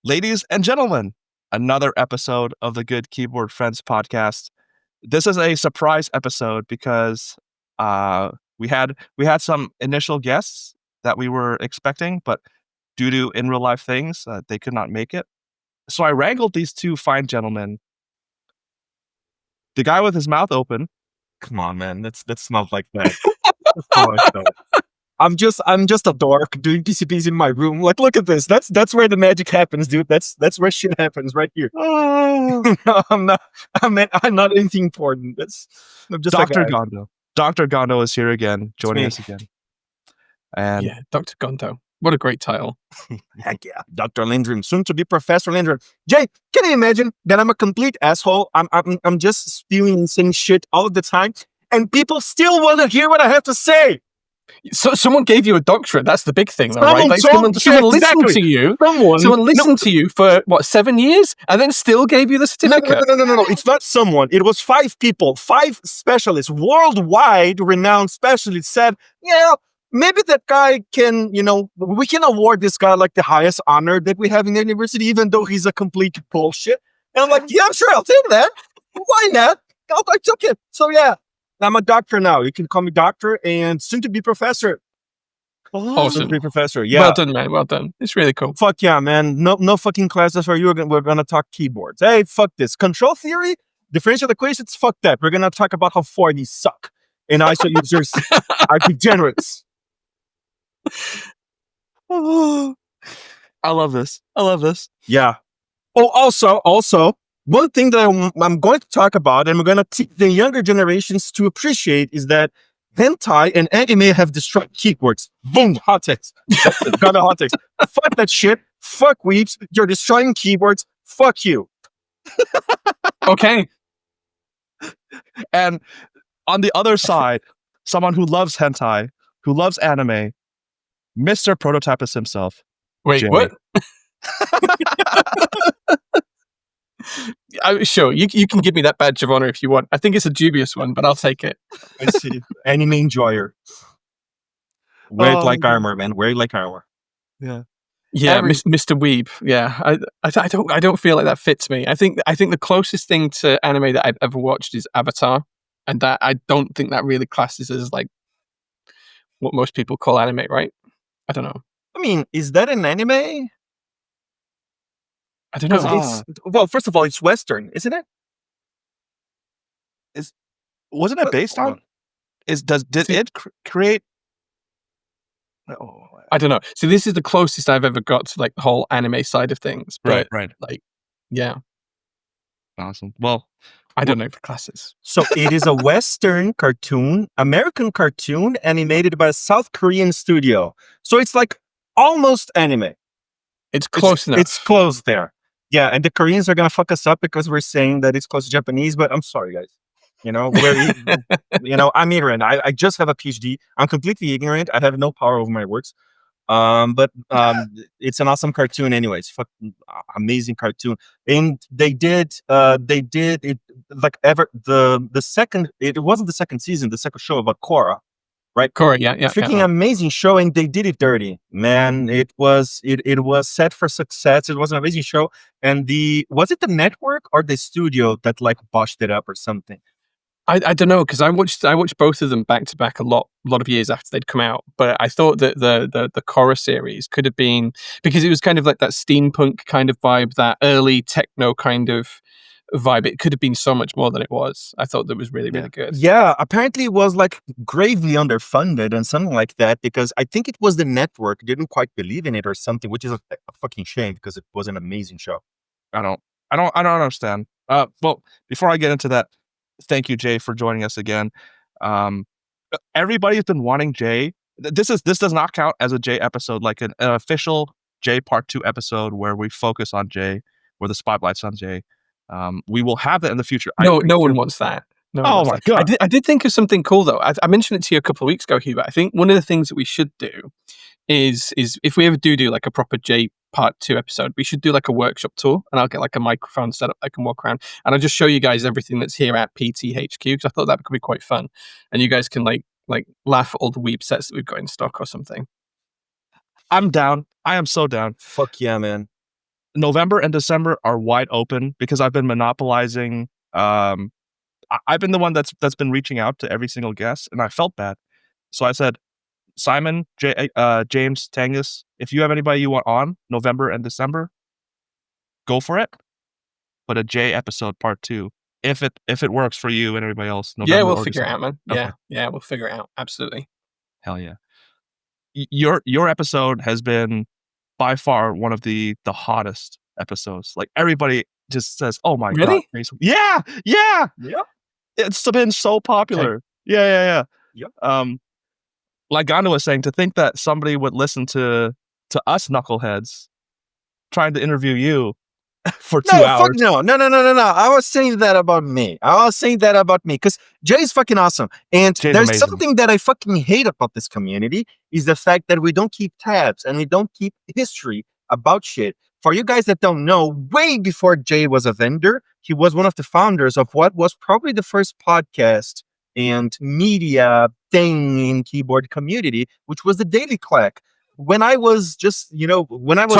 Ladies and gentlemen, another episode of the Good Keyboard Friends podcast. This is a surprise episode because we had some initial guests that we were expecting, but due to in real life things, they could not make it. So I wrangled these two fine gentlemen. The guy with his mouth open. Come on, man. That smells like that. That's how I felt. I'm just a dork doing PCPs in my room. Like, look at this. That's where the magic happens, dude. That's where shit happens right here. Oh. No, I'm not anything important. I'm just Dr. a guy. Gondo. Dr. Gondo is here again, joining us again. And yeah, Dr. Gondo. What a great title. Heck yeah. Dr. Lindgren, soon to be Professor Lindgren. Jay, can you imagine that I'm a complete asshole? I'm just spewing insane shit all of the time, and people still want to hear what I have to say. So someone gave you a doctorate. That's the big thing, though, right? Like someone listened to you. Someone listened to you for 7 years, and then still gave you the certificate. No. It's not someone. It was 5 people, 5 specialists, worldwide renowned specialists said, yeah, maybe that guy can, we can award this guy like the highest honor that we have in the university, even though he's a complete bullshit. And I'm like, yeah, sure, I'll take that. Why not? I took it. So yeah. I'm a doctor now. You can call me doctor and soon to be professor. Awesome. Soon to be professor. Yeah. Well done, man. Well done. It's really cool. Fuck yeah, man. No fucking classes for you. We're going to talk keyboards. Hey, fuck this. Control theory, differential equations, fuck that. We're going to talk about how 4Ds suck and ISO users are degenerates. I love this. Yeah. Oh, also, one thing that I'm going to talk about and we're going to teach the younger generations to appreciate is that hentai and anime have destroyed keyboards. Boom, hot takes. Got a hot takes. Fuck that shit. Fuck weeps. You're destroying keyboards. Fuck you. Okay. And on the other side, someone who loves hentai, who loves anime, Mr. Prototypist himself. Wait, Jae. what? Sure, you can give me that badge of honor if you want. I think it's a dubious one, but I'll take it. I see. Anime enjoyer. Wear it like armor, man. Wear it like armor. Yeah. Yeah, Mr. Weeb. Yeah, I don't feel like that fits me. I think the closest thing to anime that I've ever watched is Avatar, and that I don't think that really classes as like what most people call anime, right? I don't know. I mean, is that an anime? I don't know. Well, first of all, it's Western, isn't it? Wasn't it based on? Did it create? Oh, I don't know. So this is the closest I've ever got to like the whole anime side of things. But right. Like, yeah. Awesome. Well, I don't know for classes. So it is a Western cartoon, American cartoon, animated by a South Korean studio. So it's like almost anime. It's close enough. It's close there. Yeah, and the Koreans are gonna fuck us up because we're saying that it's close to Japanese. But I'm sorry, guys. I'm ignorant. I just have a PhD. I'm completely ignorant. I have no power over my words. But it's an awesome cartoon, anyways. Fucking amazing cartoon. And they did it like ever the second. It wasn't the second season. The second show about Korra. Right, Korra, yeah. Freaking amazing show, and they did it dirty, man. It was set for success. It was an amazing show, and was it the network or the studio that like botched it up or something? I don't know, because I watched both of them back to back a lot of years after they'd come out. But I thought that the Korra series could have been, because it was kind of like that steampunk kind of vibe, that early techno kind of vibe. It could have been so much more than it was. I thought that was really good. Yeah, apparently it was like gravely underfunded and something like that, because I think it was the network didn't quite believe in it or something, which is a fucking shame because it was an amazing show. I don't understand. Well, before I get into that, thank you, Jae, for joining us again. Everybody's been wanting Jae. This does not count as a Jae episode, like an official Jae Part 2 episode where we focus on Jae, where the spotlight's on Jae. We will have that in the future. No one wants that. Oh my God. I did think of something cool though. I mentioned it to you a couple of weeks ago, Hubert. I think one of the things that we should do is if we ever do like a proper Jae Part 2 episode, we should do like a workshop tour, and I'll get like a microphone set up. I can walk around and I'll just show you guys everything that's here at PTHQ, because I thought that could be quite fun, and you guys can like laugh at all the weeb sets that we've got in stock or something. I'm down. I am so down. Fuck yeah, man. November and December are wide open because I've been monopolizing. I've been the one that's been reaching out to every single guest, and I felt bad. So I said, Simon, James, Tangus, if you have anybody you want on November and December, go for it. But a Jae episode part 2, if it works for you and everybody else. November we'll or figure it December. out, man. Yeah, we'll figure it out. Absolutely. Hell yeah. Your episode has been by far one of the hottest episodes. Like everybody just says, "Oh my god, Really? yeah, it's been so popular." Okay. Yeah. Yep. Like Gondo was saying, to think that somebody would listen to us knuckleheads trying to interview you for 2 hours. Fuck no. I was saying that about me. Because Jae is fucking awesome. And Jae's there's amazing. something that I fucking hate about this community is the fact that we don't keep tabs and we don't keep history about shit. For you guys that don't know, way before Jae was a vendor, he was one of the founders of what was probably the first podcast and media thing in keyboard community, which was the Daily Clack. When I was just, Top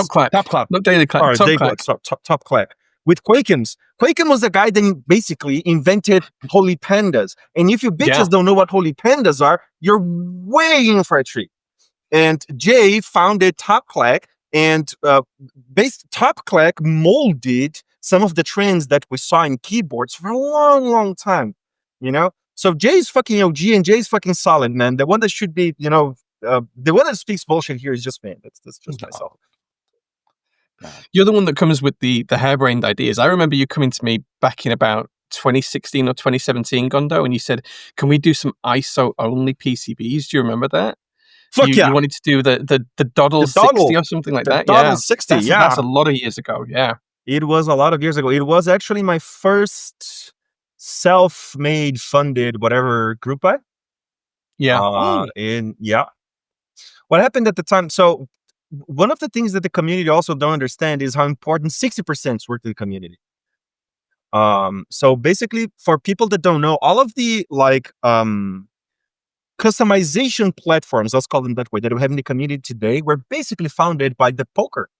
Clack. Top Clack. Not Daily Clack. or Top they Clack. top Clack with Quakens. Quaken was the guy that basically invented holy pandas. And if you bitches Yeah. don't know what holy pandas are, you're way in for a treat. And Jae founded Top Clack, and Top Clack molded some of the trends that we saw in keyboards for a long, long time. So Jae's fucking OG and Jae's fucking solid, man. The one that should be, the one that speaks bullshit here is just me. That's just myself. You're the one that comes with the harebrained ideas. I remember you coming to me back in about 2016 or 2017, Gondo, and you said, "Can we do some ISO only PCBs?" Do you remember that? Fuck You wanted to do the Doddle 60 or something like that. Doddle Yeah, 60. that's a lot of years ago. Yeah. It was a lot of years ago. It was actually my first self-made funded whatever group buy. Yeah. What happened at the time? So one of the things that the community also don't understand is how important 60% work to the community. So basically, for people that don't know, all of the customization platforms, let's call them that way, that we have in the community today were basically founded by the poker.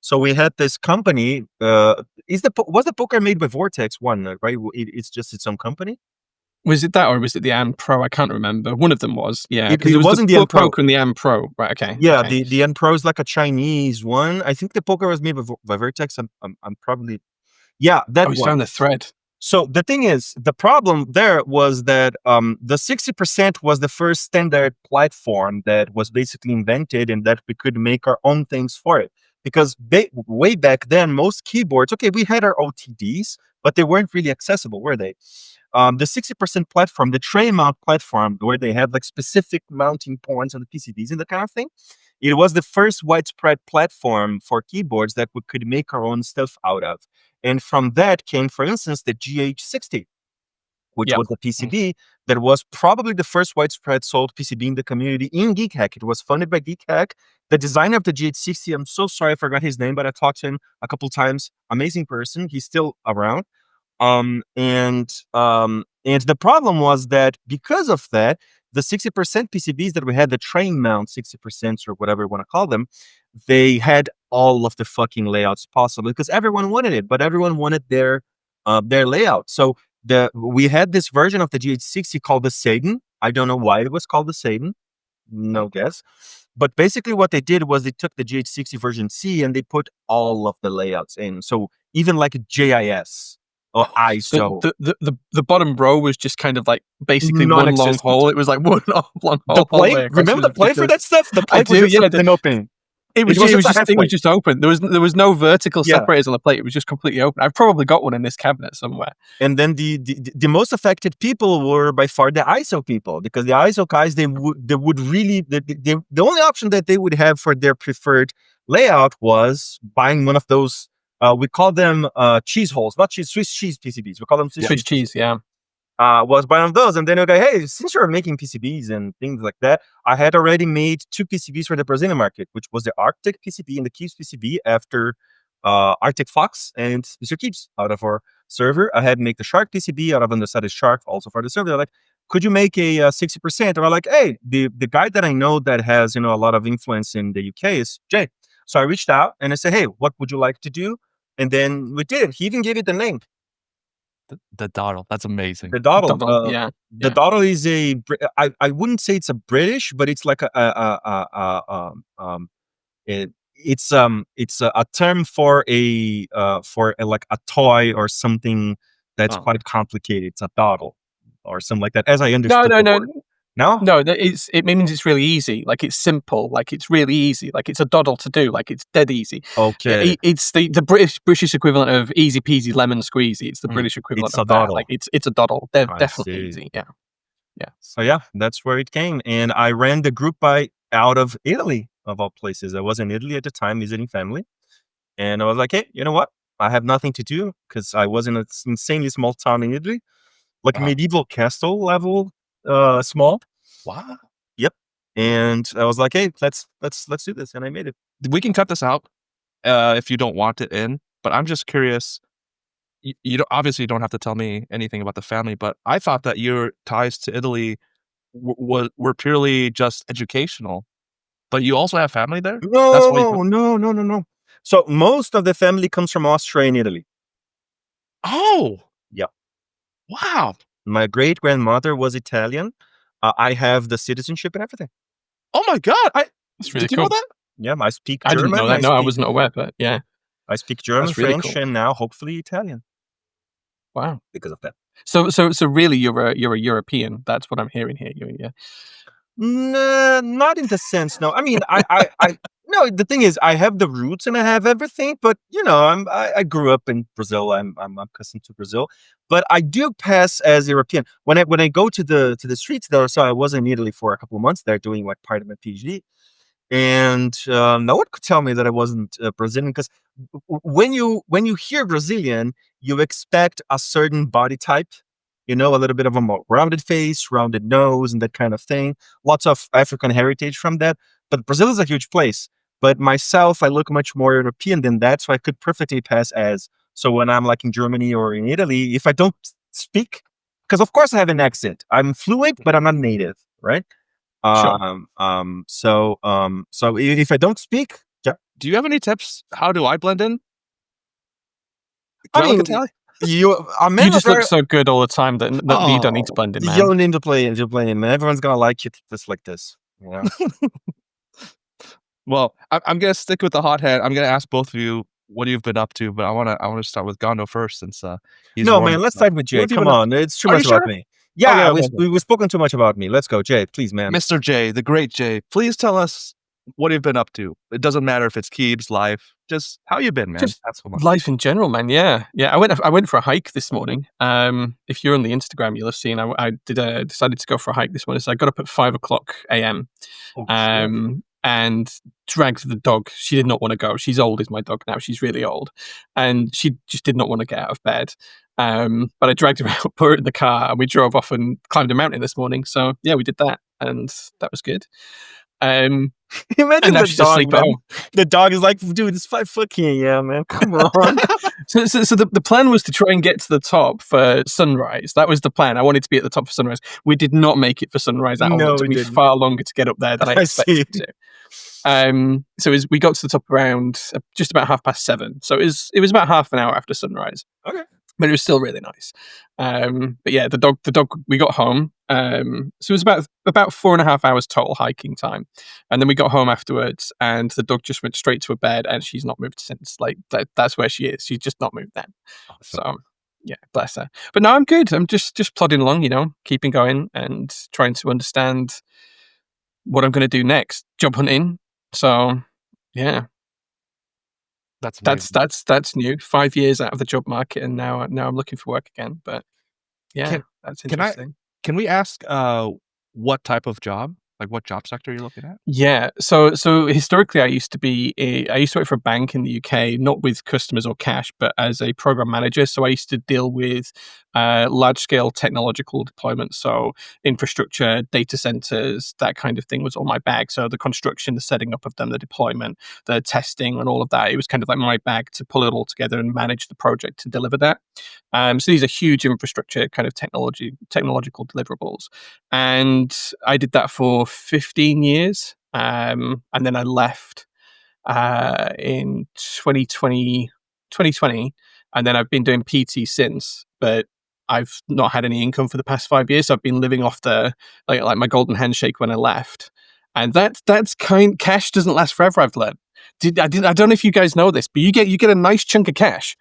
So we had this company. Was the poker made by Vortex One, right? It's just its own company. Was it that, or was it the Am Pro? I can't remember. One of them was. Yeah, It wasn't the the Am Pro. poker and the Am Pro. Right. Okay. Yeah, okay. the Am Pro is like a Chinese one. I think the poker was made by Vertex. I'm probably. Yeah, that he's one. found the thread. So the thing is, the problem there was that the 60% was the first standard platform that was basically invented, and that we could make our own things for it. Because way back then, most keyboards, okay, we had our OTDs, but they weren't really accessible, were they? The 60% platform, the tray mount platform, where they had like specific mounting points on the PCBs and that kind of thing, it was the first widespread platform for keyboards that we could make our own stuff out of. And from that came, for instance, the GH60, which was a PCB that was probably the first widespread sold PCB in the community in Geek Hack. It was funded by Geek Hack. The designer of the GH60, I'm so sorry I forgot his name, but I talked to him a couple times. Amazing person. He's still around. And the problem was that because of that, the 60% PCBs that we had, the train mount 60% or whatever you want to call them, they had all of the fucking layouts possible because everyone wanted it, but everyone wanted their layout. So we had this version of the GH60 called the Satan. I don't know why it was called the Satan. No guess. But basically what they did was they took the GH60 version C and they put all of the layouts in. So even like JIS or ISO. The bottom row was just kind of like basically one long hole. It was like one long hole. The plate, remember the plate for that stuff? The plate was just an opening. It was just open. There was no vertical separators on the plate. It was just completely open. I've probably got one in this cabinet somewhere. And then the most affected people were by far the ISO people, because the ISO guys, they would really the only option that they would have for their preferred layout was buying one of those. We call them cheese holes, not cheese, Swiss cheese PCBs. We call them Swiss cheese. Yeah. Was buying those, and then okay, hey, since you're making PCBs and things like that, I had already made 2 PCBs for the Brazilian market, which was the Arctic PCB and the Keeps PCB after Arctic Fox and Mr. Keeps out of our server. I had made the Shark PCB out of Undecided Shark also for the server. They're like, could you make a 60%? And I'm like, hey, the guy that I know that has a lot of influence in the UK is Jae. So I reached out and I said, hey, what would you like to do? And then we did it. He even gave it the name. The dawdle. That's amazing. The dawdle. Yeah. The dawdle is I wouldn't say it's a British, but it's like it's a term for like a toy or something that's Oh. quite complicated. It's a dawdle or something like that, as I No, understood the word. No? No, it means it's really easy. Like it's simple. Like it's really easy. Like it's a doddle to do. Like it's dead easy. Okay. It's the British equivalent of easy peasy lemon squeezy. It's the British equivalent It's a of that. doddle. Like it's a doddle. They're I definitely see. easy. Yeah. So yeah, that's where it came. And I ran the group out of Italy, of all places. I was in Italy at the time visiting family. And I was like, hey, you know what? I have nothing to do because I was in an insanely small town in Italy, like Wow. medieval castle level, small. Wow. Yep. And I was like, hey, let's do this. And I made it. We can cut this out if you don't want it in, but I'm just curious. You don't, obviously you don't have to tell me anything about the family, but I thought that your ties to Italy were purely just educational. But you also have family there? That's why you... No. So most of the family comes from Austria and Italy. Oh! Yeah. Wow. My great grandmother was Italian. I have the citizenship and everything. Oh my God. That's really Did you cool. know that? Yeah, I speak I German. didn't know that. No, I wasn't aware, but yeah. I speak German, That's really French, cool. and now hopefully Italian Wow. because of that. So really, you're a European. That's what I'm hearing here. Yeah. Nah, not in the sense. No, I mean, no. The thing is, I have the roots and I have everything, but I grew up in Brazil. I'm accustomed to Brazil, but I do pass as European when I go to the streets there. So I was in Italy for a couple of months there doing like part of my PhD, and no one could tell me that I wasn't Brazilian because when you hear Brazilian, you expect a certain body type, a little bit of a more rounded face, rounded nose, and that kind of thing. Lots of African heritage from that. But Brazil is a huge place. But myself, I look much more European than that, so I could perfectly pass as. So when I'm like in Germany or in Italy, if I don't speak, because of course I have an accent, I'm fluent, but I'm not native, right? Sure. So if I don't speak, yeah. Do you have any tips? How do I blend in? Do I I look mean, Italian? You just look so good all the time that you don't need to blend in, man. You don't need to play into playing, man. Everyone's gonna like you just like this. Well, I'm gonna stick with the hothead. I'm gonna ask both of you what you've been up to, but I wanna start with Gondo first since he's No, warm. man, let's start with Jae. Come on, it's too Are you much about sure? me. Yeah, Okay. we've spoken too much about me. Let's go, Jae, please, man. Mr. Jae, the great Jae, please tell us what you've been up to. It doesn't matter if it's Keeb's life. Just how you been, man. Just That's so much. life in general, man. Yeah. I went for a hike this morning. If you're on the Instagram, you'll have seen I decided to go for a hike this morning. So I got up at 5:00 a.m. And dragged the dog. She did not want to go. She's old, is my dog now. She's really old, and she just did not want to get out of bed. But I dragged her out, put her in the car, and we drove off and climbed a mountain this morning. So yeah, we did that, and that was good. Imagine and now the she's dog, asleep at man. home. The dog is like, dude, it's 5 foot here, yeah, man. Come on. So the plan was to try and get to the top for sunrise. That was the plan. I wanted to be at the top for sunrise. We did not make it for sunrise at all. No, It took we me didn't. far longer to get up there than I I expected see. to. So we got to the top around just about 7:30. So it was about half an hour after sunrise. Okay. But it was still really nice. But yeah, the dog. We got home. So it was about 4.5 hours total hiking time, and then we got home afterwards, and the dog just went straight to her bed, and she's not moved since. Like that's where she is. She's just not moved then. Awesome. So yeah, bless her. But no, I'm good. I'm just plodding along, keeping going and trying to understand what I'm going to do next. Job hunting. So yeah. That's amazing. That's new. 5 years out of the job market, and now I'm looking for work again. But yeah, that's interesting. Can we ask what type of job? Like what job sector you're looking at? Yeah. So historically, I used to work for a bank in the UK, not with customers or cash, but as a program manager. So I used to deal with large scale technological deployments. So infrastructure, data centers, that kind of thing was all my bag. So the construction, the setting up of them, the deployment, the testing, and all of that. It was kind of like my bag to pull it all together and manage the project to deliver that. So these are huge infrastructure kind of technological deliverables. And I did that for 15 years. And then I left in 2020, and then I've been doing PT since, but I've not had any income for the past 5 years. So I've been living off the like my golden handshake when I left, and that's cash doesn't last forever. I've learned. I don't know if you guys know this, but you get a nice chunk of cash,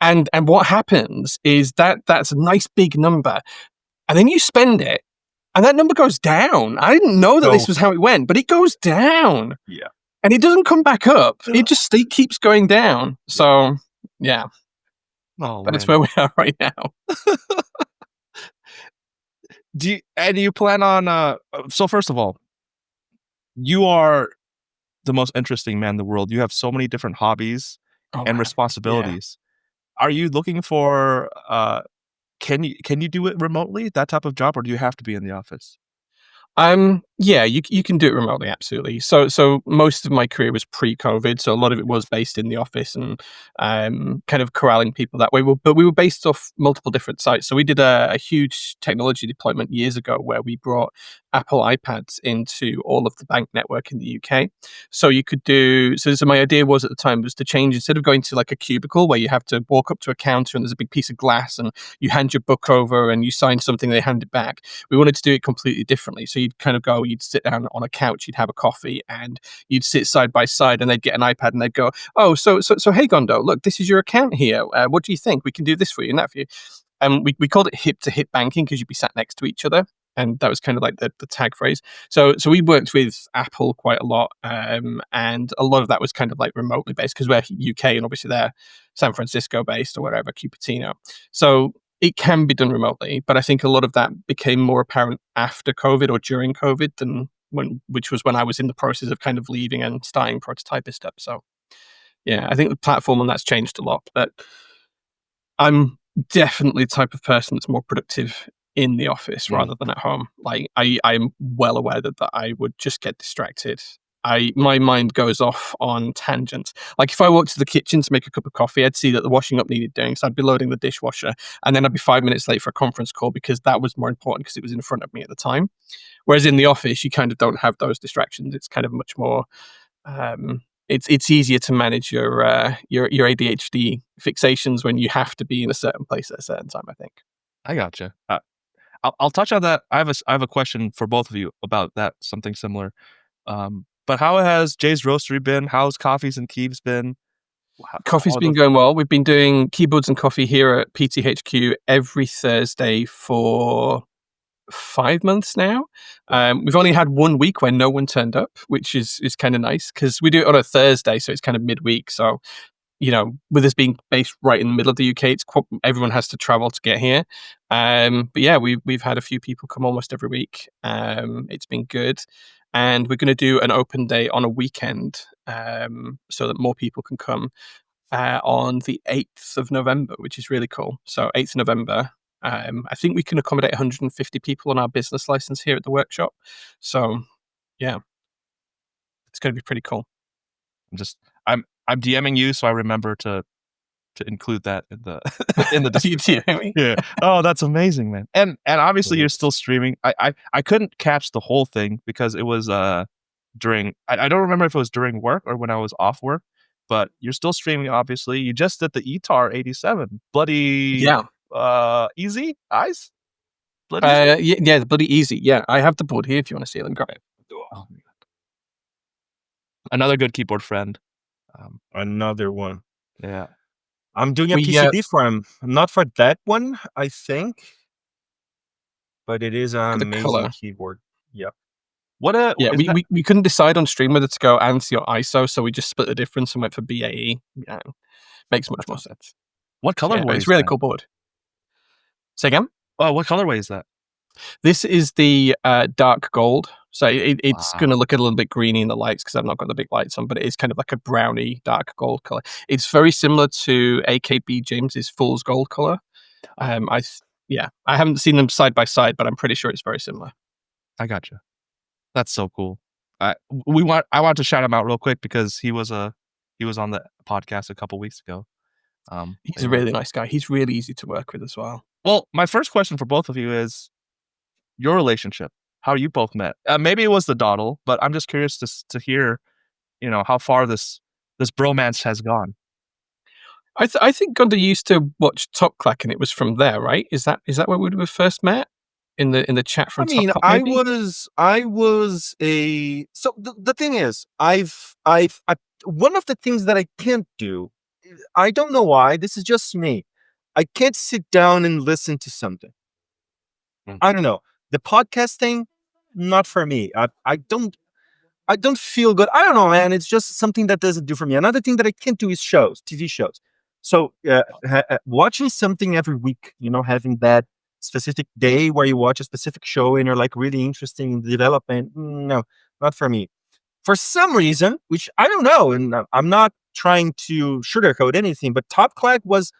and what happens is that's a nice big number, and then you spend it, and that number goes down. I didn't know that this was how it went, but it goes down. Yeah. And it doesn't come back up. It just keeps going down. So, yeah. Oh, That's man. where we are right now. Do you plan on so first of all, you are the most interesting man in the world. You have so many different hobbies and Man. responsibilities. Are you looking for can you do it remotely, that type of job, or do you have to be in the office? Yeah, you can do it remotely, absolutely. So most of my career was pre-COVID, so a lot of it was based in the office and kind of corralling people that way. But we were based off multiple different sites. So we did a huge technology deployment years ago where we brought Apple iPads into all of the bank network in the UK. So you could do so my idea was at the time was to change, instead of going to like a cubicle where you have to walk up to a counter and there's a big piece of glass and you hand your book over and you sign something, they hand it back. We wanted to do it completely differently. So you'd kind of go, you'd sit down on a couch, you'd have a coffee, and you'd sit side by side, and they'd get an iPad and they'd go, "Oh, so hey Gondo, look, this is your account here. What do you think? We can do this for you and that for you." And we called it hip to hip banking because you'd be sat next to each other. And that was kind of like the tag phrase. So we worked with Apple quite a lot, and a lot of that was kind of like remotely based because we're UK and obviously they're San Francisco based or wherever, Cupertino. So it can be done remotely, but I think a lot of that became more apparent after COVID or during COVID than which was when I was in the process of kind of leaving and starting Prototypist up. So yeah, I think the platform on that's changed a lot, but I'm definitely the type of person that's more productive in the office rather than at home. Like I'm well aware that I would just get distracted. My mind goes off on tangents. Like if I walked to the kitchen to make a cup of coffee, I'd see that the washing up needed doing, so I'd be loading the dishwasher, and then I'd be 5 minutes late for a conference call because that was more important because it was in front of me at the time. Whereas in the office, you kind of don't have those distractions. It's kind of much more. It's easier to manage your ADHD fixations when you have to be in a certain place at a certain time, I think. I gotcha. I'll touch on that. I have a question for both of you about that, something similar. But how has Jae's Roastery been? How's Coffees and Keeves been? Coffee's been going well. We've been doing keyboards and coffee here at PTHQ every Thursday for 5 months now. We've only had 1 week where no one turned up, which is kind of nice because we do it on a Thursday, so it's kind of midweek. So with us being based right in the middle of the UK, everyone has to travel to get here. But yeah, we've had a few people come almost every week. It's been good, and we're going to do an open day on a weekend so that more people can come on the 8th of November, which is really cool. So 8th of November. I think we can accommodate 150 people on our business license here at the workshop. So yeah, it's going to be pretty cool. I'm DMing you, so I remember to include that in the in the description. Yeah. Oh, that's amazing, man. And obviously you're still streaming. I couldn't catch the whole thing because it was during I don't remember if it was during work or when I was off work, but you're still streaming obviously. You just did the ETAR 87. Bloody easy eyes? Bloody easy? Yeah, the bloody easy. Yeah, I have the board here if you want to see it. Let me grab it. Oh, another good keyboard friend. Another one. Yeah. I'm doing a PCB for him. Not for that one, I think. But it is an amazing keyboard. Yeah. We couldn't decide on stream whether to go ANSI or ISO, so we just split the difference and went for BAE. Yeah. Makes much more sense. What colorway? It's a really cool board. Say again? Oh, what colorway is that? This is the dark gold. So it's going to look a little bit greeny in the lights because I've not got the big lights on, but it is kind of like a browny dark gold color. It's very similar to AKB James's Fool's Gold color. I haven't seen them side by side, but I'm pretty sure it's very similar. I gotcha. That's so cool. I want to shout him out real quick because he was on the podcast a couple weeks ago. He's a really nice guy. He's really easy to work with as well. Well, my first question for both of you is your relationship. How you both met? Maybe it was the dawdle, but I'm just curious to hear how far this bromance has gone. I think Gondo used to watch Top Clack, and it was from there, right? Is that where we first met in the chat from I Top mean, Clack? I Maybe. was a so the thing is, I one of the things that I can't do, I don't know why. This is just me. I can't sit down and listen to something. Mm. I don't know. The podcasting, not for me. I don't feel good. I don't know, man. It's just something that doesn't do for me. Another thing that I can't do is shows, TV shows. So watching something every week, having that specific day where you watch a specific show and you're like really interested in the development, no, not for me. For some reason, which I don't know, and I'm not trying to sugarcoat anything, but Top Clack was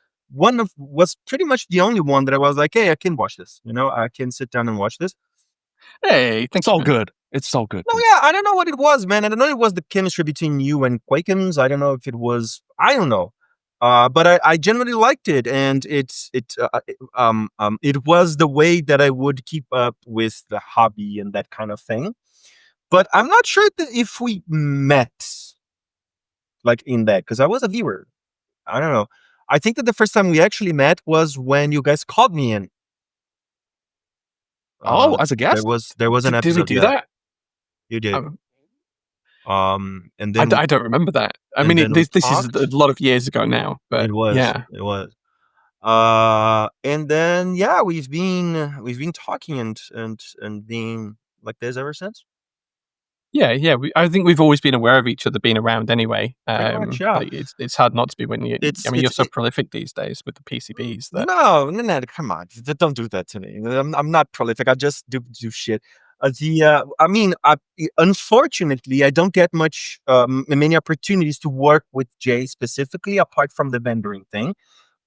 pretty much the only one that I was like, hey, I can watch this. I can sit down and watch this. Hey, It's thanks, all man. good. It's so good. No, yeah, I don't know what it was, man. I don't know if it was the chemistry between you and Quakens. I don't know if it was. I don't know. But I genuinely liked it, and it was the way that I would keep up with the hobby and that kind of thing. But I'm not sure that if we met like in that, because I was a viewer. I don't know. I think that the first time we actually met was when you guys called me in. Oh, as a There guest? was an Did we episode. do Yeah, that? you did. Um, And then I don't remember that. I and mean, then we this is talked. a lot of years ago now, but It was. yeah. It was. And then yeah, we've been talking and being like this ever since. Yeah. I think we've always been aware of each other being around anyway. Pretty much, yeah. Like it's hard not to be when you. It's I mean, it's you're so prolific these days with the PCBs that. no, come on, don't do that to me. I'm not prolific. I just do shit. I mean, unfortunately, I don't get many opportunities to work with Jay specifically, apart from the vendoring thing.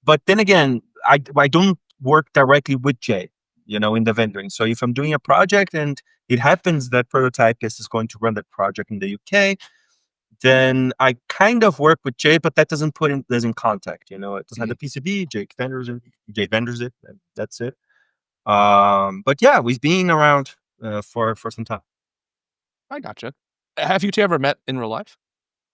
But then again, I don't work directly with Jay, in the vendoring. So if I'm doing a project and it happens that Prototypist is going to run that project in the UK, then I kind of work with Jay, but that doesn't put us in contact. It doesn't have the PCB. Jay vendors it, and that's it. But yeah, we've been around for some time. I gotcha. Have you two ever met in real life?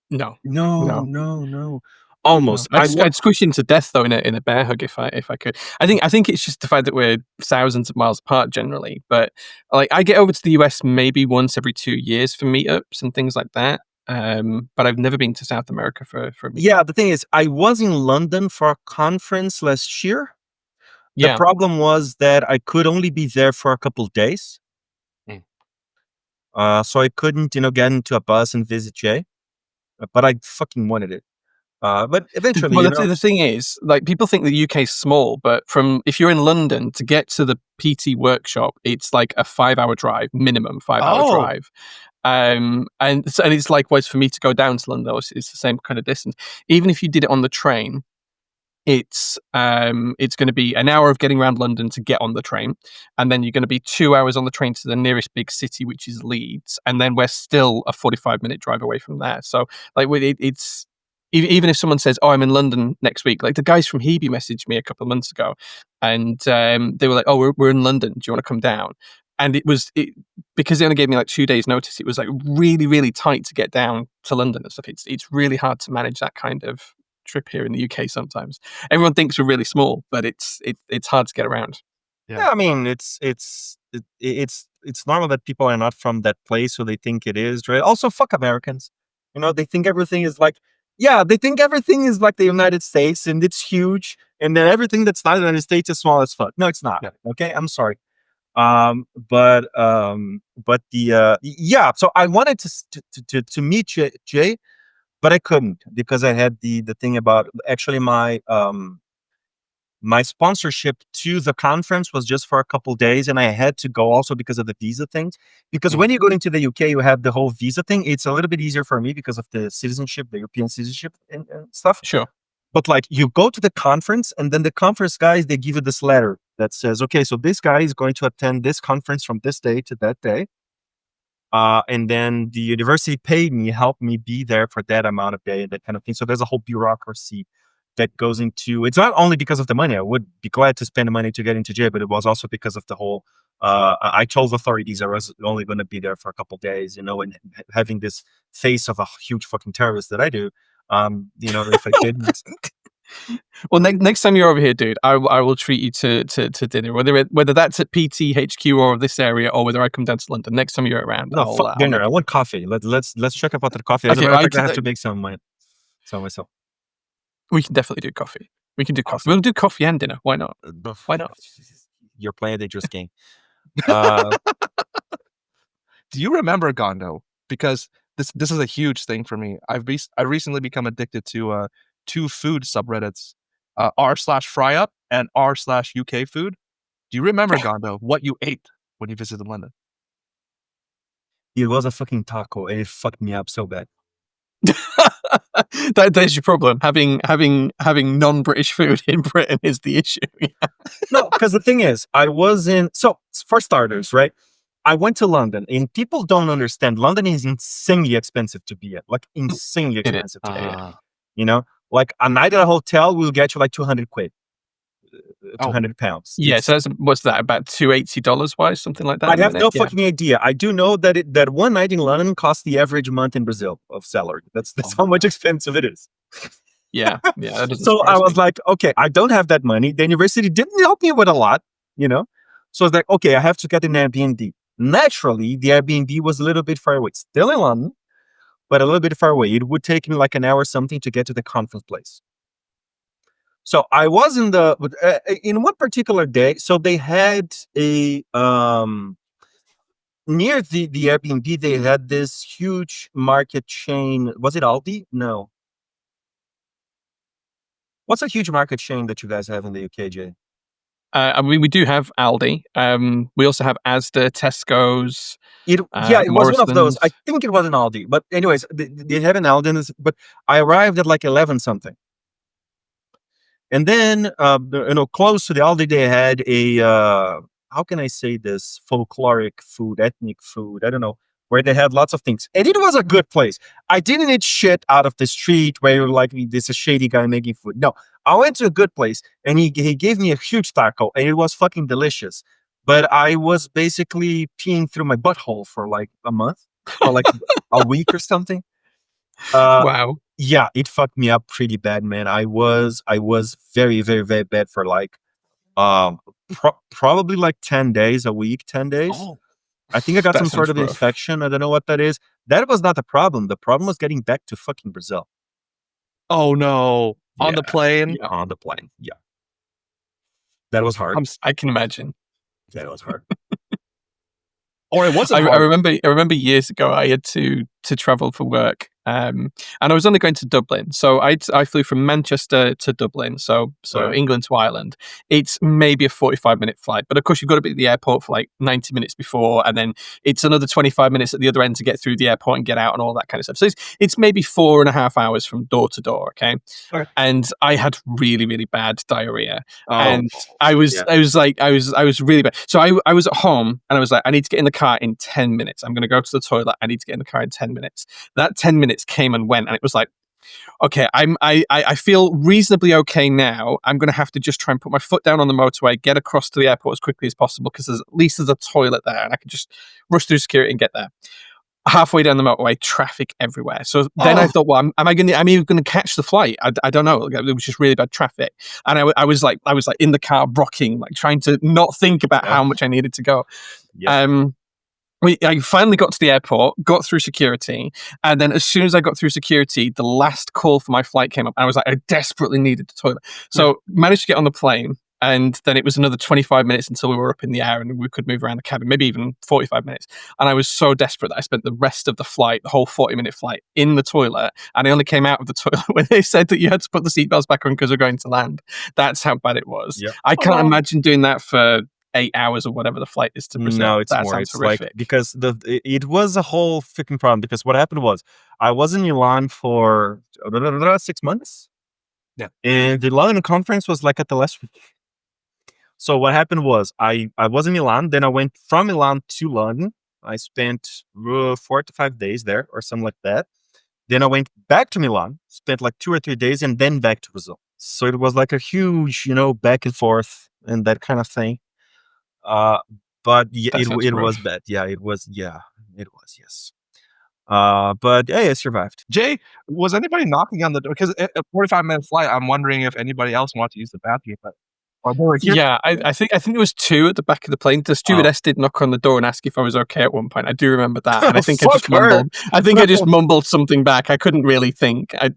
No. No, No. no, no. No. Almost. I'd squish you into death though in a bear hug if I could. I think it's just the fact that we're thousands of miles apart generally. But like I get over to the US maybe once every 2 years for meetups and things like that. But I've never been to South America for a meetup. Yeah, the thing is, I was in London for a conference last year. The Yeah. problem was that I could only be there for a couple of days. So I couldn't, get into a bus and visit Jay. But I fucking wanted it. But eventually, Well, the thing is, like people think the UK is small, but if you're in London to get to the PT workshop, it's like a 5-hour drive, minimum 5-hour Oh. drive. And it's likewise for me to go down to London. It's the same kind of distance. Even if you did it on the train, it's going to be an hour of getting around London to get on the train, and then you're going to be 2 hours on the train to the nearest big city, which is Leeds, and then we're still a 45-minute drive away from there. So like it's even if someone says, "Oh, I'm in London next week," like the guys from Hubert messaged me a couple of months ago, and they were like, "Oh, we're in London. Do you want to come down?" And because they only gave me like 2 days notice, it was like really, really tight to get down to London and stuff. It's really hard to manage that kind of trip here in the UK sometimes. Everyone thinks we're really small, but it's hard to get around. Yeah, I mean, it's normal that people are not from that place, so they think it is, right? Also, fuck Americans. They think everything is like, they think everything is like the United States and it's huge, and then everything that's not the United States is small as fuck. No, it's not. Yeah. Okay, I'm sorry. But yeah. So I wanted to meet Jay, but I couldn't because I had the thing about actually my sponsorship to the conference was just for a couple days, and I had to go also because of the visa things. Because when you go into the UK, you have the whole visa thing. It's a little bit easier for me because of the citizenship, the European citizenship and stuff. Sure. But like you go to the conference, and then the conference guys, they give you this letter that says, okay, so this guy is going to attend this conference from this day to that day. And then the university paid me, helped me be there for that amount of day and that kind of thing. So there's a whole bureaucracy that goes into, it's not only because of the money. I would be glad to spend the money to get into Jae, but it was also because of the whole I told authorities I was only going to be there for a couple days, and having this face of a huge fucking terrorist that I do, if I didn't. Well, next time you're over here, dude, I will treat you to dinner, whether that's at PTHQ or this area, or whether I come down to London. Next time you're around, No, fuck I'll dinner. make I it. want coffee. Let's check about the coffee. As a Okay, matter of fact, I have to make some myself. We can definitely do coffee. We can do coffee. Awesome. We'll do coffee and dinner. Why not? Why not? You're playing a dangerous game. Do you remember Gondo? Because this is a huge thing for me. I've recently become addicted to two food subreddits, r/fryer and r/UK food. Do you remember Gondo? What you ate when you visited London? It was a fucking taco, and it fucked me up so bad. That's your problem. Having non-British food in Britain is the issue. No, because the thing is, so for starters, right? I went to London, and people don't understand. London is insanely expensive to be at, like insanely expensive to be at. Like a night at a hotel will get you like 200 quid, 200 pounds. Yeah, so what's that, about $280 wise, something like that? I have no fucking idea. I do know that one night in London costs the average month in Brazil of salary. That's how much expensive it is. Yeah. That doesn't So I surprise was me. like, okay, I don't have that money. The university didn't help me with a lot, So I was like, okay, I have to get an Airbnb. Naturally, the Airbnb was a little bit far away. Still in London, but a little bit far away. It would take me like an hour or something to get to the conference place. So I was in one particular day. So they had near the Airbnb, they had this huge market chain. Was it Aldi? No. What's a huge market chain that you guys have in the UK, Jay? I mean, we do have Aldi. We also have Asda, Tesco's. It was one of those. I think it was an Aldi. But anyways, they have an Aldi, but I arrived at like 11 something. And then, close to the Aldi, they had a, how can I say this? Folkloric food, ethnic food. I don't know. Where they had lots of things. And it was a good place. I didn't eat shit out of the street where you're like, this is a shady guy making food. No, I went to a good place, and he gave me a huge taco, and it was fucking delicious. But I was basically peeing through my butthole for like a month or like a week or something. Wow. Yeah, it fucked me up pretty bad, man. I was very, very, very bad for like probably like 10 days, a week, 10 days. Oh, I think I got some sort of rough. infection. I don't know what that is. That was not the problem. The problem was getting back to fucking Brazil. Oh no. On the plane? Yeah, on the plane. Yeah. That was hard. I can imagine. That was hard. Or it wasn't I remember years ago I had to travel for work, and I was only going to Dublin. So I flew from Manchester to Dublin, so Right. England to Ireland. It's maybe a 45-minute flight, but of course you've got to be at the airport for like 90 minutes before, and then it's another 25 minutes at the other end to get through the airport and get out and all that kind of stuff. So it's maybe 4.5 hours from door to door. Okay. And I had really, really bad diarrhea, and I was really bad. So I was at home, and I was like, I need to get in the car in 10 minutes. I'm going to go to the toilet. I need to get in the car in 10 minutes. That 10 minutes came and went, and it was like, okay, I feel reasonably okay now. I'm going to have to just try and put my foot down on the motorway, get across to the airport as quickly as possible, because at least there's a toilet there, and I can just rush through security and get there. Halfway down the motorway, traffic everywhere. So then I thought, well, am I even going to catch the flight? I don't know. It was just really bad traffic, and I was like in the car rocking, like trying to not think about how much I needed to go. Yeah. I finally got to the airport, got through security, and then as soon as I got through security, the last call for my flight came up. And I was like, I desperately needed the toilet. So managed to get on the plane, and then it was another 25 minutes until we were up in the air and we could move around the cabin, maybe even 45 minutes. And I was so desperate that I spent the rest of the flight, the whole 40-minute flight, in the toilet, and I only came out of the toilet when they said that you had to put the seatbelts back on because we're going to land. That's how bad it was. Yep. I can't imagine doing that for 8 hours or whatever the flight is to Brazil. No, it's more. It's horrific. Like, because it was a whole freaking problem. Because what happened was, I was in Milan for 6 months. Yeah, and the London conference was like at the last week. So what happened was, I was in Milan. Then I went from Milan to London. I spent 4 to 5 days there, or something like that. Then I went back to Milan, spent like 2 or 3 days, and then back to Brazil. So it was like a huge, back and forth and that kind of thing. But yeah, That it sounds was rough. bad. Yeah, it was. Yeah, it was. Yes. But hey, I survived. Jay, was anybody knocking on the door? Because a 45-minute flight, I'm wondering if anybody else wanted to use the bathroom. But or they were here. Yeah, I think there was two at the back of the plane. The stewardess did knock on the door and ask if I was okay at one point. I do remember that, and I think I just Fuck her. mumbled. I think I just mumbled something back. I couldn't really think. I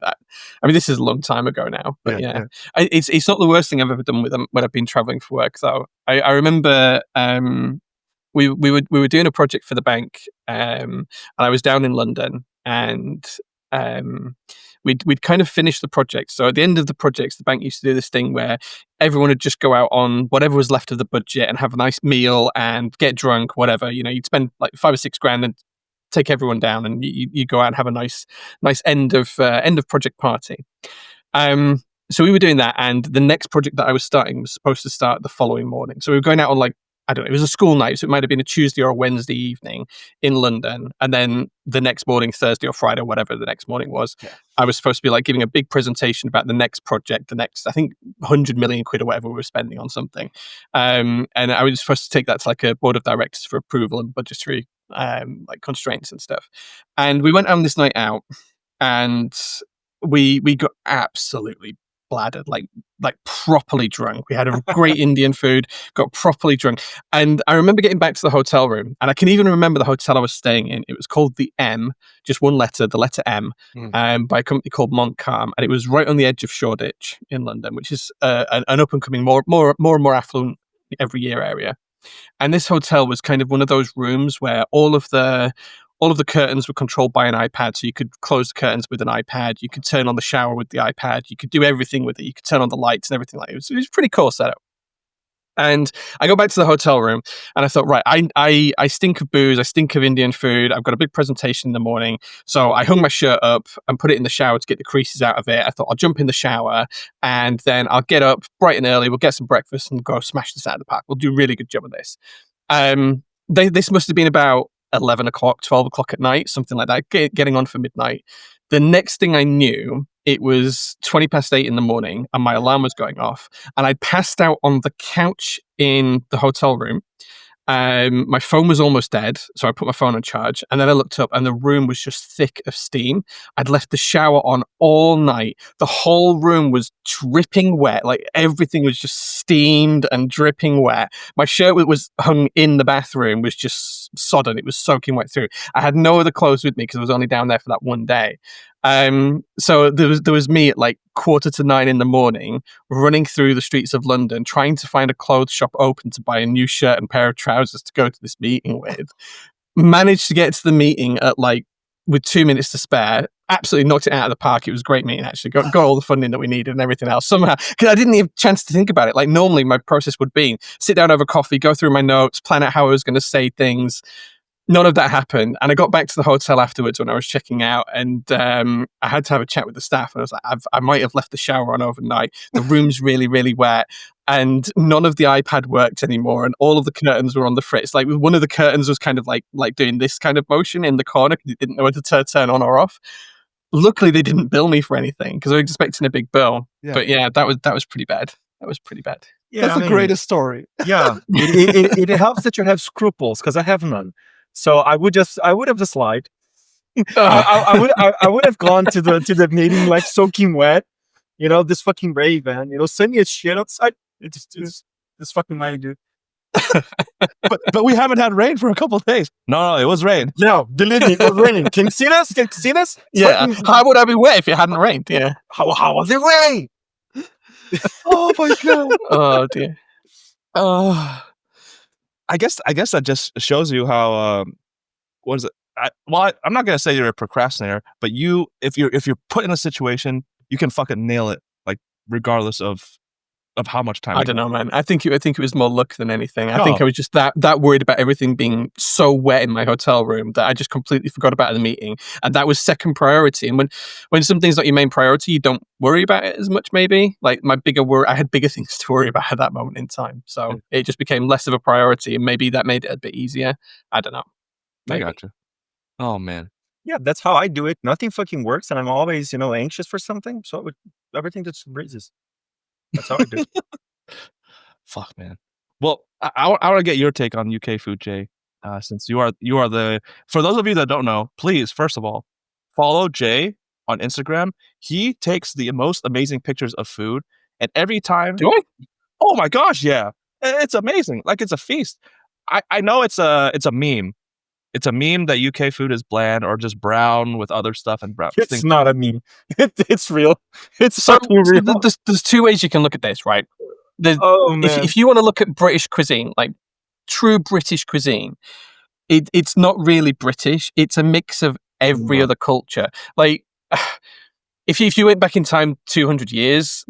mean, this is a long time ago now, but yeah. It's not the worst thing I've ever done with them when I've been traveling for work. Though I remember we were doing a project for the bank, and I was down in London, and we'd kind of finished the project. So at the end of the projects, the bank used to do this thing where everyone would just go out on whatever was left of the budget and have a nice meal and get drunk, whatever. You know, you'd spend like $5 or $6 grand and take everyone down, and you go out and have a nice end of project party. So we were doing that, and the next project that I was starting was supposed to start the following morning. So we were going out on like, I don't know, it was a school night, so it might have been a Tuesday or a Wednesday evening in London. And then the next morning, Thursday or Friday, whatever the next morning was, I was supposed to be like giving a big presentation about the next project, the next, I think, 100 million quid or whatever we were spending on something. And I was supposed to take that to like a board of directors for approval and budgetary like constraints and stuff. And we went on this night out, and we got absolutely bladdered, like properly drunk. We had a great Indian food, got properly drunk. And I remember getting back to the hotel room, and I can even remember the hotel I was staying in. It was called the M, just one letter, the letter M, by a company called Montcalm, and it was right on the edge of Shoreditch in London, which is an up and coming, more and more affluent every year area. And this hotel was kind of one of those rooms where all of the curtains were controlled by an iPad. So you could close the curtains with an iPad. You could turn on the shower with the iPad. You could do everything with it. You could turn on the lights and everything like it. It was a pretty cool setup. And I go back to the hotel room, and I thought, right, I stink of booze. I stink of Indian food. I've got a big presentation in the morning. So I hung my shirt up and put it in the shower to get the creases out of it. I thought I'll jump in the shower, and then I'll get up bright and early. We'll get some breakfast and go smash this out of the park. We'll do a really good job of this. This must have been about 11 o'clock, 12 o'clock at night, something like that, getting on for midnight. The next thing I knew, it was 20 past 8 in the morning, and my alarm was going off, and I'd passed out on the couch in the hotel room. My phone was almost dead, so I put my phone on charge, and then I looked up, and the room was just thick of steam. I'd left the shower on all night. The whole room was dripping wet, like everything was just steamed and dripping wet. My shirt was hung in the bathroom, was just sodden. It was soaking wet through. I had no other clothes with me because I was only down there for that one day. So there was me at like 8:45 in the morning, running through the streets of London, trying to find a clothes shop open to buy a new shirt and pair of trousers to go to this meeting with. Managed to get to the meeting at like with 2 minutes to spare. Absolutely knocked it out of the park. It was a great meeting, actually. Got all the funding that we needed and everything else somehow, because I didn't have a chance to think about it. Like normally my process would be sit down over coffee, go through my notes, plan out how I was going to say things. None of that happened. And I got back to the hotel afterwards when I was checking out, and I had to have a chat with the staff. And I was like, I might have left the shower on overnight. The room's really, really wet. And none of the iPad worked anymore. And all of the curtains were on the fritz. Like one of the curtains was kind of like doing this kind of motion in the corner because it didn't know whether to turn on or off. Luckily, they didn't bill me for anything because I was expecting a big bill. Yeah. But yeah, that was pretty bad. That was pretty bad. Yeah, That's the greatest story. Yeah, it helps that you have scruples because I have none. So I would have just lied. I would have gone to the meeting like soaking wet. You know, this fucking rave, man. You know, send me a shit outside. It's fucking lying, dude. but we haven't had rain for a couple of days. No, it was rain. No, believe me, it was raining. Can you see this? Can you see this? Yeah. Fucking... How would I be wet if it hadn't rained? Yeah. How was it rain? Oh my god. Oh dear. Oh. I guess that just shows you how what is it? I'm not gonna say you're a procrastinator, but if you're put in a situation, you can fucking nail it, like regardless of how much time. I don't know, man. I think it was more luck than anything. I think I was just that worried about everything being so wet in my hotel room that I just completely forgot about the meeting, and that was second priority. And when something's not your main priority, you don't worry about it as much. Maybe like I had bigger things to worry about at that moment in time, so it just became less of a priority, and maybe that made it a bit easier. I don't know. Maybe. I gotcha. Oh man. Yeah, that's how I do it. Nothing fucking works, and I'm always anxious for something, so everything just breezes. That's how I do it. Fuck, man. Well, I want to get your take on UK food, Jae. Since you are the, for those of you that don't know, please first of all follow Jae on Instagram. He takes the most amazing pictures of food, and every time, Do I? oh my gosh, yeah, it's amazing. Like it's a feast. I know it's a meme. It's a meme that UK food is bland or just brown with other stuff and brown. It's not a meme. It's real. It's So, fucking real. there's two ways you can look at this, right? Oh man. If you want to look at British cuisine, like true British cuisine, it's not really British. It's a mix of every other culture. Like, if you went back in time 200 years,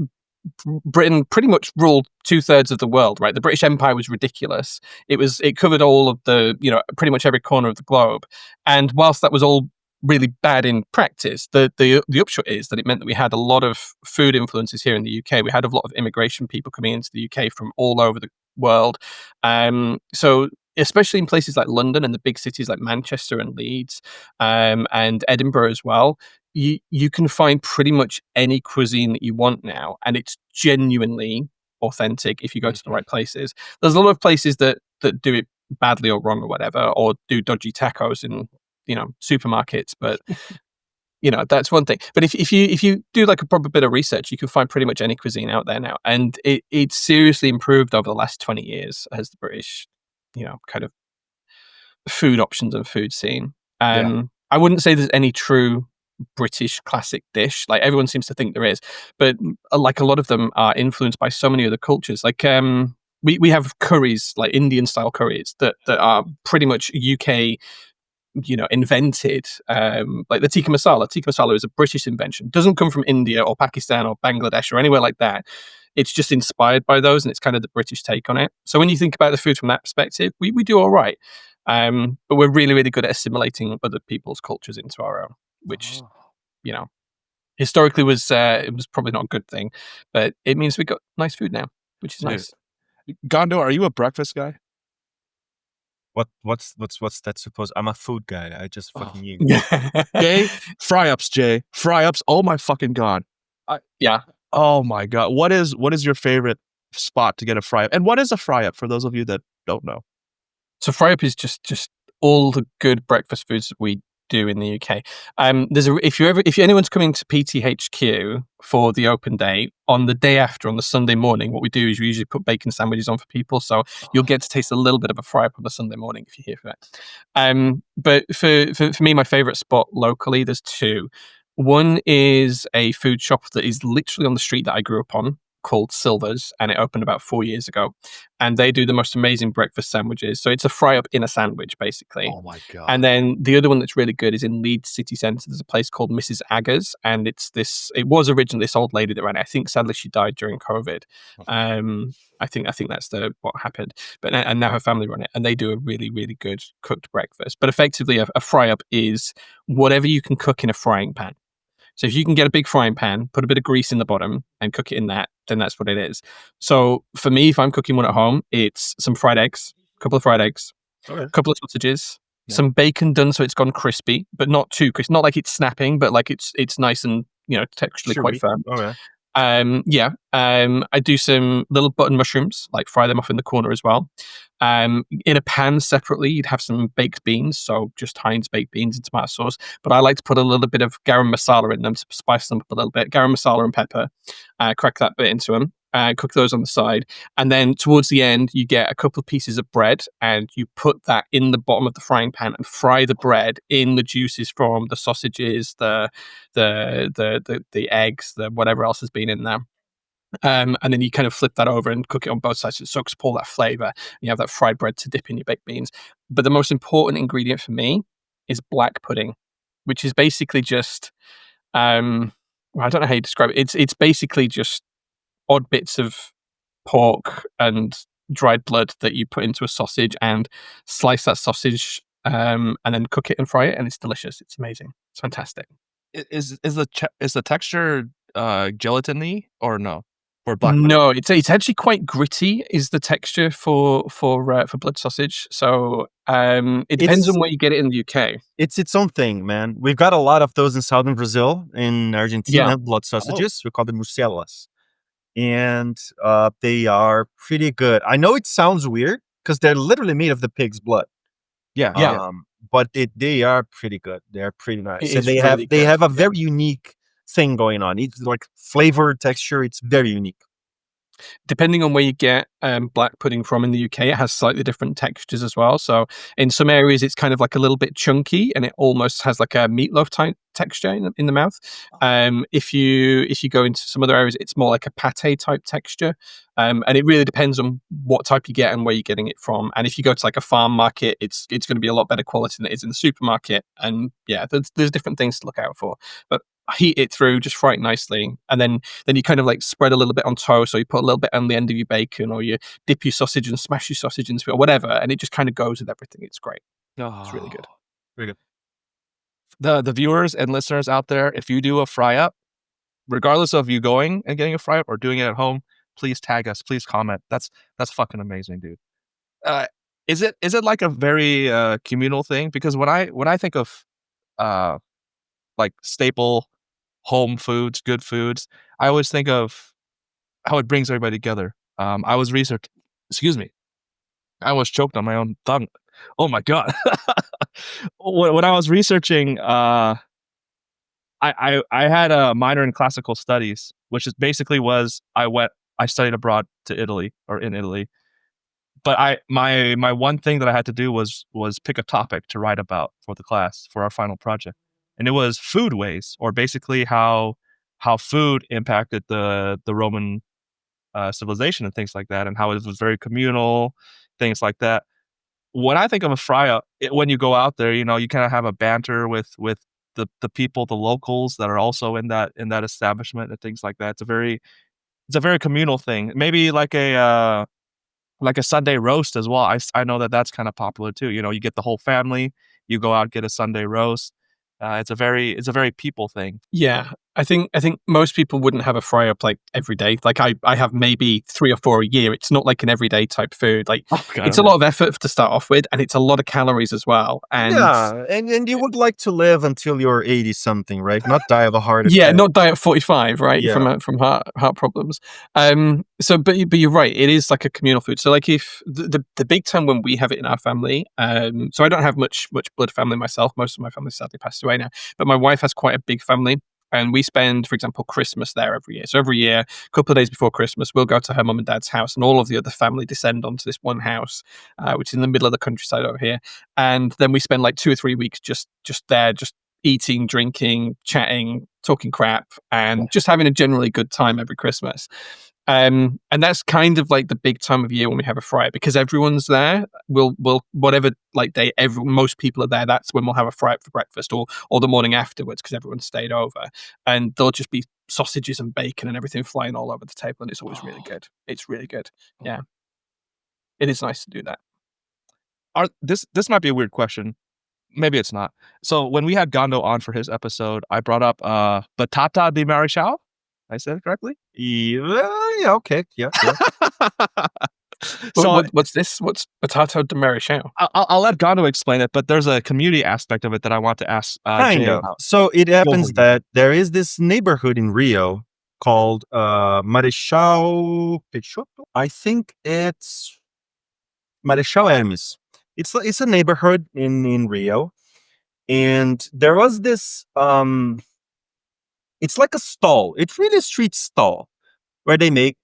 Britain pretty much ruled 2/3 of the world, right? The British Empire was ridiculous. It covered all of the, pretty much every corner of the globe. And whilst that was all really bad in practice, the upshot is that it meant that we had a lot of food influences here in the UK. We had a lot of immigration people coming into the UK from all over the world. So especially in places like London and the big cities like Manchester and Leeds, and Edinburgh as well, you can find pretty much any cuisine that you want now, and it's genuinely authentic if you go to the right places. There's a lot of places that do it badly or wrong or whatever, or do dodgy tacos in supermarkets, but that's one thing. But if you do like a proper bit of research, you can find pretty much any cuisine out there now, and it's seriously improved over the last 20 years as the British kind of food options and food scene. I wouldn't say there's any true British classic dish. Like everyone seems to think there is, but like a lot of them are influenced by so many other cultures. Like we have curries, like Indian style curries that are pretty much UK invented, like the tikka masala. Tikka masala is a British invention. It doesn't come from India or Pakistan or Bangladesh or anywhere like that. It's just inspired by those, and it's kind of the British take on it. So when you think about the food from that perspective, we do all right. But we're really, really good at assimilating other people's cultures into our own, which, historically was probably not a good thing, but it means we got nice food now, which is nice. Gondo, are you a breakfast guy? What's that supposed? I'm a food guy. I just fucking eat. Jae, fry-ups, Jae. Fry-ups, oh my fucking god. Yeah. Oh my god. What is your favorite spot to get a fry-up? And what is a fry-up for those of you that don't know? So fry-up is just all the good breakfast foods that we do in the UK. If anyone's coming to PTHQ for the open day, on the day after, on the Sunday morning, what we do is we usually put bacon sandwiches on for people, so you'll get to taste a little bit of a fry-up on the Sunday morning if you're here for that. But for me, my favourite spot locally, there's two. One is a food shop that is literally on the street that I grew up on, called Silver's, and it opened about 4 years ago, and they do the most amazing breakfast sandwiches. So it's a fry up in a sandwich, basically. Oh my god. And then the other one that's really good is in Leeds city centre. There's a place called Mrs. Agger's, and it was originally this old lady that ran it. I think sadly she died during COVID. I think that's what happened, but and now her family run it, and they do a really, really good cooked breakfast. But effectively a fry up is whatever you can cook in a frying pan. So if you can get a big frying pan, put a bit of grease in the bottom and cook it in that, then that's what it is. So for me, if I'm cooking one at home, it's some fried eggs, a couple of fried eggs, a couple of sausages, some bacon done so it's gone crispy, but not too crispy. Not like it's snapping, but like it's nice and texturally quite firm. I do some little button mushrooms, like fry them off in the corner as well. In a pan separately, you'd have some baked beans, so just Heinz baked beans and tomato sauce. But I like to put a little bit of garam masala in them to spice them up a little bit. Garam masala and pepper, crack that bit into them. Cook those on the side, and then towards the end you get a couple of pieces of bread and you put that in the bottom of the frying pan and fry the bread in the juices from the sausages, the eggs, the whatever else has been in there. And then you kind of flip that over and cook it on both sides so it soaks up all that flavor. You have that fried bread to dip in your baked beans. But the most important ingredient for me is black pudding, which is basically just I don't know how you describe it. It's basically just odd bits of pork and dried blood that you put into a sausage and slice that sausage and then cook it and fry it, and it's delicious. It's amazing. It's fantastic. Is the texture gelatiny or no? For black pudding? No, it's actually quite gritty. Is the texture for blood sausage? So it depends on where you get it in the UK. It's its own thing, man. We've got a lot of those in southern Brazil, in Argentina. Blood sausages. We call them mucelas. and they are pretty good. I know it sounds weird because they're literally made of the pig's blood. Yeah. But they are pretty good. They're pretty nice, It and is really they good, have a yeah. very unique thing going on. It's like flavor, texture. It's very unique. Depending on where you get black pudding from in the UK, it has slightly different textures as well. So in some areas, it's kind of like a little bit chunky, and it almost has like a meatloaf type texture in the mouth. If you go into some other areas, it's more like a pate type texture, and it really depends on what type you get and where you're getting it from. And if you go to like a farm market, it's going to be a lot better quality than it is in the supermarket. And yeah, there's different things to look out for, but heat it through, just fry it nicely, and then you kind of like spread a little bit on toast, or you put a little bit on the end of your bacon, or you dip your sausage and smash your sausage into it, or whatever, and it just kind of goes with everything. It's great. It's really good. Very good. The viewers and listeners out there, if you do a fry up, regardless of you going and getting a fry up or doing it at home, please tag us. Please comment. That's fucking amazing, dude. Is it like a very communal thing? Because when I think of like staple home foods, good foods, I always think of how it brings everybody together. I was excuse me, I almost choked on my own tongue. Oh my god. When I was researching, I had a minor in classical studies, which is basically I studied abroad to Italy, or in Italy. But my one thing that I had to do was pick a topic to write about for the class for our final project, and it was foodways, or basically how food impacted the Roman civilization and things like that, and how it was very communal, things like that. When I think of a fry up, when you go out there, you know, you kind of have a banter with the people, the locals that are also in that establishment and things like that. It's a very communal thing. Maybe like a Sunday roast as well. I know that that's kind of popular too. You know, you get the whole family, you go out, get a Sunday roast. It's a very people thing. Yeah, I think most people wouldn't have a fry up like every day. Like I have maybe 3 or 4 a year. It's not like an everyday type food. Like it's a lot of effort to start off with, and it's a lot of calories as well. And Yeah, and you would like to live until you're 80 something, right? Not die of a heart attack. yeah, not die at 45, right? Yeah. From heart problems. So but you're right. It is like a communal food. So like if the big time when we have it in our family. So I don't have much blood family myself. Most of my family sadly passed away now. But my wife has quite a big family. And we spend, for example, Christmas there every year. So every year, a couple of days before Christmas, we'll go to her mum and dad's house, and all of the other family descend onto this one house, which is in the middle of the countryside over here. And then we spend like 2 or 3 weeks just there, just eating, drinking, chatting, talking crap, and just having a generally good time every Christmas. And that's kind of like the big time of year when we have a fry up, because everyone's there. We'll whatever like day most people are there. That's when we'll have a fry up for breakfast, or the morning afterwards, because everyone stayed over, and there'll just be sausages and bacon and everything flying all over the table, and it's always really good. It's really good. Yeah, it is nice to do that. This might be a weird question. Maybe it's not. So when we had Gondo on for his episode, I brought up Batata de Marechal. I said it correctly? Yeah, okay. Yeah. So what's this? What's Batata de Marechal? I'll let Gondo explain it, but there's a community aspect of it that I want to ask Kind Jae of. about. So it happens that there is this neighborhood in Rio called Marechal Peixoto. I think it's Marechal Hermes. It's a neighborhood in Rio, and there was this it's like a stall. It's really a street stall where they make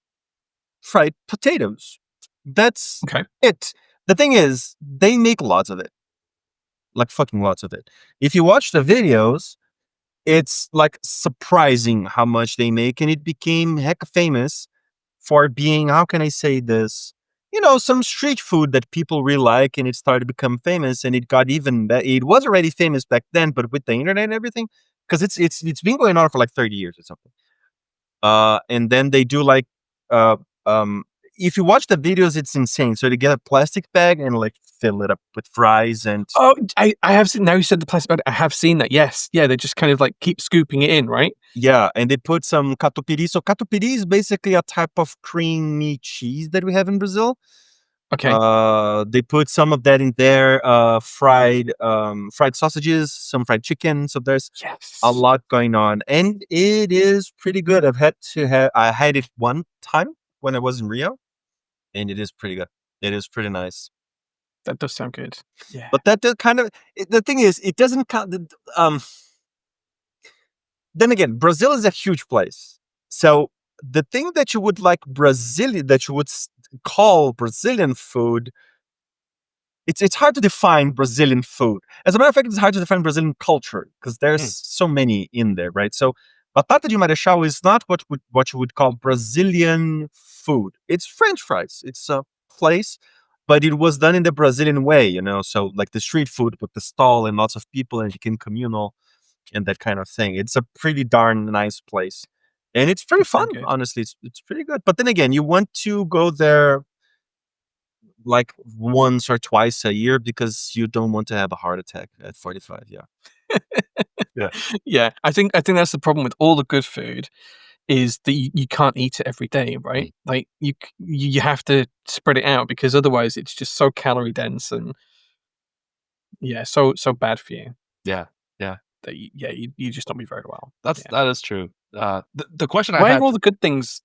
fried potatoes. That's Okay. it. The thing is, they make lots of it. Like fucking lots of it. If you watch the videos, it's like surprising how much they make, and it became heck famous for being, how can I say this? You know, some street food that people really like, and it started to become famous, and it got even it was already famous back then, but with the internet and everything, because it's been going on for like 30 years or something. And then they do like uh um if you watch the videos, it's insane. So they get a plastic bag and like fill it up with fries and Oh, I have seen. Now you said the plastic bag. I have seen that. Yes, yeah. They just kind of like keep scooping it in, right? yeah, and they put some catupiry. So catupiry is basically a type of creamy cheese that we have in Brazil. Okay. They put some of that in there. Fried sausages, some fried chicken. So there's a lot going on, and it is pretty good. I had it one time when I was in Rio, and it is pretty good. It is pretty nice. That does sound good. Yeah. But that kind of the thing is, it doesn't count. Then again, Brazil is a huge place. So the thing that you would like Brazilian, that you would call Brazilian food, it's hard to define Brazilian food. As a matter of fact, it's hard to define Brazilian culture because there's so many in there, right? So Batata de Marechal is not what you would call Brazilian food. It's French fries. It's a place, but it was done in the Brazilian way, you know. So like the street food with the stall and lots of people and you can communal and that kind of thing. It's a pretty darn nice place. And it's pretty fun, honestly. It's pretty good. But then again, you want to go there like once or twice a year because you don't want to have a heart attack at 45. Yeah. I think that's the problem with all the good food is that you can't eat it every day, right? Like you have to spread it out because otherwise it's just so calorie dense and so bad for you. Yeah. That you just don't be very well. That is true. The question Why I had, are all the good things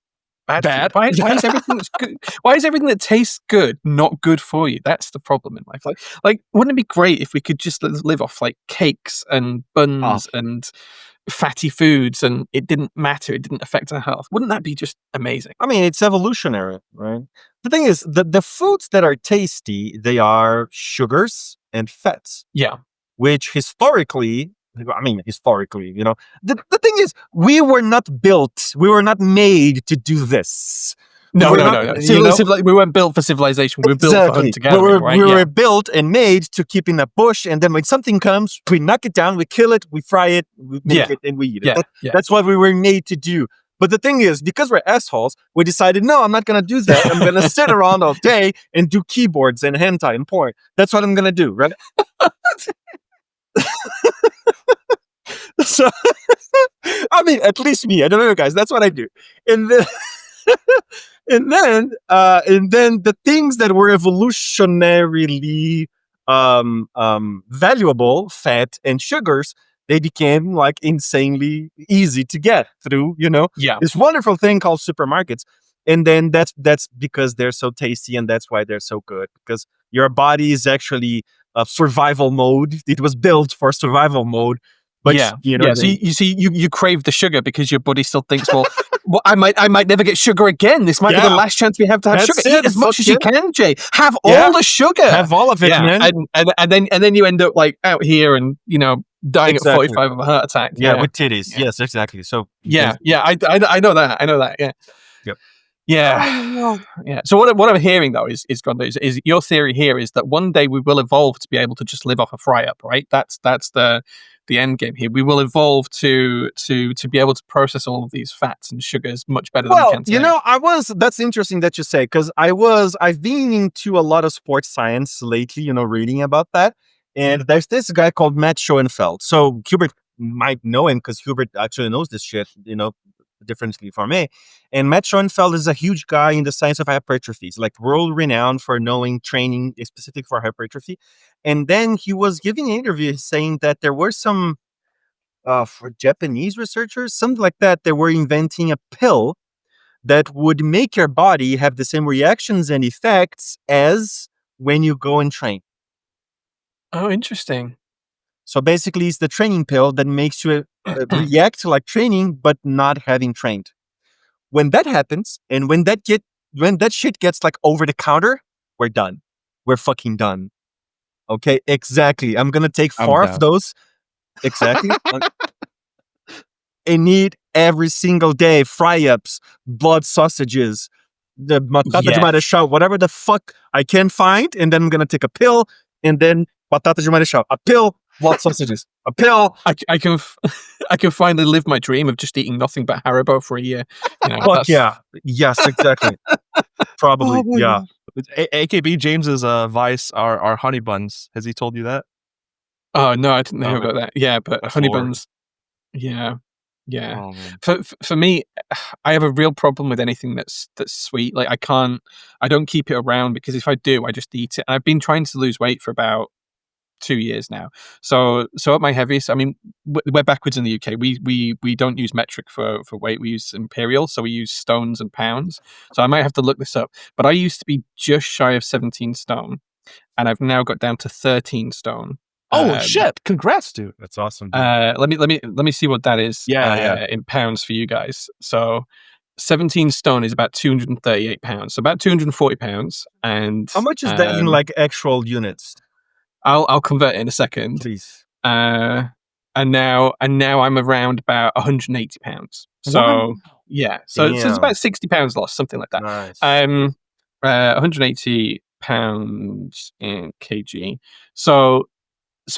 bad? For you? Bad? Why is everything that's good? Why is everything that tastes good not good for you? That's the problem in life. Like, wouldn't it be great if we could just live off like cakes and buns and fatty foods, and it didn't matter? It didn't affect our health. Wouldn't that be just amazing? I mean, it's evolutionary, right? The thing is, the foods that are tasty, they are sugars and fats. Yeah. Which historically, you know, the thing is, we were not made to do this. No. We weren't built for civilization. We were built for hunting together, right? We were built and made to keep in a bush, and then when something comes, we knock it down, we kill it, we fry it, we make it, and we eat it. That's what we were made to do. But the thing is, because we're assholes, we decided, no, I'm not going to do that. I'm going to sit around all day and do keyboards and hentai and porn. That's what I'm going to do, right? So, I mean, at least me. I don't know, guys. That's what I do. And then, and then the things that were evolutionarily valuable, fat and sugars, they became like insanely easy to get through. You know, this wonderful thing called supermarkets. And then that's because they're so tasty, and that's why they're so good. Because your body is actually survival mode. It was built for survival mode. But you know, so you crave the sugar because your body still thinks, well, I might never get sugar again. This might be the last chance we have to have sugar. Eat as much as you can, Jay. Have all the sugar. Have all of it, man. And then you end up like out here and dying at 45 of a heart attack. Yeah, with titties. Yeah. Yes, exactly. So I know that. I know that. Yeah. Yep. Yeah. Yeah. So what I'm hearing though is Gondo, is your theory here is that one day we will evolve to be able to just live off a fry up, right? That's the end game here. We will evolve to be able to process all of these fats and sugars much better than we can today. You know, that's interesting that you say, because I've been into a lot of sports science lately, you know, reading about that. And there's this guy called Matt Schoenfeld. So Hubert might know him because Hubert actually knows this shit, you know, differently from me. And Matt Schoenfeld is a huge guy in the science of hypertrophy. He's like world renowned for knowing training specific for hypertrophy. And then he was giving an interview saying that there were some for Japanese researchers, something like that, they were inventing a pill that would make your body have the same reactions and effects as when you go and train. Oh, interesting. So basically, it's the training pill that makes you react like training, but not having trained. When that happens, and when that shit gets like over the counter, we're done. We're fucking done. Okay, exactly. I'm gonna take 4 of those. Exactly. And eat every single day fry-ups, blood sausages, the Batata de Marechal, whatever the fuck I can find, and then I'm gonna take a pill, and then Batata de Marechal, a pill, blood sausages, a pill. I can finally live my dream of just eating nothing but Haribo for a year. Fuck yeah. Yes, exactly. Probably, yeah. AKB James's vice are honey buns. Has he told you that? Oh no, I didn't know about that. Yeah, but honey buns. Yeah. Yeah. Oh man. For me, I have a real problem with anything that's sweet. Like I don't keep it around because if I do, I just eat it. And I've been trying to lose weight for about 2 years now. So at my heaviest, I mean, we're backwards in the UK. We don't use metric for weight. We use imperial, so we use stones and pounds. So I might have to look this up. But I used to be just shy of 17 stone, and I've now got down to 13 stone. Oh shit! Congrats, dude. That's awesome. Dude. Let me see what that is. Yeah. In pounds for you guys. So 17 stone is about 238 pounds. So about 240 pounds. And How much is that in like actual units? I'll convert it in a second. Please. And now I'm around about 180 pounds. So Wow. yeah, so it's Damn. about 60 pounds lost, something like that. Nice. 180 pounds in kg. So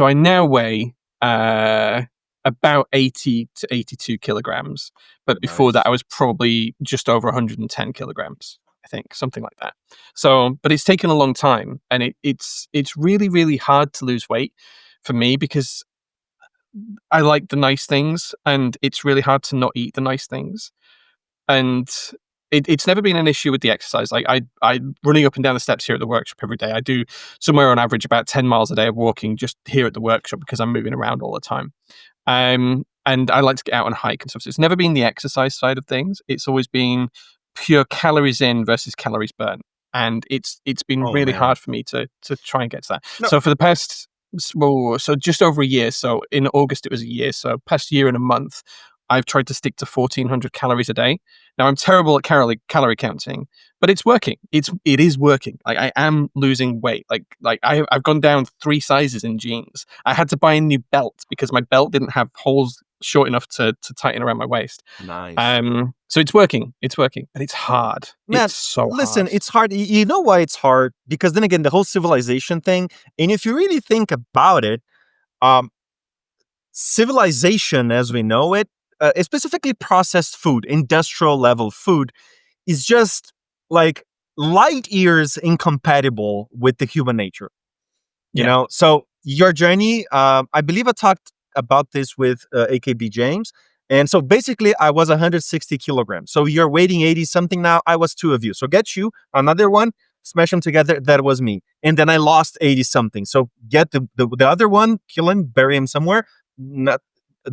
I now weigh about 80 to 82 kilograms, but before Nice. that I was probably just over 110 kilograms. I think something like that. So, but it's taken a long time, and it's really really hard to lose weight for me because I like the nice things, and it's really hard to not eat the nice things. And it's never been an issue with the exercise. Like I'm running up and down the steps here at the workshop every day. I do somewhere on average about 10 miles a day of walking just here at the workshop because I'm moving around all the time. And I like to get out and hike and stuff. So it's never been the exercise side of things. It's always been pure calories in versus calories burnt. And it's been really hard for me to try and get to that. No. So for the past, so just over a year. So in August it was a year. So past year and a month, I've tried to stick to 1,400 calories a day. Now I'm terrible at calorie counting, but it's working. It is working. Like I am losing weight. Like I've gone down 3 sizes in jeans. I had to buy a new belt because my belt didn't have holes short enough to tighten around my waist. Nice. So it's working. It's working, but it's hard. Man, it's so listen, hard. it's hard. You know why it's hard? Because then again, the whole civilization thing. And if you really think about it, civilization as we know it, specifically processed food, industrial level food, is just like light years incompatible with the human nature. You Yeah. know, so your journey, I believe I talked about this with AKB James. And so basically I was 160 kilograms. So you're weighing 80 something now. I was 2 of you. So get you another one, smash them together. That was me. And then I lost 80 something. So get the other one, kill him, bury him somewhere.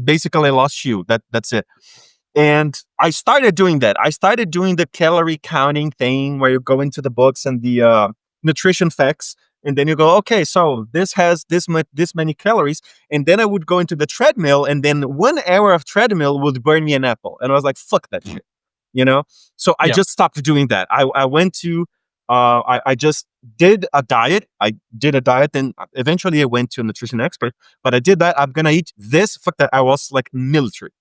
Basically I lost you. That's it. And I started doing that. I started doing the calorie counting thing where you go into the books and the nutrition facts. And then you go, okay, so this has this many calories. And then I would go into the treadmill, and then 1 hour of treadmill would burn me an apple. And I was like, fuck that shit. You know? So I just stopped doing that. I went to, I just did a diet. I did a diet, and eventually I went to a nutrition expert. But I did that. I'm going to eat this. Fuck that. I was like military.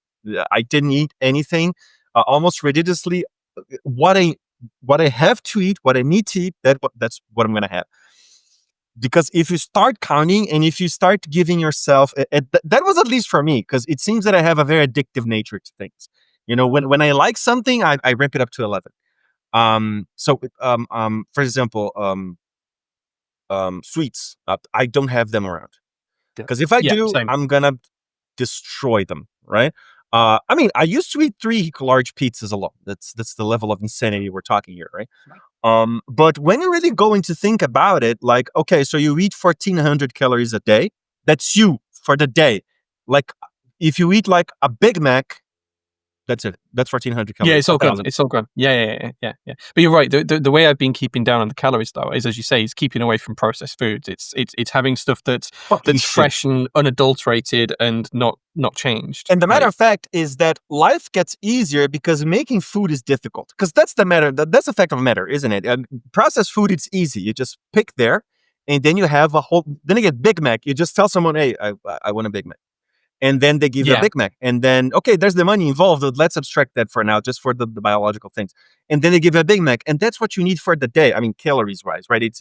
I didn't eat anything, almost ridiculously. What I have to eat, what I need to eat, that's what I'm going to have. Because if you start counting and if you start giving yourself, that was at least for me, because it seems that I have a very addictive nature to things. You know, when I like something, I ramp it up to 11. For example, sweets, I don't have them around. Because if I do, same. I'm going to destroy them, right? I mean, I used to eat 3 large pizzas alone. That's the level of insanity we're talking here, right? But when you're really going to think about it, like, okay, so you eat 1,400 calories a day. That's you for the day. Like, if you eat like a Big Mac, that's it. That's 1,400 calories. Yeah, it's all gone. 1,000. It's all gone. Yeah. But you're right. The way I've been keeping down on the calories, though, is, as you say, is keeping away from processed foods. It's having stuff that's fresh and unadulterated and not changed. And the matter of fact is that life gets easier because making food is difficult. Because that's the matter. That's the fact of the matter, isn't it? And processed food, it's easy. You just pick there, and then you have a whole. Then you get Big Mac. You just tell someone, "Hey, I want a Big Mac." And then they give you a Big Mac. And then, okay, there's the money involved. Let's abstract that for now, just for the biological things. And then they give you a Big Mac. And that's what you need for the day. I mean, calories-wise, right? It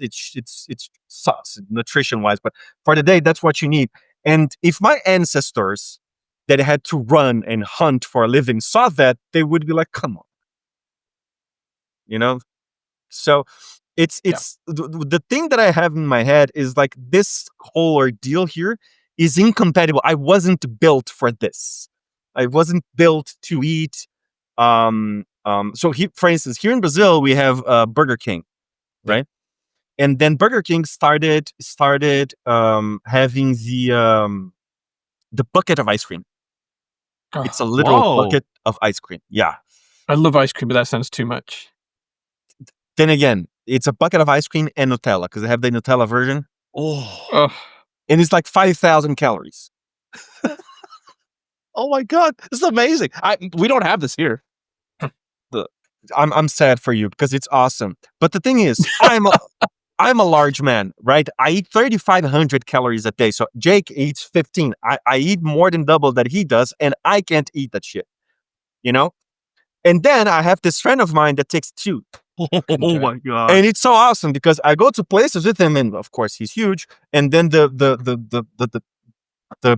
sucks nutrition-wise. But for the day, that's what you need. And if my ancestors that had to run and hunt for a living saw that, they would be like, come on. You know? So it's the thing that I have in my head is like this whole ordeal here is incompatible. I wasn't built for this. I wasn't built to eat. So for instance, here in Brazil we have Burger King, right? And then Burger King started having the bucket of ice cream. Oh, It's a literal Whoa. bucket of ice cream. Yeah. I love ice cream, but that sounds too much. Then again, it's a bucket of ice cream and Nutella because they have the Nutella version. Oh, And it's like 5,000 calories. Oh my god, this is amazing. We don't have this here. I'm sad for you because it's awesome. But the thing is, I'm a large man, right? I eat 3,500 calories a day. So Jake eats 15. I eat more than double that he does, and I can't eat that shit. You know? And then I have this friend of mine that takes 2. Oh my god. And it's so awesome because I go to places with him, and of course he's huge. And then the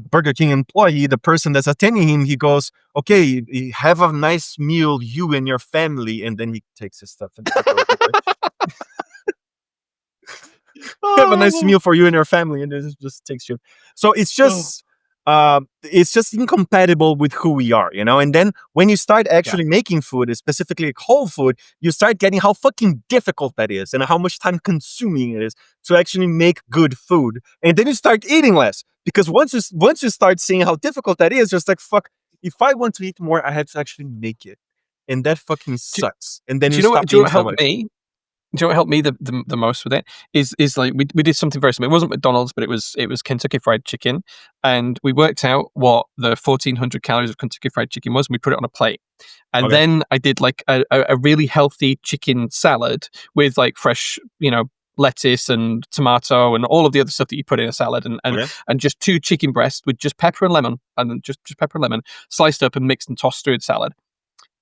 Burger King employee, the person that's attending him, he goes, "Okay, have a nice meal, you and your family." And then he takes his stuff and have a nice meal for you and your family, and it just takes you. So it's just incompatible with who we are, you know. And then when you start actually making food, specifically like whole food, you start getting how fucking difficult that is and how much time consuming it is to actually make good food. And then you start eating less because once you start seeing how difficult that is, just like, fuck, if I want to eat more, I have to actually make it, and that fucking sucks. And then do you you know stop what? Do you know eating what so helped much. me? Do you know what helped me the most with it is like we did something very similar. It wasn't McDonald's, but it was Kentucky Fried Chicken, and we worked out what the 1,400 calories of Kentucky Fried Chicken was, and we put it on a plate. And Okay. then I did like a really healthy chicken salad with like fresh, lettuce and tomato and all of the other stuff that you put in a salad, and just 2 chicken breasts with just pepper and lemon, and just pepper and lemon sliced up and mixed and tossed through the salad.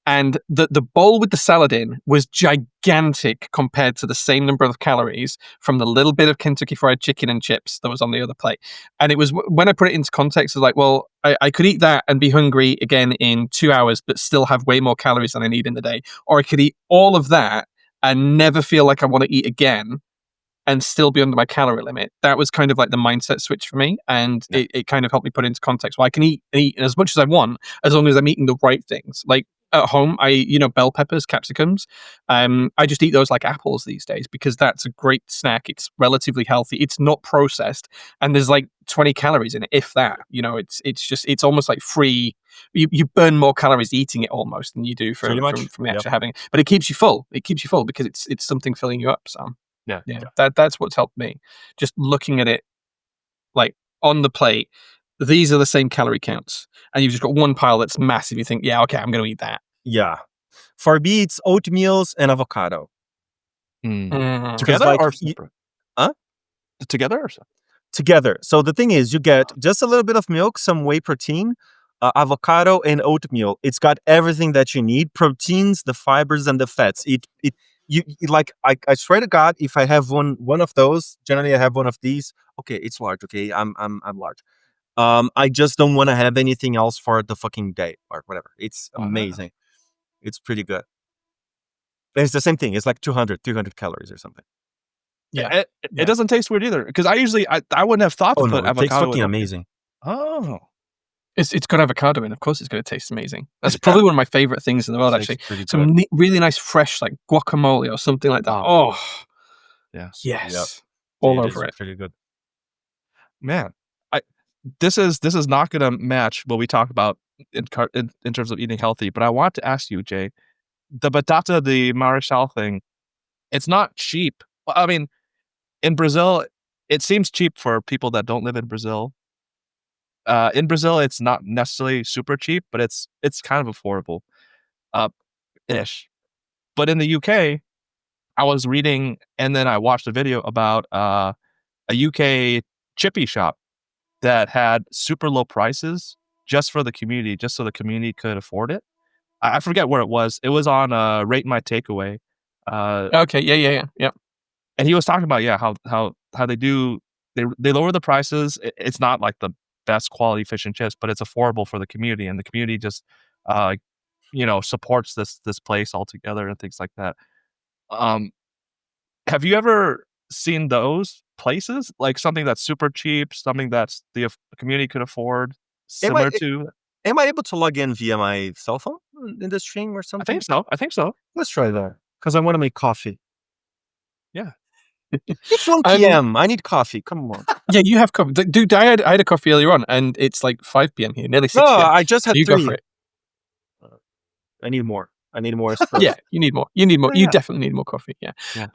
And the bowl with the salad in was gigantic compared to the same number of calories from the little bit of Kentucky Fried Chicken and chips that was on the other plate. And it was, when I put it into context, I was like, well, I could eat that and be hungry again in 2 hours, but still have way more calories than I need in the day. Or I could eat all of that and never feel like I want to eat again and still be under my calorie limit. That was kind of like the mindset switch for me. And it kind of helped me put into context. Well, I can eat as much as I want as long as I'm eating the right things. Like, at home, bell peppers, capsicums. I just eat those like apples these days because that's a great snack. It's relatively healthy. It's not processed, and there's like 20 calories in it, if that. It's almost like free. You burn more calories eating it almost than you do from the actual having it. But it keeps you full. It keeps you full because it's something filling you up. So Yeah. That's what's helped me. Just looking at it like on the plate. These are the same calorie counts, and you've just got one pile that's massive. You think, yeah, okay, I'm going to eat that. Yeah. For me, it's oatmeals and avocado. Together or separate? Together or separate? Together. So the thing is, you get just a little bit of milk, some whey protein, avocado, and oatmeal. It's got everything that you need: proteins, the fibers, and the fats. I swear to God, if I have one of those, generally I have one of these. Okay, it's large. Okay, I'm large. I just don't want to have anything else for the fucking day or whatever. It's amazing. It's pretty good. It's the same thing. It's like 200, 300 calories or something. Yeah. It doesn't taste weird either. Because I wouldn't have thought to put avocado. It tastes fucking amazing. Oh. It's got avocado in. Of course, it's going to taste amazing. That's probably one of my favorite things in the world, actually. Some really nice, fresh, like guacamole or something like that. Oh. Yeah. Yes. Yep. All over it. Pretty good. Man, this is not going to match what we talk about in terms of eating healthy. But I want to ask you, Jay, the Batata de Marechal thing, it's not cheap. Well, I mean, in Brazil, it seems cheap for people that don't live in Brazil. In Brazil, it's not necessarily super cheap, but it's kind of affordable, ish. But in the UK, I was reading and then I watched a video about a UK chippy shop that had super low prices just for the community, just so the community could afford it. I forget where it was. It was on Rate My Takeaway. Okay, yeah. And he was talking about how they do they lower the prices. It's not like the best quality fish and chips, but it's affordable for the community, and the community just supports this place altogether and things like that. Have you ever seen those places, like something that's super cheap, something that's the community could afford, similar to? Am I able to log in via my cell phone in the stream or something? I think so. Let's try that because I want to make coffee. Yeah. It's 1 p.m. I need coffee. Come on. Yeah, you have coffee. Dude, I had a coffee earlier on, and it's like 5 p.m. here, nearly 6 No, p.m. I just had So you 3. go for it. I need more. I need more espresso. Yeah, you need more. You need more. Yeah. You definitely need more coffee. Yeah. Yeah.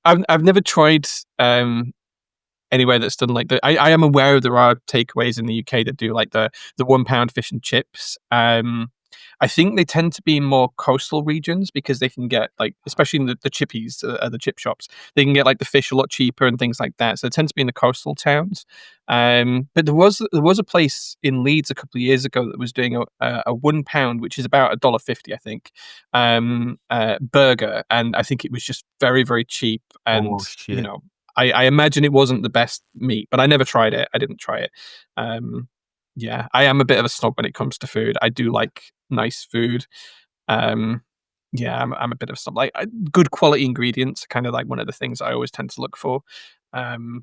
I've never tried anywhere that's done like the. I am aware there are takeaways in the UK that do like the £1 fish and chips. I think they tend to be in more coastal regions because they can get like, especially in the chippies, the chip shops, they can get like the fish a lot cheaper and things like that. So it tends to be in the coastal towns. But there was a place in Leeds a couple of years ago that was doing a £1, which is about $1.50, I think, burger, and I think it was just very, very cheap. And shit. you know, I imagine it wasn't the best meat, but I never tried it. I didn't try it. Yeah, I am a bit of a snob when it comes to food. I do like nice food. Yeah, I'm a bit of a snob. Like good quality ingredients, are kind of like one of the things I always tend to look for. So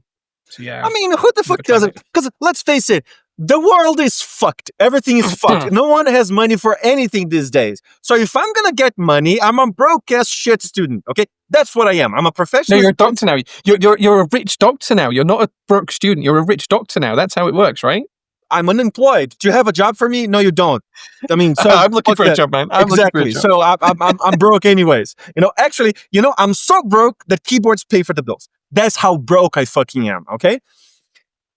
yeah, I mean, who the fuck tried doesn't? Because let's face it, the world is fucked. Everything is fucked. No one has money for anything these days. So if I'm gonna get money, I'm a broke ass shit student. Okay, that's what I am. I'm a No, professional. you're a doctor now. You're a rich doctor now. You're not a broke student. You're a rich doctor now. That's how it works, right? I'm unemployed. Do you have a job for me? No, you don't. I mean, so I'm looking fuck for a that. job, man. I'm Exactly. looking for a job. So I'm broke anyways. Actually, I'm so broke that keyboards pay for the bills. That's how broke I fucking am. Okay.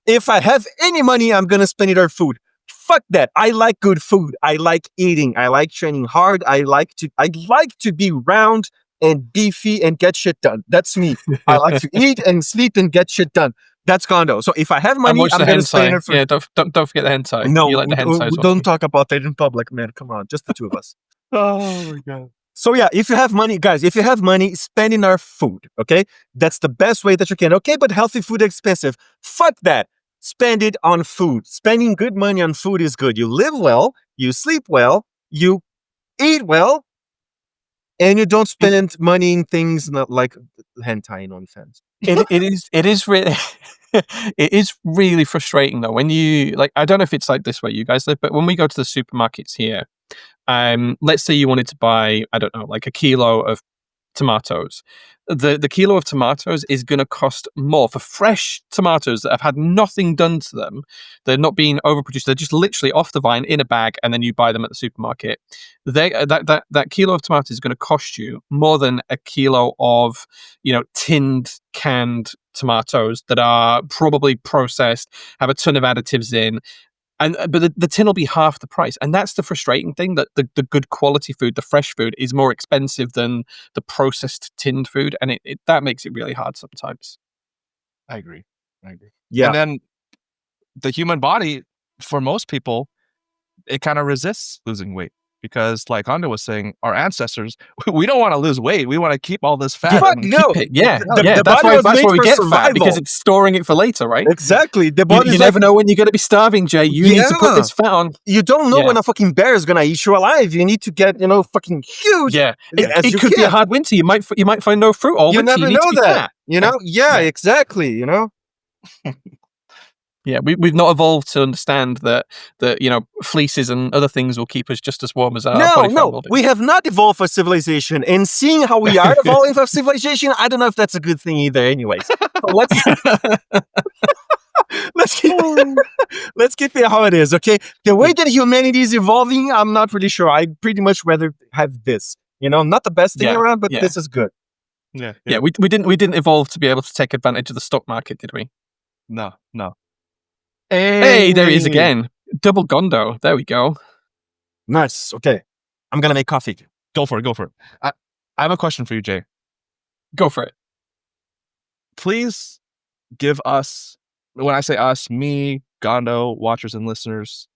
If I have any money, I'm gonna spend it on food. Fuck that. I like good food. I like eating. I like training hard. I like to be round and beefy and get shit done. That's me. I like to eat and sleep and get shit done. That's Gondo. So if I have money, watch I'm the going to spend it hentai. for. Yeah, don't forget the hentai. No, you like the hentai. don't talk about that in public, man. Come on, just the two of us. Oh my god. So yeah, if you have money, guys, spend in our food, okay? That's the best way that you can. Okay, but healthy food is expensive. Fuck that. Spend it on food. Spending good money on food is good. You live well, you sleep well, you eat well, and you don't spend money in things not like hentai and OnlyFans. It is really it is really frustrating though when you like. I don't know if it's like this where you guys live, but when we go to the supermarkets here, let's say you wanted to buy, I don't know, like a kilo of tomatoes. The kilo of tomatoes is going to cost more for fresh tomatoes that have had nothing done to them. They're not being overproduced. They're just literally off the vine in a bag, and then you buy them at the supermarket. That kilo of tomatoes is going to cost you more than a kilo of tinned, canned tomatoes that are probably processed, have a ton of additives in. But the tin will be half the price, and that's the frustrating thing. That the good quality food, the fresh food, is more expensive than the processed tinned food, and that makes it really hard sometimes. I agree. Yeah. And then the human body, for most people, it kind of resists losing weight because, like Gondo was saying, our ancestors, we don't want to lose weight. We want to keep all this fat. Fuck no. Yeah. The That's body was why made we for get survival. fat, because it's storing it for later, right? Exactly. The body You never know when you're going to be starving, Jay. You need to put this fat on. You don't know when a fucking bear is gonna eat you alive. You need to get fucking huge. Yeah, it could be a hard winter. You might find no fruit all winter. You never need to know be that. fat. Yeah, exactly. Yeah, we've not evolved to understand that fleeces and other things will keep us just as warm as our body fat will do. We have not evolved for civilization, and seeing how we are evolving for civilization, I don't know if that's a good thing either. Anyways, so let's keep it how it is, okay? The way that humanity is evolving, I'm not really sure. I pretty much rather have this. Not the best thing around, but this is good. Yeah. We didn't evolve to be able to take advantage of the stock market, did we? No. Hey, there he is again. Double Gondo. There we go. Nice. Okay. I'm going to make coffee. Go for it. I have a question for you, Jay. Go for it. Please give us, when I say us, me, Gondo, watchers and listeners,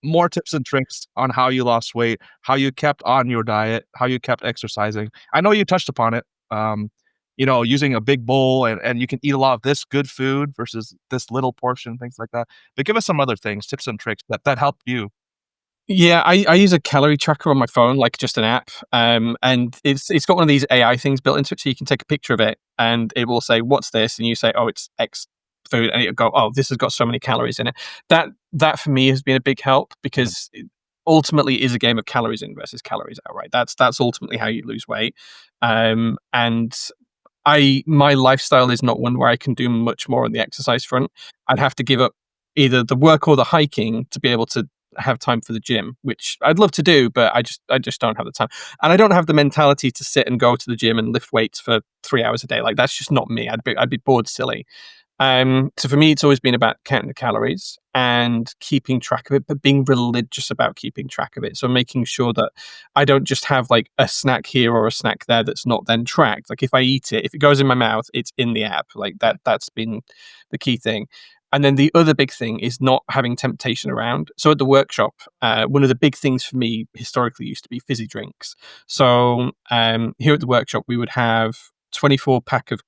more tips and tricks on how you lost weight, how you kept on your diet, how you kept exercising. I know you touched upon it. Using a big bowl and you can eat a lot of this good food versus this little portion, things like that. But give us some other things, tips and tricks that help you. Yeah, I use a calorie tracker on my phone, like just an app, and it's got one of these AI things built into it, so you can take a picture of it and it will say, "What's this?" and you say, "Oh, it's X food," and it'll go, "Oh, this has got so many calories in it." That that for me has been a big help because it ultimately is a game of calories in versus calories out, right? That's ultimately how you lose weight. And my lifestyle is not one where I can do much more on the exercise front. I'd have to give up either the work or the hiking to be able to have time for the gym, which I'd love to do, but I just don't have the time. And I don't have the mentality to sit and go to the gym and lift weights for 3 hours a day. Like that's just not me. I'd be bored silly. So for me, it's always been about counting the calories and keeping track of it, but being religious about keeping track of it. So making sure that I don't just have like a snack here or a snack there that's not then tracked. Like if I eat it, if it goes in my mouth, it's in the app. Like that's been the key thing. And then the other big thing is not having temptation around. So at the workshop, one of the big things for me historically used to be fizzy drinks. So here at the workshop, we would have 24 pack of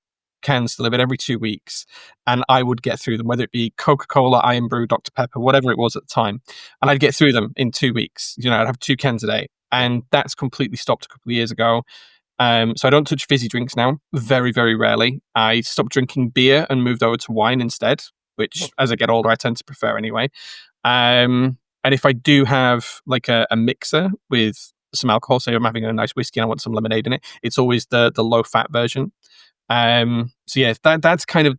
cans delivered every 2 weeks, and I would get through them, whether it be Coca-Cola, Iron Brew, Dr. Pepper, whatever it was at the time, and I'd get through them in 2 weeks. I'd have 2 cans a day, and that's completely stopped a couple of years ago. So I don't touch fizzy drinks now, very, very rarely. I stopped drinking beer and moved over to wine instead, which as I get older, I tend to prefer anyway. And if I do have like a mixer with some alcohol, say I'm having a nice whiskey and I want some lemonade in it, it's always the low fat version. So yeah, that's kind of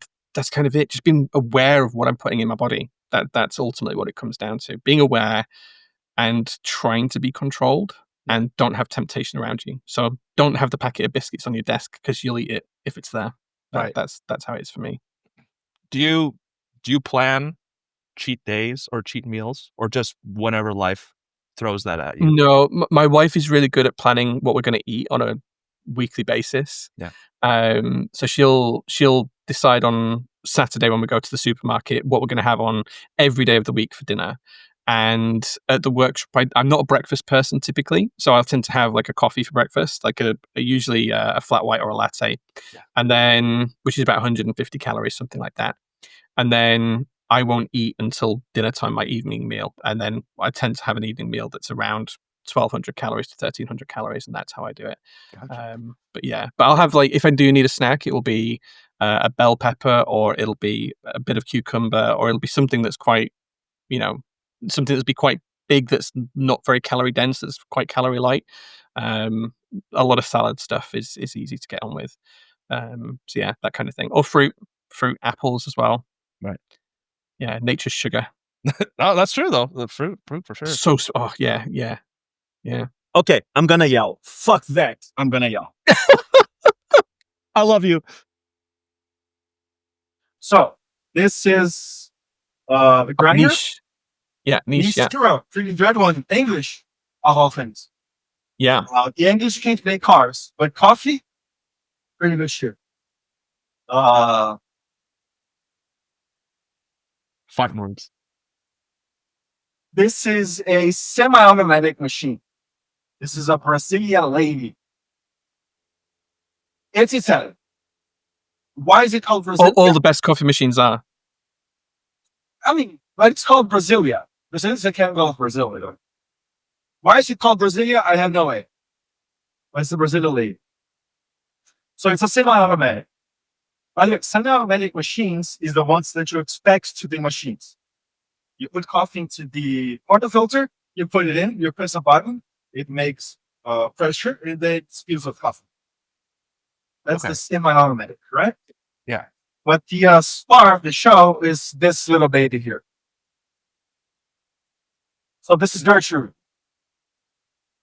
it. Just being aware of what I'm putting in my body. That's ultimately what it comes down to. Being aware and trying to be controlled, and don't have temptation around you. So don't have the packet of biscuits on your desk because you'll eat it if it's there. Right. That's how it is for me. Do you plan cheat days or cheat meals, or just whenever life throws that at you? No, my wife is really good at planning what we're going to eat on a weekly basis. Yeah. So she'll decide on Saturday when we go to the supermarket what we're going to have on every day of the week for dinner. And at the workshop, I'm not a breakfast person typically, so I'll tend to have like a coffee for breakfast, like usually a flat white or a latte, and then which is about 150 calories, something like that. And then I won't eat until dinner time, my evening meal, and then I tend to have an evening meal that's around 1,200 calories to 1,300 calories, and that's how I do it. Gotcha. But I'll have like if I do need a snack, it will be a bell pepper, or it'll be a bit of cucumber, or it'll be something that's quite, something that's be quite big, that's not very calorie dense, that's quite calorie light. A lot of salad stuff is easy to get on with. So yeah, that kind of thing, or fruit, apples as well. Right. Yeah, nature's sugar. No, that's true though. The fruit for sure. So yeah. Okay, I'm gonna yell. Fuck that. I'm gonna yell. I love you. So this is the grinder. Niche. Yeah, niche. Yeah. Zero. Pretty dread one. English of all things. Yeah. The English can't make cars, but coffee, pretty good shit. Fighting words. This is a semi-automatic machine. This is a Brazilian lady. It's Italian. Why is it called Brazilian? All the best coffee machines are. I mean, but it's called Brasilia. Brazilians can't go with Brasilia. Why is it called Brasilia? I have no idea. But it's the Brazilian lady. So it's a semi-automatic. By the way, semi-automatic machines is the ones that you expect to be machines. You put coffee into the portafilter, you put it in, you press a button, it makes pressure, and then it spills with coffee. That's the semi-automatic, right? Yeah. But the star of the show is this little baby here. So this is Gertrude.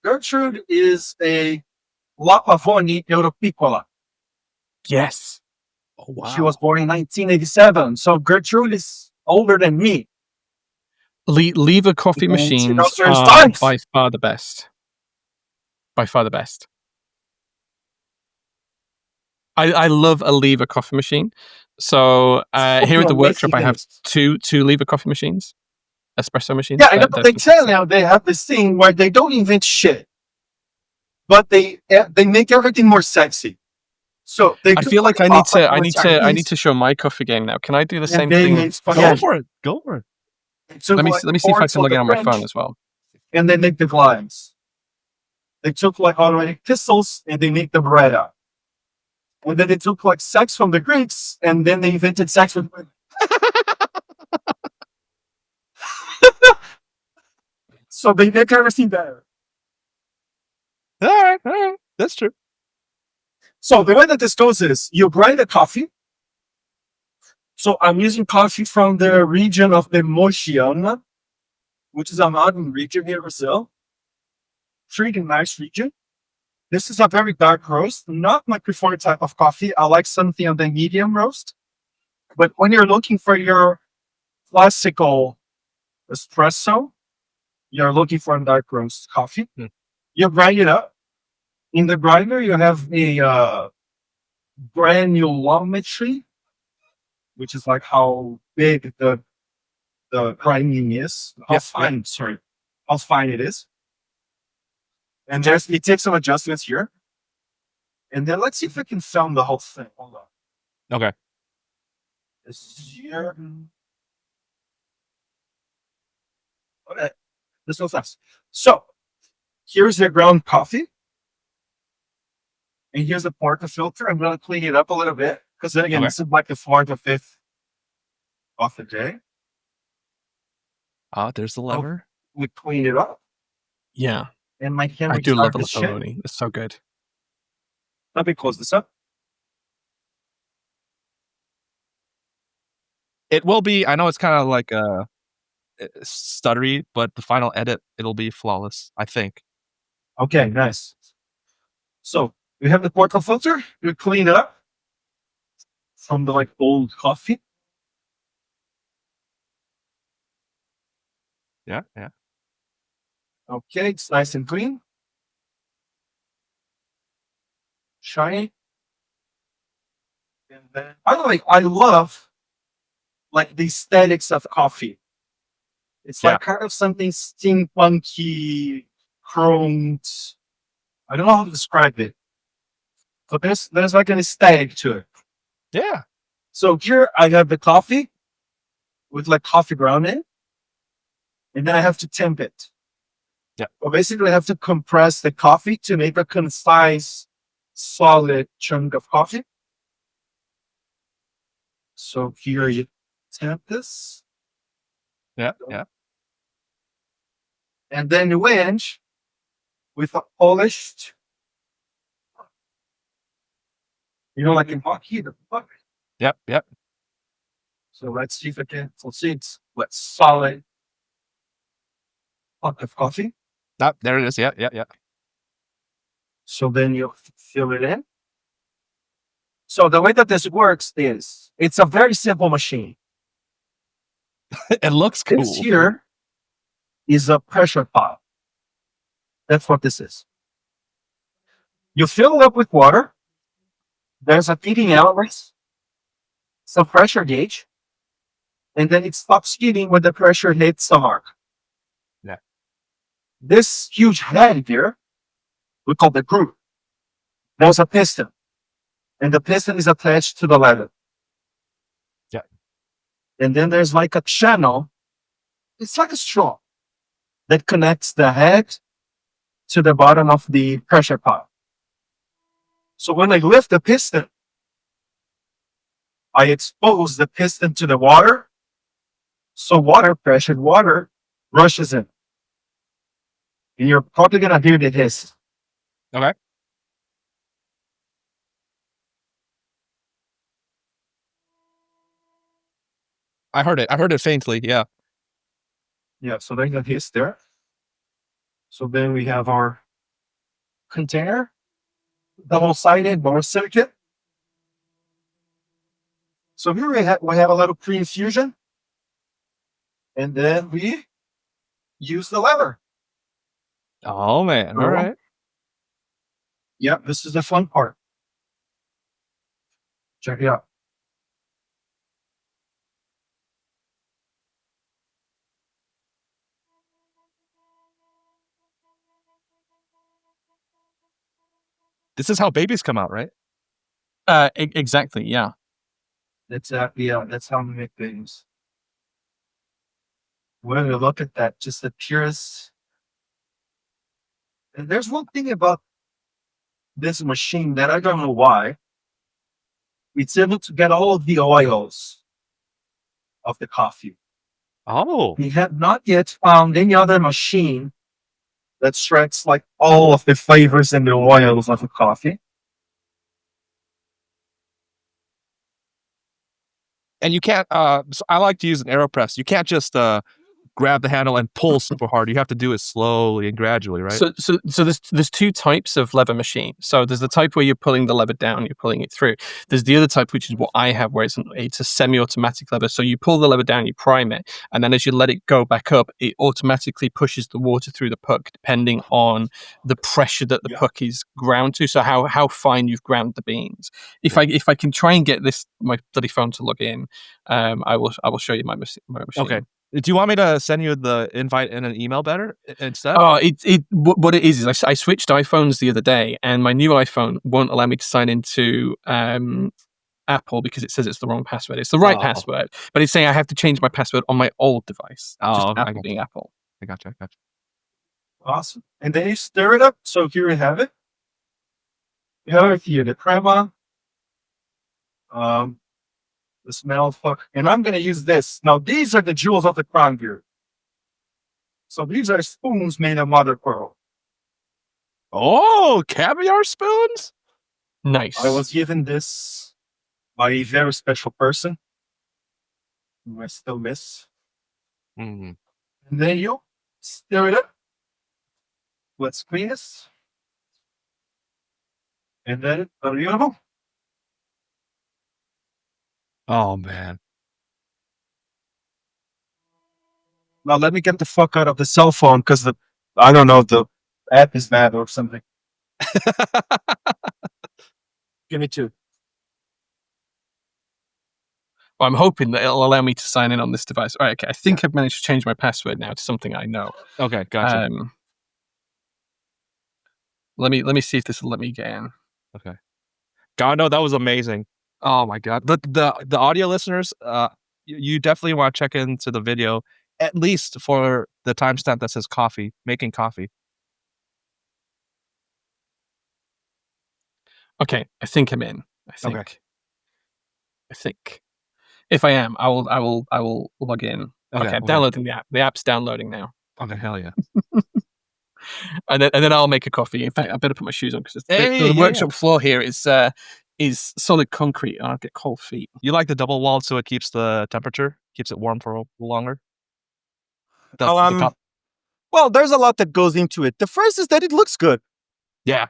Gertrude is a La Pavone Europiccola. Yes. Oh wow. She was born in 1987. So Gertrude is older than me. Lever coffee machines are by far the best. By far the best. I love a lever coffee machine. So here at the workshop, I have two lever coffee machines, espresso machines. Yeah, I know. They tell now they have this thing where they don't invent shit, but they make everything more sexy. So I feel like I need to show my coffee game now. Can I do the same thing? Go for it. Let me see if I can log in on my phone as well. And they make the glides. They took like automatic pistols and they make the Beretta. And then they took like sex from the Greeks and then they invented sex with women. So they make everything better. All right. That's true. So the way that this goes is you grind the coffee. So I'm using coffee from the region of the Mochiana, which is a mountain region here in Brazil. Pretty nice region. This is a very dark roast, not my preferred type of coffee. I like something on the medium roast. But when you're looking for your classical espresso, you're looking for a dark roast coffee. You grind it up. In the grinder, you have a granulometry, which is like how big the grinding is, how fine it is. And it takes some adjustments here. And then let's see if I can film the whole thing. Hold on. Okay. This is here. Okay. This goes fast. So here's the ground coffee. And here's the portafilter. I'm going to clean it up a little bit. Because then again, this is like the 4th or 5th of the day. There's the lever. We clean it up. Yeah. And my camera. I do love a macaroni. It's so good. Let me close this up. It will be. I know it's kind of like stuttery, but the final edit, it'll be flawless, I think. Okay, nice. So we have the portafilter. We clean it up from the old coffee. Yeah. Okay, it's nice and clean. Shiny. And then, by the way, I love the aesthetics of coffee. It's like kind of something steampunky, chromed. I don't know how to describe it. But there's like an aesthetic to it. Yeah. So here I have the coffee with coffee ground in. And then I have to temp it. Yeah. Well, basically I have to compress the coffee to make a concise, solid chunk of coffee. So here you temp this. Yeah. And then you end with a polished, like in hot heat. Yep. So let's see if I can. So see, it's solid pot of coffee. There it is. Yeah. So then you fill it in. So the way that this works is it's a very simple machine. It looks cool. This here is a pressure pot. That's what this is. You fill it up with water. There's a heating outlet, some pressure gauge, and then it stops heating when the pressure hits the mark. Yeah. This huge head here, we call the groove. There's a piston, and the piston is attached to the lever. Yeah. And then there's a channel. It's like a straw that connects the head to the bottom of the pressure pot. So when I lift the piston, I expose the piston to the water. So pressured water rushes in. And you're probably going to hear the hiss. Okay. I heard it faintly. Yeah. Yeah, so there's a hiss there. So then we have our container, double-sided borosilicate. So here we have a little pre-infusion. And then we use the lever. Oh, man. All right. Yeah, this is the fun part. Check it out. This is how babies come out, right? Exactly. Yeah. That's how we make things. When we look at that, just the purest. And there's one thing about this machine that I don't know why. It's able to get all of the oils of the coffee. Oh, We have not yet found any other machine that extracts like all of the flavors and the oils of the coffee. and you can't. So I like to use an AeroPress. You can't just grab the handle and pull super hard. You have to do it slowly and gradually, right? So there's two types of lever machine. So there's the type where you're pulling the lever down, you're pulling it through. There's the other type, which is what I have, where it's a semi-automatic lever. So you pull the lever down, you prime it, and then as you let it go back up, it automatically pushes the water through the puck, depending on the pressure that the puck is ground to. So how fine you've ground the beans. If I can try and get my bloody phone to log in, I will show you my machine. Okay. Do you want me to send you the invite in an email better instead? Oh, what it is I switched iPhones the other day, and my new iPhone won't allow me to sign into Apple because it says it's the wrong password. It's the right password, but it's saying I have to change my password on my old device. Just Apple being Apple. I gotcha. Awesome. And then you stir it up. So here we have it. You have here the crema, the smell fuck, and I'm gonna use this. Now these are the jewels of the crown here. So these are spoons made of mother pearl. Oh, caviar spoons? Nice. I was given this by a very special person who I still miss. Mm. And then you stir it up. Let's squeeze. And then arrivo. Oh man. Now let me get the fuck out of the cell phone because I don't know, the app is bad or something. Give me two. Well, I'm hoping that it'll allow me to sign in on this device. All right, okay. I think I've managed to change my password now to something I know. Okay, gotcha. Let me see if this will let me get in. Okay. Gondo, that was amazing. Oh my god. The audio listeners, you definitely want to check into the video, at least for the timestamp that says coffee, making coffee. Okay, I think I'm in. Okay. I think. If I am, I will log in. Okay, I'm downloading the app. The app's downloading now. Okay, hell yeah. and then I'll make a coffee. In fact, I better put my shoes on because the workshop floor here is solid concrete, and I'll get cold feet. You like the double walled so it keeps the temperature, keeps it warm for a little longer? Well, there's a lot that goes into it. The first is that it looks good. Yeah.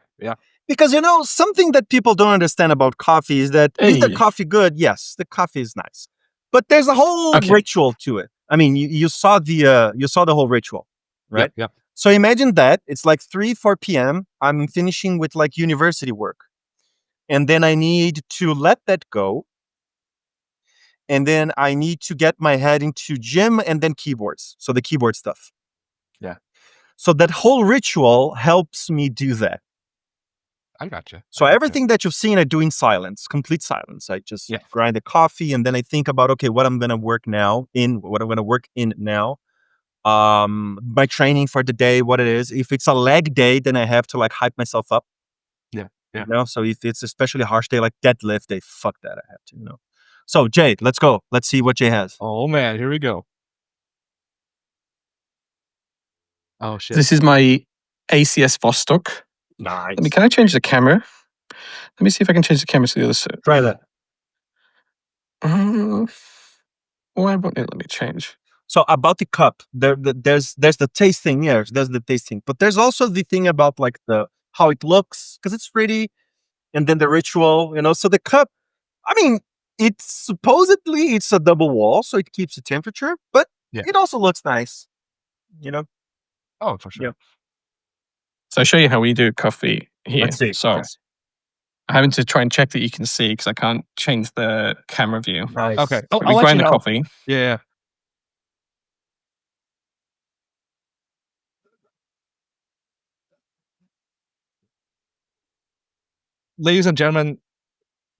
Because, something that people don't understand about coffee is that is the coffee good? Yes, the coffee is nice. But there's a whole ritual to it. I mean, you saw the whole ritual, right? Yeah. So imagine that. It's like 4 p.m. I'm finishing with like university work. And then I need to let that go. And then I need to get my head into gym and then keyboards. So the keyboard stuff. Yeah. So that whole ritual helps me do that. I gotcha. So everything that you've seen, I do in silence, complete silence. I just grind the coffee and then I think about, okay, what I'm going to work in now. My training for the day, what it is. If it's a leg day, then I have to like hype myself up. Yeah. So if it's especially a harsh day like deadlift day, fuck that, I have to, So Jae, let's go. Let's see what Jae has. Oh man, here we go. Oh shit. This is my ACS Vostok. Nice. Can I change the camera? Let me see if I can change the camera to the other side. Try that. Why won't it let me change? So about the cup, there's the tasting. Yes, there's the tasting, but there's also the thing about like how it looks because it's pretty, and then the ritual. So the cup. I mean, it's a double wall, so it keeps the temperature, but it also looks nice. Oh, for sure. Yeah. So I'll show you how we do coffee here. Let's see. So I'm having to try and check that you can see because I can't change the camera view. Nice. Okay. So we grind the coffee. Yeah. Ladies and gentlemen,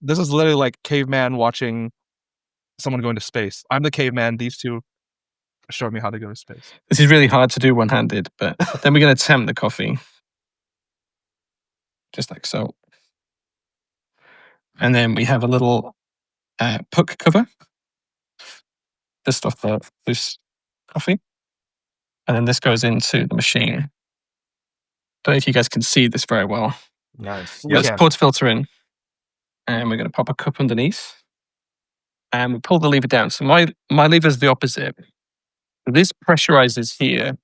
this is literally like caveman watching someone go into space. I'm the caveman. These two show me how to go to space. This is really hard to do one-handed, but then we're going to temp the coffee. Just like so. And then we have a little puck cover. Just off this coffee. And then this goes into the machine. Don't know if you guys can see this very well. Nice. Let's Yeah. portafilter in. And we're going to pop a cup underneath. And we pull the lever down. So my lever is the opposite. This pressurizes here.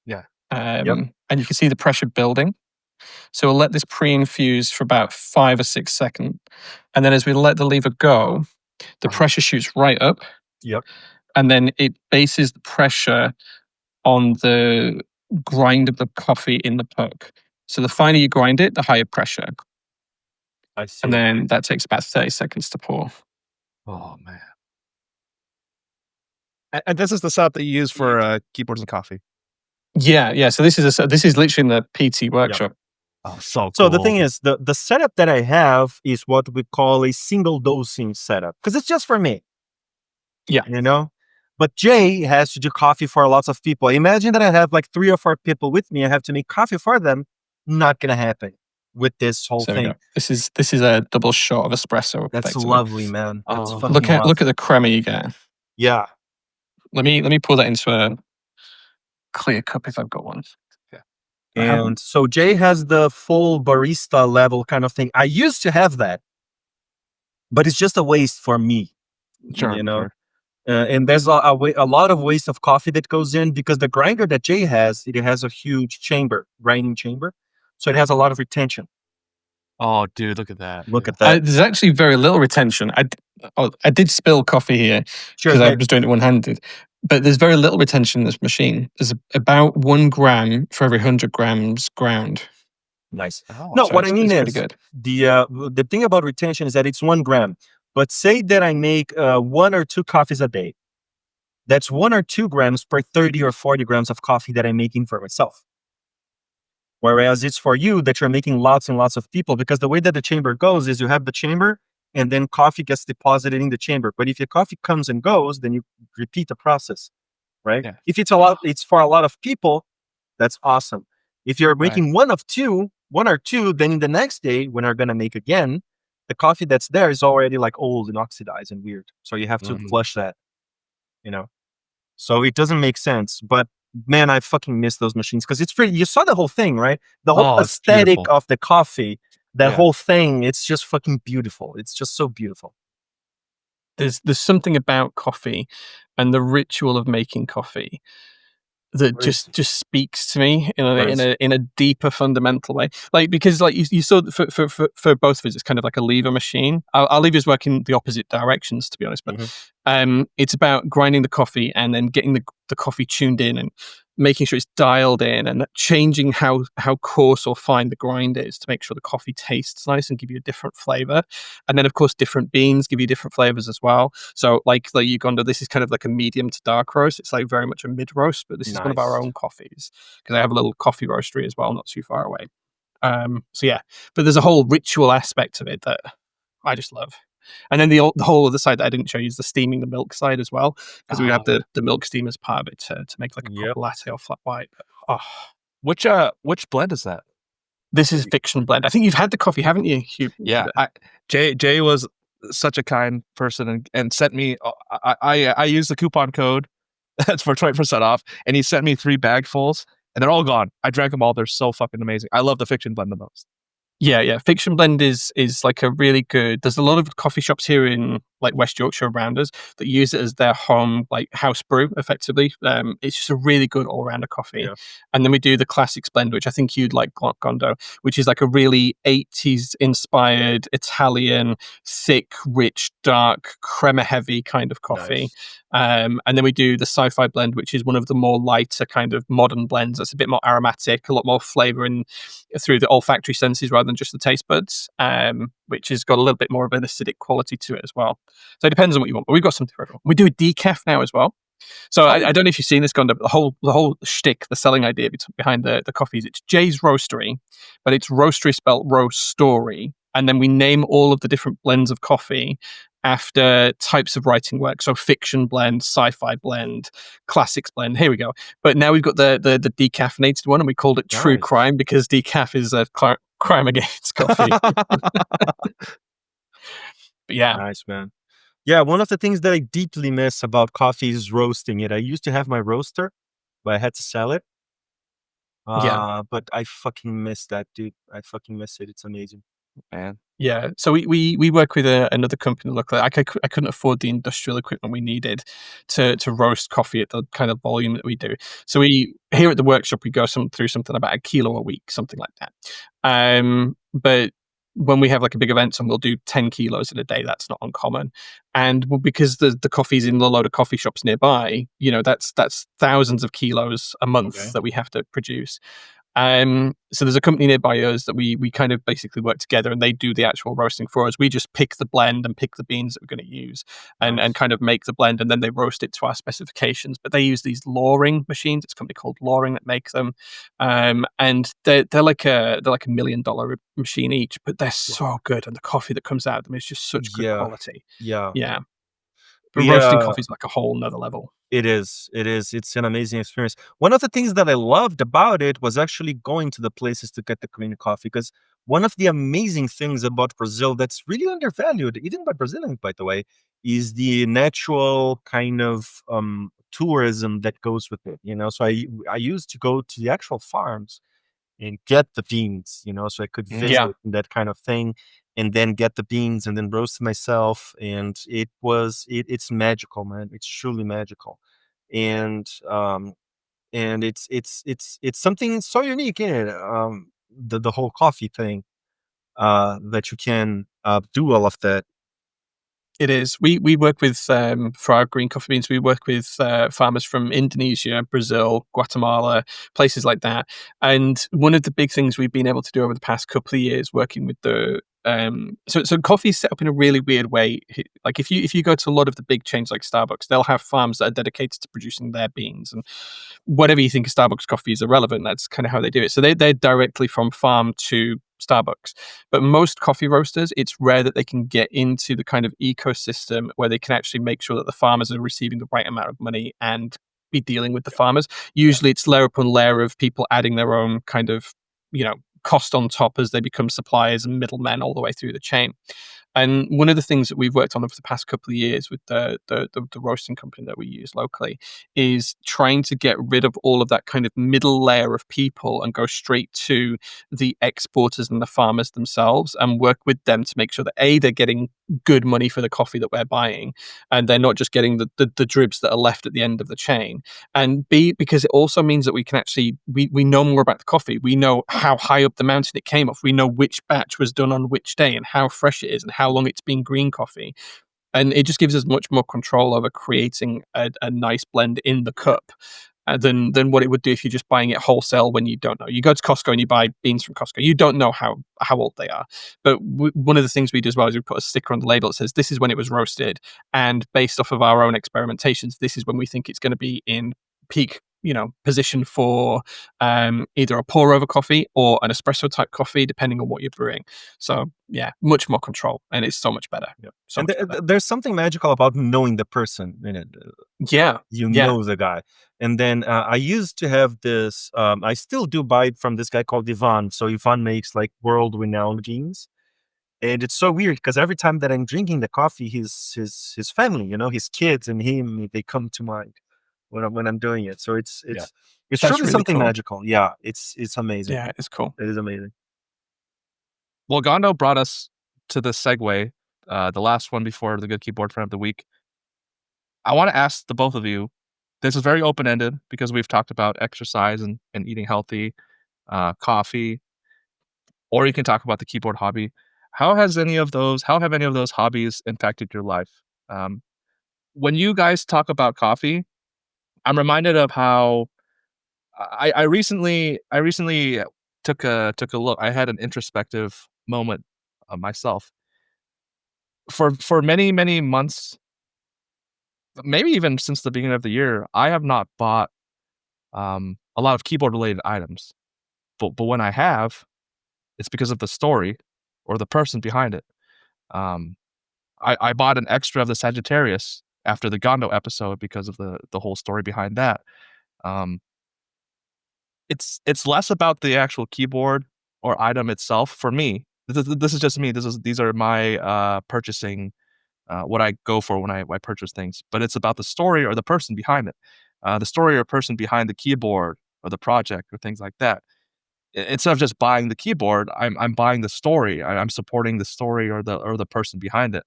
Yeah. And you can see the pressure building. So we'll let this pre-infuse for about 5 or 6 seconds. And then as we let the lever go, the pressure shoots right up. Yep. And then it bases the pressure on the grind of the coffee in the puck. So the finer you grind it, the higher pressure. I see. And then that takes about 30 seconds to pour. Oh man. And this is the setup that you use for keyboards and coffee. Yeah. So this is literally in the PT workshop. Oh, so cool. So the thing is, the setup that I have is what we call a single dosing setup because it's just for me. Yeah. You know? But Jae has to do coffee for lots of people. Imagine that I have like 3 or 4 people with me. I have to make coffee for them. Not going to happen with this whole thing. This is a double shot of espresso. That's lovely, man. That's fucking look at awesome. the crema you get. Yeah. Let me pour that into a clear cup if I've got one. Yeah. And so Jae has the full barista level kind of thing. I used to have that, but it's just a waste for me. Sure. You know? And there's a lot of waste of coffee that goes in because the grinder that Jae has, it has a huge grinding chamber. So it has a lot of retention. Oh, dude, look at that. Look at that. There's actually very little retention. I did spill coffee here because I was doing it one-handed. But there's very little retention in this machine. There's about 1 gram for every 100 grams ground. Nice. Oh, No, so what I mean pretty is good. The thing about retention is that it's 1 gram. But say that I make 1 or 2 coffees a day. That's 1 or 2 grams per 30 or 40 grams of coffee that I'm making for myself. Whereas it's for you that you're making lots and lots of people because the way that the chamber goes is you have the chamber and then coffee gets deposited in the chamber. But if your coffee comes and goes, then you repeat the process, right? Yeah. If it's for a lot of people, that's awesome. If you're making 1 or 2, then the next day when you're going to make again, the coffee that's there is already like old and oxidized and weird. So you have to flush that, you know? So it doesn't make sense. But man, I fucking miss those machines because it's pretty. You saw the whole thing, right? The whole aesthetic of the coffee, that whole thing, it's just fucking beautiful. It's just so beautiful. There's something about coffee and the ritual of making coffee that just speaks to me in a deeper fundamental way. Like because like you saw for both of us, it's kind of like a lever machine. Our levers work in the opposite directions, to be honest. But it's about grinding the coffee and then getting the coffee tuned in and making sure it's dialed in and changing how coarse or fine the grind is to make sure the coffee tastes nice and give you a different flavor. And then of course different beans give you different flavors as well. So like you Gondo, this is kind of like a medium to dark roast. It's like very much a mid roast, but this is one of our own coffees because I have a little coffee roastery as well, not too far away. So yeah, but there's a whole ritual aspect of it that I just love. And then the whole other side that I didn't show you is the steaming the milk side as well, because we have the milk steam as part of it to make like a proper latte or flat white. Which blend is that? This is Fiction Blend. I think you've had the coffee, haven't you, Hugh? Yeah, Jae was such a kind person and sent me. I used the coupon code that's for 20% off, and he sent me 3 bagfuls, and they're all gone. I drank them all. They're so fucking amazing. I love the Fiction Blend the most. Yeah. Fiction Blend is like a really good. There's a lot of coffee shops here in like West Yorkshire around us that use it as their home like house brew. Effectively, it's just a really good all rounder coffee. Yeah. And then we do the Classics Blend, which I think you'd like, Gondo, which is like a really 80s inspired Italian, thick, rich, dark, crema heavy kind of coffee. Nice. And then we do the Sci-Fi Blend, which is one of the more lighter kind of modern blends. That's a bit more aromatic, a lot more flavor through the olfactory senses rather than just the taste buds, which has got a little bit more of an acidic quality to it as well. So it depends on what you want, but we've got something for everyone. We do a decaf now as well. So I don't know if you've seen this, Gondo, but the whole shtick, the selling idea behind the coffees, it's Jae's RoaStory, but it's RoaStory spelled RoaStory. And then we name all of the different blends of coffee after types of writing work. So Fiction Blend, Sci-Fi Blend, Classics Blend. Here we go. But now we've got the decaffeinated one, and we called it True Crime because decaf is a crime against coffee. But yeah. Nice, man. Yeah, one of the things that I deeply miss about coffee is roasting it. I used to have my roaster, but I had to sell it. Yeah. But I fucking miss that, dude. I fucking miss it. It's amazing. Man. Yeah, so we work with another company. Luckily, I couldn't afford the industrial equipment we needed to roast coffee at the kind of volume that we do. So we here at the workshop we go through something about a kilo a week, something like that. But when we have like a big event and we'll do 10 kilos in a day, that's not uncommon. And because the coffee's in a load of coffee shops nearby, that's thousands of kilos a month Okay. that we have to produce. So there's a company nearby us that we kind of basically work together, and they do the actual roasting for us. We just pick the blend and pick the beans that we're going to use, and Nice. kind of make the blend, and then they roast it to our specifications. But they use these Loring machines. It's a company called Loring that make them, and they're like a $1 million machine each, but they're so good, and the coffee that comes out of them is just such good Yeah. quality. Yeah. Yeah, but We roasting coffee is like a whole nother level. It is. It is. It's an amazing experience. One of the things that I loved about it was actually going to the places to get the green coffee. Because one of the amazing things about Brazil that's really undervalued, even by Brazilians, by the way, is the natural kind of tourism that goes with it. So I used to go to the actual farms and get the beans, so I could Mm. Yeah, visit and that kind of thing, and then get the beans and then roast it myself. And it's magical, man. It's truly magical. And it's something so unique in it. The whole coffee thing, that you can do all of that. it is. We work with for our green coffee beans. We work with farmers from Indonesia, Brazil, Guatemala, places like that. And one of the big things we've been able to do over the past couple of years, working with the so coffee is set up in a really weird way. Like if you go to a lot of the big chains like Starbucks, they'll have farms that are dedicated to producing their beans, and whatever you think of Starbucks coffee is irrelevant. That's kind of how they do it. So they're directly from farm to Starbucks. But most coffee roasters, it's rare that they can get into the kind of ecosystem where they can actually make sure that the farmers are receiving the right amount of money and be dealing with the farmers. Usually it's layer upon layer of people adding their own kind of, cost on top as they become suppliers and middlemen all the way through the chain. And one of the things that we've worked on over the past couple of years with the roasting company that we use locally is trying to get rid of all of that kind of middle layer of people and go straight to the exporters and the farmers themselves and work with them to make sure that A, they're getting good money for the coffee that we're buying, and they're not just getting the dribs that are left at the end of the chain. And B, because it also means that we can actually we know more about the coffee. We know how high up the mountain it came off. We know which batch was done on which day and how fresh it is and how long it's been green coffee. And it just gives us much more control over creating a nice blend in the cup, than what it would do if you're just buying it wholesale when you don't know. You go to Costco and you buy beans from Costco. You don't know how old they are. But one of the things we do as well is we put a sticker on the label that says this is when it was roasted, and based off of our own experimentations, this is when we think it's going to be in peak, position for either a pour over coffee or an espresso type coffee, depending on what you're brewing. So yeah, much more control, and it's so much better. Yeah. So And much better. there's something magical about knowing the person in it. Yeah, You yeah, know the guy. And then I used to have this. I still do buy it from this guy called Ivan. So Ivan makes like world renowned beans. And it's so weird because every time that I'm drinking the coffee, his family, his kids and him, they come to mind when I'm doing it. So it's yeah. it's it's That's truly really something cool. magical. Yeah, it's amazing. Yeah, it's cool. It is amazing. Well, Gondo brought us to the segue, the last one before the good keyboard friend of the week. I want to ask the both of you. This is very open ended because we've talked about exercise and eating healthy, coffee, or you can talk about the keyboard hobby. How have any of those hobbies impacted your life? Um, when you guys talk about coffee, I'm reminded of how I recently took a look. I had an introspective moment myself. For many months, maybe even since the beginning of the year, I have not bought a lot of keyboard related items. But when I have, it's because of the story or the person behind it. Um, I bought an extra of the Sagittarius after the Gondo episode because of the whole story behind that. Um, it's less about the actual keyboard or item itself for me. This is just me. These are my purchasing what I go for when I purchase things, but it's about the story or the person behind it, the story or person behind the keyboard or the project or things like that. Instead of just buying the keyboard, I'm buying the story. I'm supporting the story or the person behind it.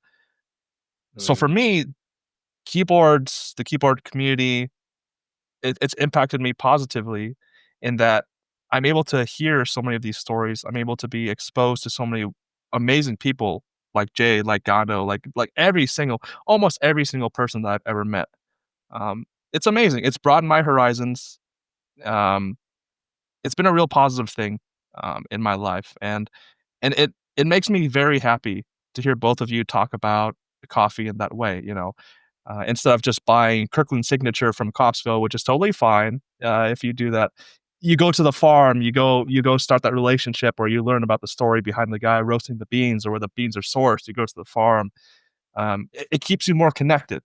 So for me, the keyboard community, it's impacted me positively in that I'm able to hear so many of these stories. I'm able to be exposed to so many amazing people like Jae, like Gondo, like almost every single person that I've ever met. It's amazing. It's broadened my horizons. Um, it's been a real positive thing in my life, and it makes me very happy to hear both of you talk about coffee in that way. Instead of just buying Kirkland Signature from Costco, which is totally fine if you do that. You go to the farm, you go start that relationship where you learn about the story behind the guy roasting the beans or where the beans are sourced. You go to the farm. It keeps you more connected.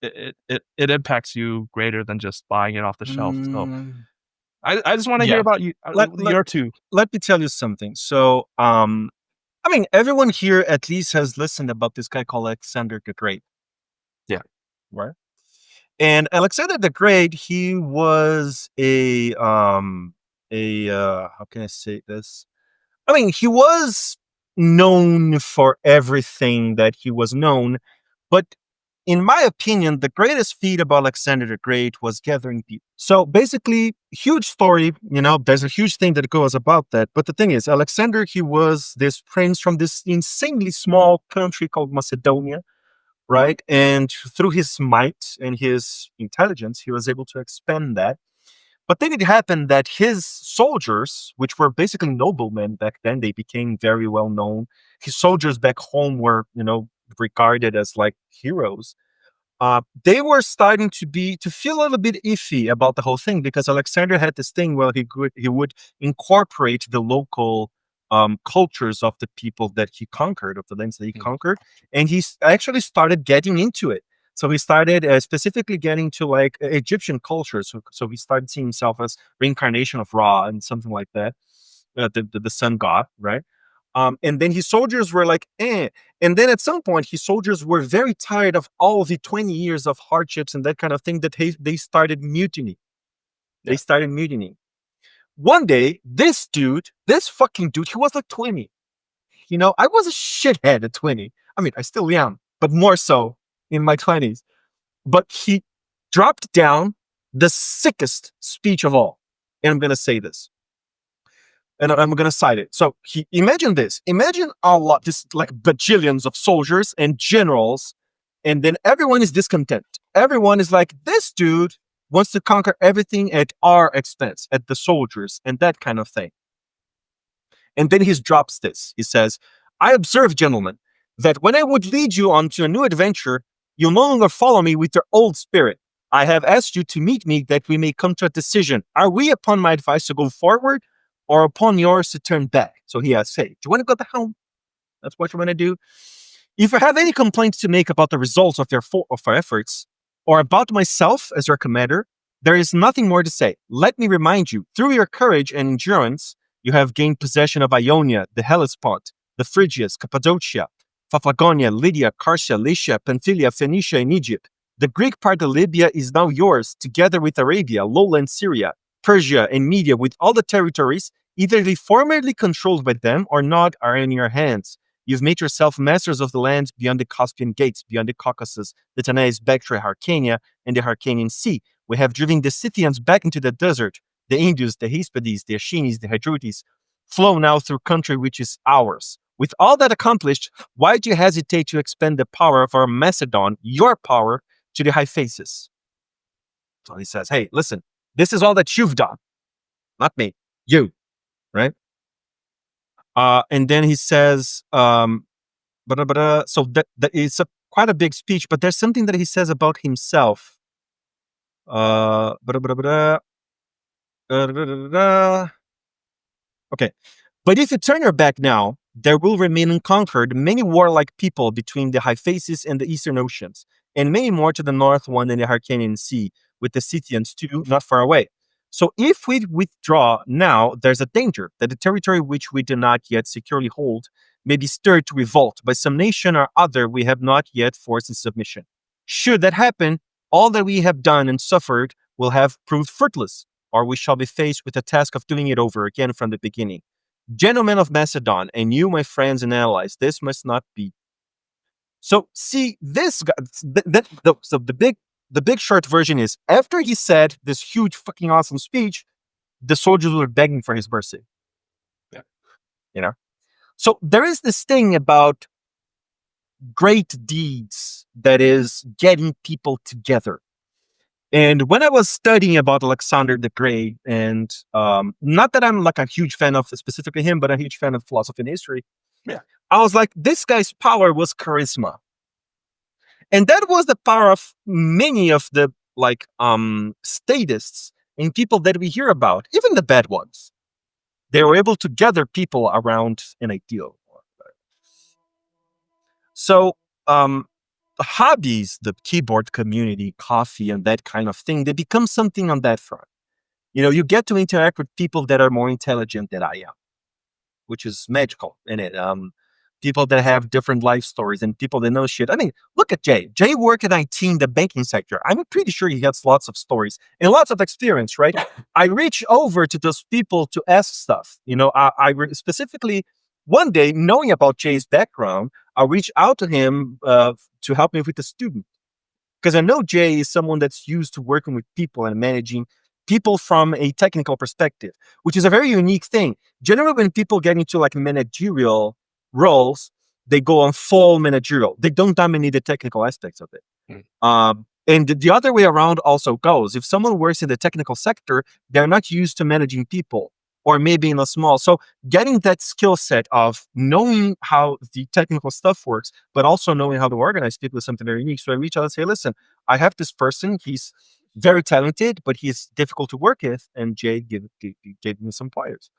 It impacts you greater than just buying it off the shelf. So I just want to hear Yeah. about you, your two. Let me tell you something. So, I mean, everyone here at least has listened about this guy called Alexander the Great. Yeah. Right. And Alexander the Great, he was how can I say this? I mean, he was known for everything that he was known, but in my opinion, the greatest feat about Alexander the Great was gathering people. So basically, huge story, there's a huge thing that goes about that. But the thing is, Alexander, he was this prince from this insanely small country called Macedonia, right? And through his might and his intelligence, he was able to expand that. But then it happened that his soldiers, which were basically noblemen back then, they became very well known. His soldiers back home were, regarded as like heroes. They were starting to feel a little bit iffy about the whole thing because Alexander had this thing where he would incorporate the local cultures of the people that he conquered, of the lands that he conquered, and actually started getting into it. So he started specifically getting to like Egyptian culture. So he started seeing himself as reincarnation of Ra and something like that, the sun god, right? And then his soldiers were like, eh. And then at some point, his soldiers were very tired of all the 20 years of hardships and that kind of thing that they started mutiny. They started mutinying. One day, this fucking dude, he was like 20. I was a shithead at 20. I mean, I still am, but more so in my 20s. But he dropped down the sickest speech of all. And I'm going to say this. And I'm going to cite it. So imagine this. Imagine just like bajillions of soldiers and generals, and then everyone is discontent. Everyone is like, this dude wants to conquer everything at our expense, at the soldiers, and that kind of thing. And then he drops this. He says, I observe, gentlemen, that when I would lead you on to a new adventure, you'll no longer follow me with your old spirit. I have asked you to meet me that we may come to a decision. Are we upon my advice to go forward, or upon yours to turn back? So he has said, do you want to go to home? That's what you want to do. If you have any complaints to make about the results of our efforts, or about myself as your commander, there is nothing more to say. Let me remind you, through your courage and endurance, you have gained possession of Ionia, the Hellespont, the Phrygias, Cappadocia, Paphlagonia, Lydia, Carcia, Lycia, Pamphylia, Phoenicia, and Egypt. The Greek part of Libya is now yours, together with Arabia, lowland Syria, Persia, and Media, with all the territories, either they formerly controlled by them or not, are in your hands. You've made yourself masters of the lands beyond the Caspian Gates, beyond the Caucasus, the Tanais, Bactria, Hyrcania, and the Hyrcanian Sea. We have driven the Scythians back into the desert. The Indus, the Hesperides, the Achaeans, the Hydrutes flow now through country which is ours. With all that accomplished, why do you hesitate to expend the power of our Macedon, your power, to the high faces? So he says, hey, listen, this is all that you've done. Not me, you, right? And then he says, so that it's quite a big speech, but there's something that he says about himself. Okay. But if you turn your back now, there will remain unconquered many warlike people between the Hyphasis and the Eastern Oceans, and many more to the north one in the Hyrcanian Sea, with the Scythians too, not far away. So if we withdraw now, there's a danger that the territory which we do not yet securely hold may be stirred to revolt by some nation or other we have not yet forced in submission. Should that happen, all that we have done and suffered will have proved fruitless, or we shall be faced with the task of doing it over again from the beginning. Gentlemen of Macedon, and you, my friends and allies, this must not be. So see, this guy, so the big short version is after he said this huge fucking awesome speech, the soldiers were begging for his mercy. Yeah. You know? So there is this thing about great deeds that is getting people together. And when I was studying about Alexander the Great, and not that I'm like a huge fan of specifically him, but a huge fan of philosophy and history, I was like, this guy's power was charisma. And that was the power of many of the like statists and people that we hear about, even the bad ones. They were able to gather people around an ideal. So hobbies, the keyboard community, coffee, and that kind of thing, they become something on that front. You know, you get to interact with people that are more intelligent than I am, which is magical in it. People that have different life stories and people that know shit. I mean, look at Jae. Jae worked in IT in the banking sector. I'm pretty sure he has lots of stories and lots of experience, right? I reach over to those people to ask stuff. You know, specifically one day, knowing about Jae's background, I reach out to him to help me with a student. Because I know Jae is someone that's used to working with people and managing people from a technical perspective, which is a very unique thing. Generally, when people get into like managerial roles, they go on full managerial. They don't dominate the technical aspects of it. And the other way around also goes. If someone works in the technical sector, they're not used to managing people, or maybe in a small. So getting that skill set of knowing how the technical stuff works, but also knowing how to organize people is something very unique. So I reach out and say, listen, I have this person. He's very talented, but he's difficult to work with. And Jae gave me some pointers,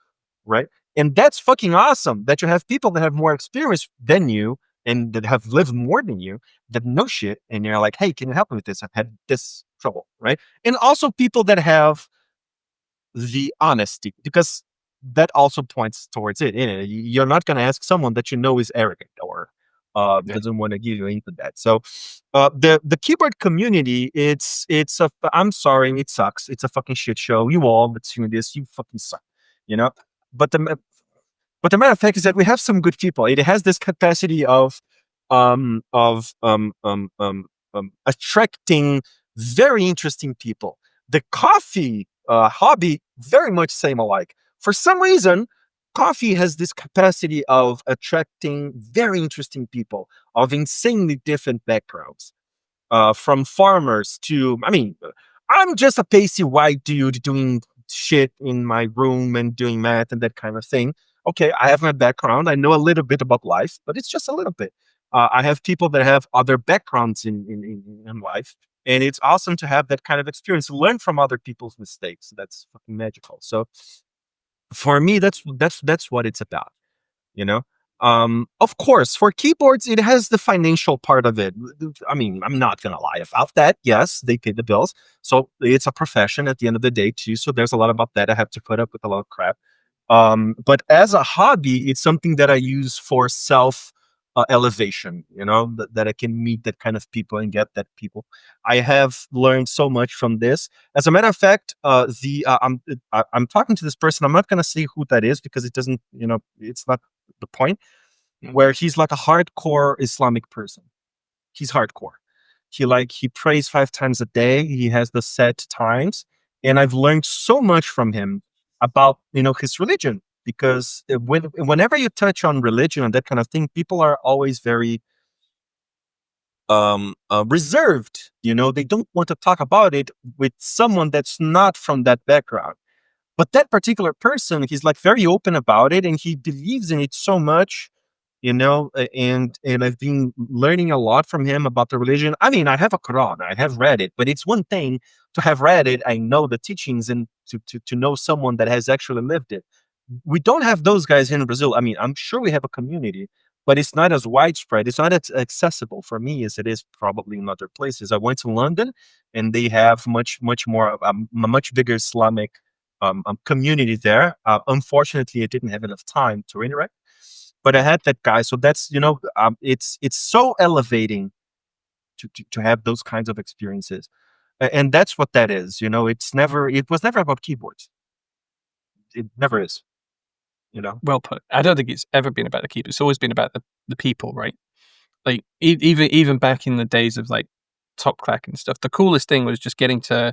right? And that's fucking awesome that you have people that have more experience than you and that have lived more than you that know shit. And you're like, hey, can you help me with this? I've had this trouble, right? And also people that have the honesty, because that also points towards it. You're not going to ask someone that you know is arrogant or doesn't want to give you into that. So the keyboard community, I'm sorry, it sucks. It's a fucking shit show. You all that's doing this, you fucking suck. You know, but the matter of fact is that we have some good people. It has this capacity of attracting very interesting people. The coffee hobby, very much same alike. For some reason, coffee has this capacity of attracting very interesting people of insanely different backgrounds, from farmers to, I mean, I'm just a pasty white dude doing shit in my room and doing math and that kind of thing. Okay, I have my background. I know a little bit about life, but it's just a little bit. I have people that have other backgrounds in life. And it's awesome to have that kind of experience, learn from other people's mistakes. That's fucking magical. So for me, that's what it's about, you know? Of course, for keyboards, it has the financial part of it. I mean, I'm not gonna lie about that. Yes, they pay the bills. So it's a profession at the end of the day too. So there's a lot about that. I have to put up with a lot of crap. But as a hobby, it's something that I use for self elevation, you know, that I can meet that kind of people and get that people. I have learned so much from this. As a matter of fact, I'm talking to this person. I'm not going to say who that is because it doesn't, you know, it's not the point. Where he's like a hardcore Islamic person. He's hardcore. He prays 5 times a day. He has the set times, and I've learned so much from him about, you know, his religion, because whenever you touch on religion and that kind of thing, people are always very reserved. You know, they don't want to talk about it with someone that's not from that background. But that particular person, he's like very open about it, and he believes in it so much, you know. And I've been learning a lot from him about the religion. I mean, I have a Quran, I have read it, but it's one thing to have read it, I know the teachings, and to know someone that has actually lived it. We don't have those guys here in Brazil. I mean, I'm sure we have a community, but it's not as widespread. It's not as accessible for me as it is probably in other places. I went to London, and they have much more a much bigger Islamic community there. Unfortunately, I didn't have enough time to interact, but I had that guy. So that's it's so elevating to have those kinds of experiences, and that's what that is. It was never about keyboards. It never is. Well put. I don't think it's ever been about the keyboard. It's always been about the people, right? Like even back in the days of like Top Clack and stuff, the coolest thing was just getting to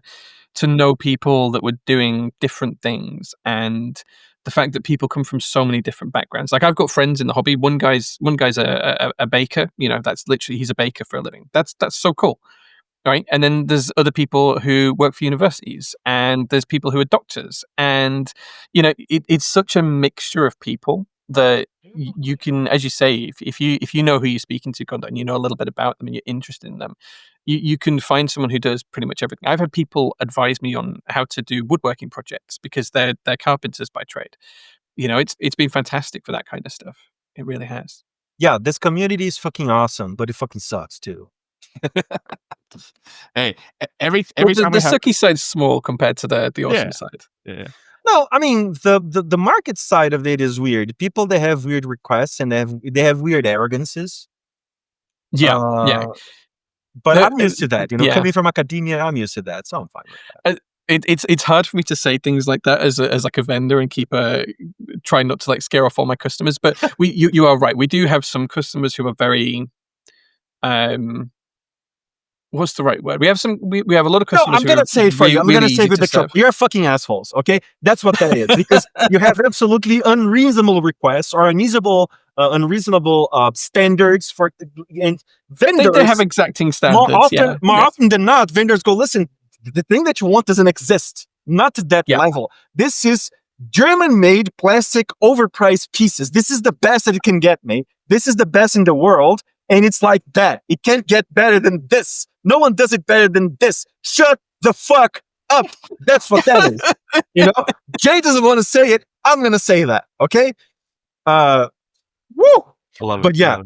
know people that were doing different things, and the fact that people come from so many different backgrounds. Like I've got friends in the hobby. One guy's a baker. That's literally, he's a baker for a living. That's so cool. Right. And then there's other people who work for universities, and there's people who are doctors, and it's such a mixture of people that you can, as you say, if you know who you're speaking to, Gondo, and you know a little bit about them and you're interested in them, you can find someone who does pretty much everything. I've had people advise me on how to do woodworking projects because they're carpenters by trade. It's been fantastic for that kind of stuff. It really has. Yeah, this community is fucking awesome, but it fucking sucks too. Hey, every Well, time the sucky side's small compared to the awesome side. Yeah. No, I mean the market side of it is weird. People, they have weird requests, and they have weird arrogances. Yeah. But I'm used to that. Yeah. Coming from academia, I'm used to that, so I'm fine with that. It's hard for me to say things like that as like a vendor and keep trying not to like scare off all my customers. But you are right. We do have some customers who are very what's the right word? We have a lot of customers. No, I'm gonna say it for you. I'm gonna say with the truck. You're fucking assholes. Okay, that's what that is, because you have absolutely unreasonable requests or unreasonable standards for, and vendors. They have exacting standards. More often than not, vendors go, listen, the thing that you want doesn't exist. Not to that level. This is German-made plastic overpriced pieces. This is the best that it can get me. This is the best in the world. And it's like that. It can't get better than this. No one does it better than this. Shut the fuck up. That's what that is. Jae doesn't want to say it. I'm going to say that. Okay? Woo! I love it. But yeah,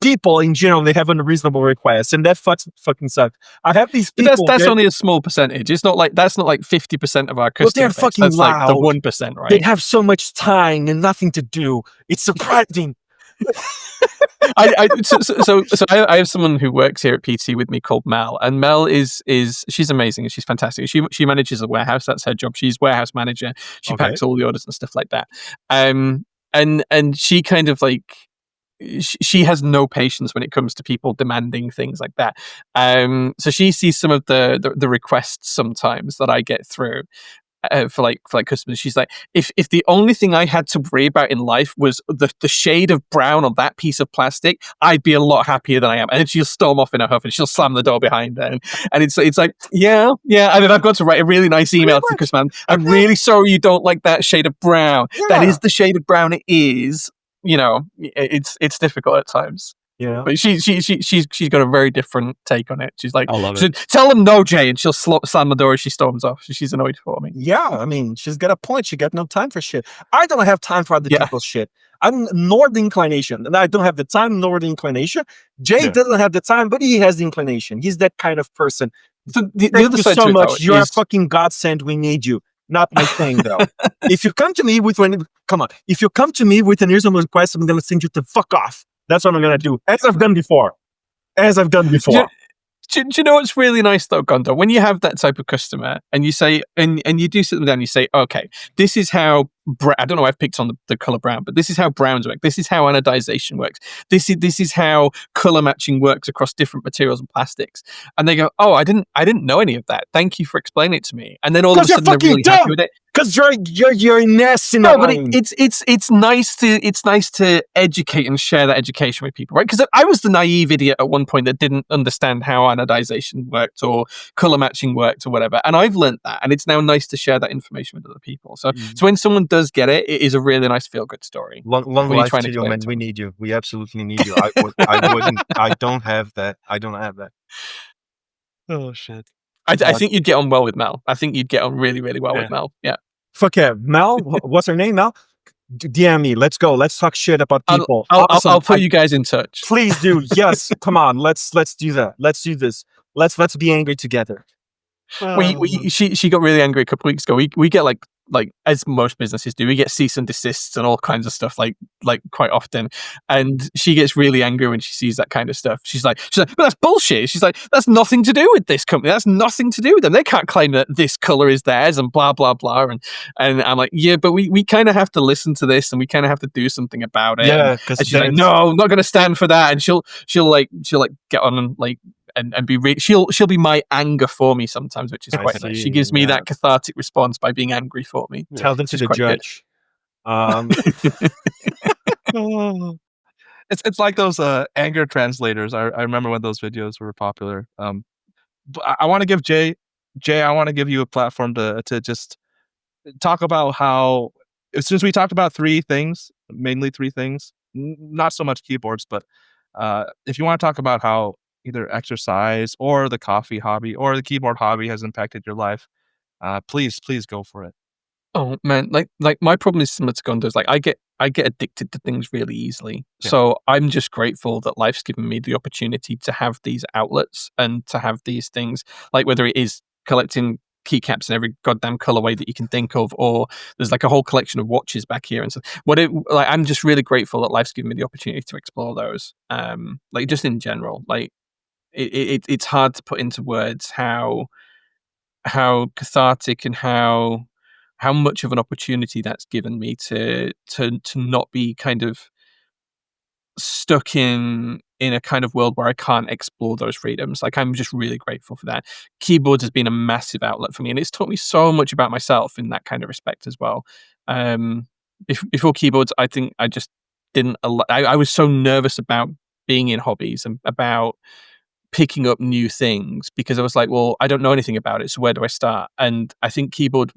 people in general, they have unreasonable requests, and that fucking sucks. I have these people. That's only a small percentage. It's not like, that's not like 50% of our customers. But they're fucking that's loud. Like the 1%, right? They have so much time and nothing to do. It's surprising. I have someone who works here at PT with me called Mel, and Mel is she's amazing and she's fantastic. She manages a warehouse. That's her job. She's warehouse manager. She packs all the orders and stuff like that. And she kind of like, she has no patience when it comes to people demanding things like that. So she sees some of the requests sometimes that I get through. For customers, she's like, if the only thing I had to worry about in life was the shade of brown on that piece of plastic, I'd be a lot happier than I am. And then she'll storm off in a huff and she'll slam the door behind her. And it's like, yeah. I mean, I've got to write a really nice email to the customer. I'm really sorry you don't like that shade of brown. Yeah. That is the shade of brown it is. It's difficult at times. Yeah, but she's got a very different take on it. She's like, I love it. Tell them no, Jae, and she'll slam the door as she storms off. She's annoyed for me. Yeah, I mean, she's got a point. She got no time for shit. I don't have time for other people's shit. I'm nor the inclination, and I don't have the time nor the inclination. Jae doesn't have the time, but he has the inclination. He's that kind of person. So Thank you so much. You're a fucking godsend. We need you. Not my thing, though. If you come to me with if you come to me with an reasonable request, I'm gonna send you to fuck off. That's what I'm going to do, as I've done before. Do you know what's really nice, though, Gondo? When you have that type of customer and you say, and you do sit them down and you say, okay, this is how, I don't know, I've picked on the color brown, but this is how browns work. This is how anodization works. This is how color matching works across different materials and plastics. And they go, oh, I didn't know any of that. Thank you for explaining it to me. And then all of a sudden they're really happy with it. Because you're a nest in no, but it's nice to educate and share that education with people, right? Because I was the naive idiot at one point that didn't understand how anodization worked or color matching worked or whatever, and I've learned that, and it's now nice to share that information with other people. So when someone does get it, it is a really nice feel good story. Long life to you, man. We need you. We absolutely need you. I don't have that. Oh shit. I think you'd get on well with Mel. I think you'd get on really, really well with Mel. Yeah. Fuck yeah. Mel? What's her name, Mel? DM me. Let's go. Let's talk shit about people. I'll Awesome. put you guys in touch. Please do. Yes. Come on. Let's do that. Let's do this. Let's be angry together. She got really angry a couple weeks ago. We get like as most businesses do, we get cease and desists and all kinds of stuff like quite often. And she gets really angry when she sees that kind of stuff. She's like, but that's bullshit. She's like, that's nothing to do with this company. That's nothing to do with them. They can't claim that this color is theirs and blah blah blah. And I'm like, yeah, but we kind of have to listen to this and we kind of have to do something about it. Yeah, and she's like, no, I'm not going to stand for that. And she'll get on and like. And be she'll be my anger for me sometimes, which is quite nice. She gives me that cathartic response by being angry for me. Tell them to the judge. It's like those anger translators. I remember when those videos were popular. But I want to give Jae, I want to give you a platform to just talk about how, since we talked about mainly three things, not so much keyboards, but if you want to talk about how either exercise or the coffee hobby or the keyboard hobby has impacted your life, please go for it. Oh man, like my problem is similar to Gondo's. Like I get addicted to things really easily. Yeah. So I'm just grateful that life's given me the opportunity to have these outlets and to have these things, like whether it is collecting keycaps in every goddamn colorway that you can think of, or there's like a whole collection of watches back here and so I'm just really grateful that life's given me the opportunity to explore those. Like just in general, like it's hard to put into words how cathartic and how much of an opportunity that's given me to not be kind of stuck in a kind of world where I can't explore those freedoms. Like I'm just really grateful for that. Keyboards has been a massive outlet for me, and it's taught me so much about myself in that kind of respect as well. Before keyboards, I think I just didn't. I was so nervous about being in hobbies and about picking up new things because I was like, well, I don't know anything about it, so where do I start? And I think keyboards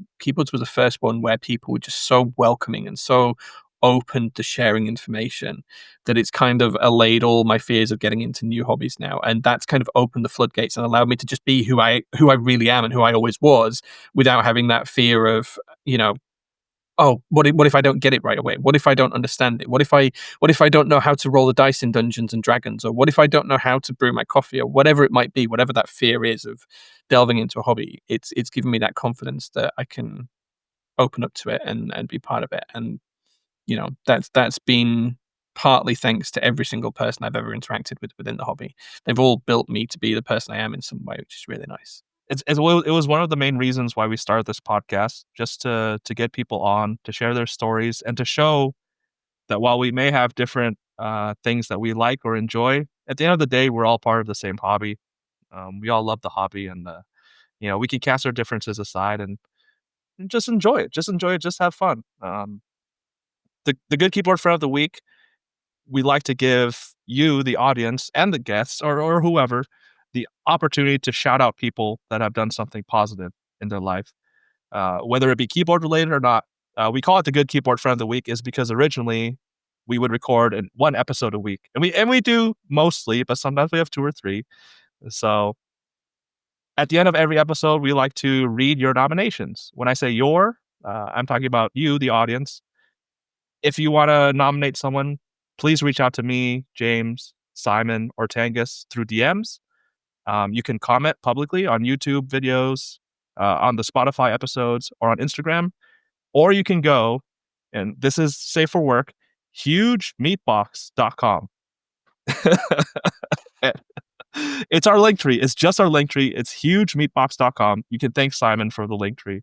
was the first one where people were just so welcoming and so open to sharing information that it's kind of allayed all my fears of getting into new hobbies now, and that's kind of opened the floodgates and allowed me to just be who I really am and who I always was, without having that fear of, oh, what if I don't get it right away? What if I don't understand it? What if I don't know how to roll the dice in Dungeons and Dragons? Or what if I don't know how to brew my coffee? Or whatever it might be, whatever that fear is of delving into a hobby, it's given me that confidence that I can open up to it and be part of it. And that's been partly thanks to every single person I've ever interacted with within the hobby. They've all built me to be the person I am in some way, which is really nice. It was one of the main reasons why we started this podcast, just to get people on, to share their stories, and to show that while we may have different things that we like or enjoy, at the end of the day, we're all part of the same hobby. We all love the hobby, and we can cast our differences aside and just enjoy it. Just have fun. The good keyboard friend of the week, we like to give you, the audience, and the guests, or whoever, the opportunity to shout out people that have done something positive in their life, whether it be keyboard related or not. We call it the good keyboard friend of the week is because originally we would record one episode a week, and we do mostly, but sometimes we have 2 or 3. So at the end of every episode, we like to read your nominations. When I say your, I'm talking about you, the audience. If you want to nominate someone, please reach out to me, James, Simon, or Tangus through DMs. You can comment publicly on YouTube videos, on the Spotify episodes, or on Instagram. Or you can go, and this is safe for work, hugemeatbox.com. It's our link tree. It's just our link tree. It's hugemeatbox.com. You can thank Simon for the link tree.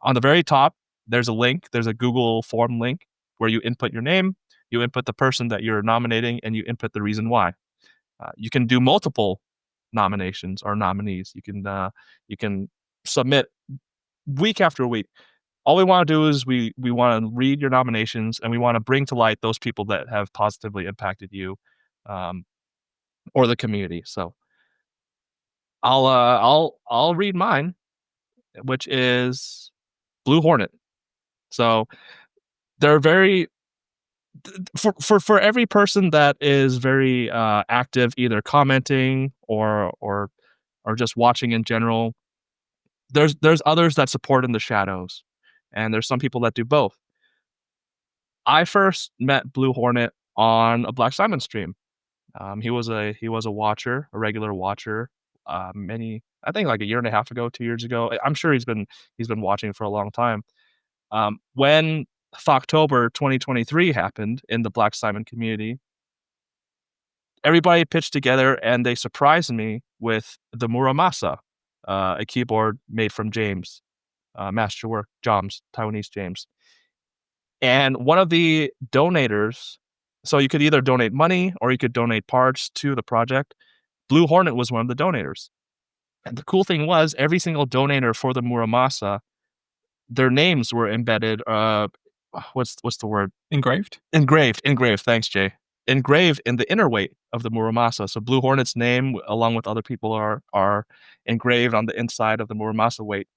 On the very top, there's a link. There's a Google form link where you input your name, you input the person that you're nominating, and you input the reason why. You can do multiple nominations or nominees. You can submit week after week. All we want to do is we want to read your nominations, and we want to bring to light those people that have positively impacted you, or the community. So I'll read mine, which is Bluehornet. So they're very, for every person that is very active, either commenting or just watching in general. There's others that support in the shadows, and there's some people that do both. I first met Bluehornet on a Blacksimon stream. He was a watcher, a regular watcher. I think like a year and a half ago, 2 years ago. I'm sure he's been watching for a long time. When October 2023 happened in the Blacksimon community, everybody pitched together and they surprised me with the Muramasa, a keyboard made from James, Masterwork Joms, Taiwanese James. And one of the donators, so you could either donate money or you could donate parts to the project. Bluehornet was one of the donators. And the cool thing was every single donor for the Muramasa, their names were embedded, what's the word? Engraved? Engraved, thanks, Jay. Engraved in the inner weight of the Muramasa. So Bluehornet's name, along with other people, are engraved on the inside of the Muramasa weight.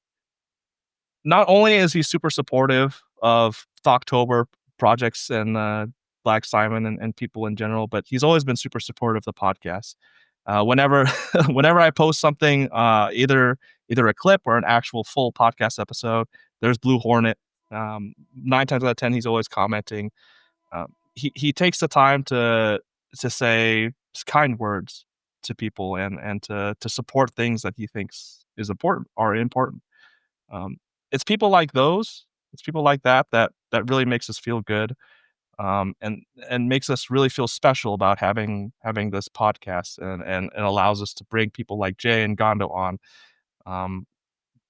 Not only is he super supportive of Thoktober projects and Blacksimon and people in general, but he's always been super supportive of the podcast. Whenever I post something, either a clip or an actual full podcast episode, there's Bluehornet. 9 times out of 10, he's always commenting. He takes the time to say kind words to people and to support things that he thinks are important. It's people like those, it's people like that really makes us feel good, and makes us really feel special about having this podcast and allows us to bring people like Jae and Gondo on.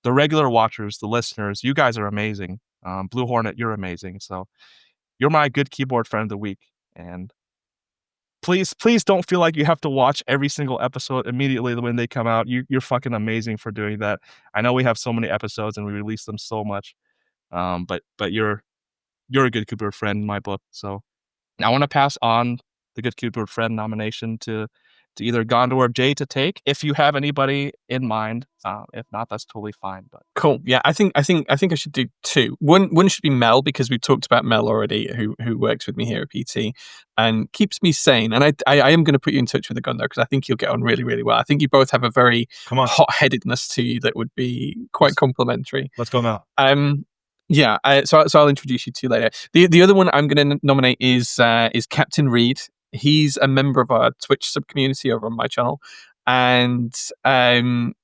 The regular watchers, the listeners, you guys are amazing. Bluehornet, you're amazing. So you're my good keyboard friend of the week. And please don't feel like you have to watch every single episode immediately when they come out. You're fucking amazing for doing that. I know we have so many episodes and we release them so much. But you're a good keyboard friend in my book. So I want to pass on the good keyboard friend nomination to either Gondo or Jae to take if you have anybody in mind. If not, that's totally fine. But cool. Yeah, I think I should do two. One should be Mel, because we've talked about Mel already, who works with me here at PT and keeps me sane. And I am going to put you in touch with the Gondo because I think you'll get on really, really well. I think you both have a very hot-headedness to you that would be quite complimentary. Let's go, Mel. Yeah, so I'll introduce you to later. The other one I'm going to nominate is Captain Reid. He's a member of our Twitch sub-community over on my channel, and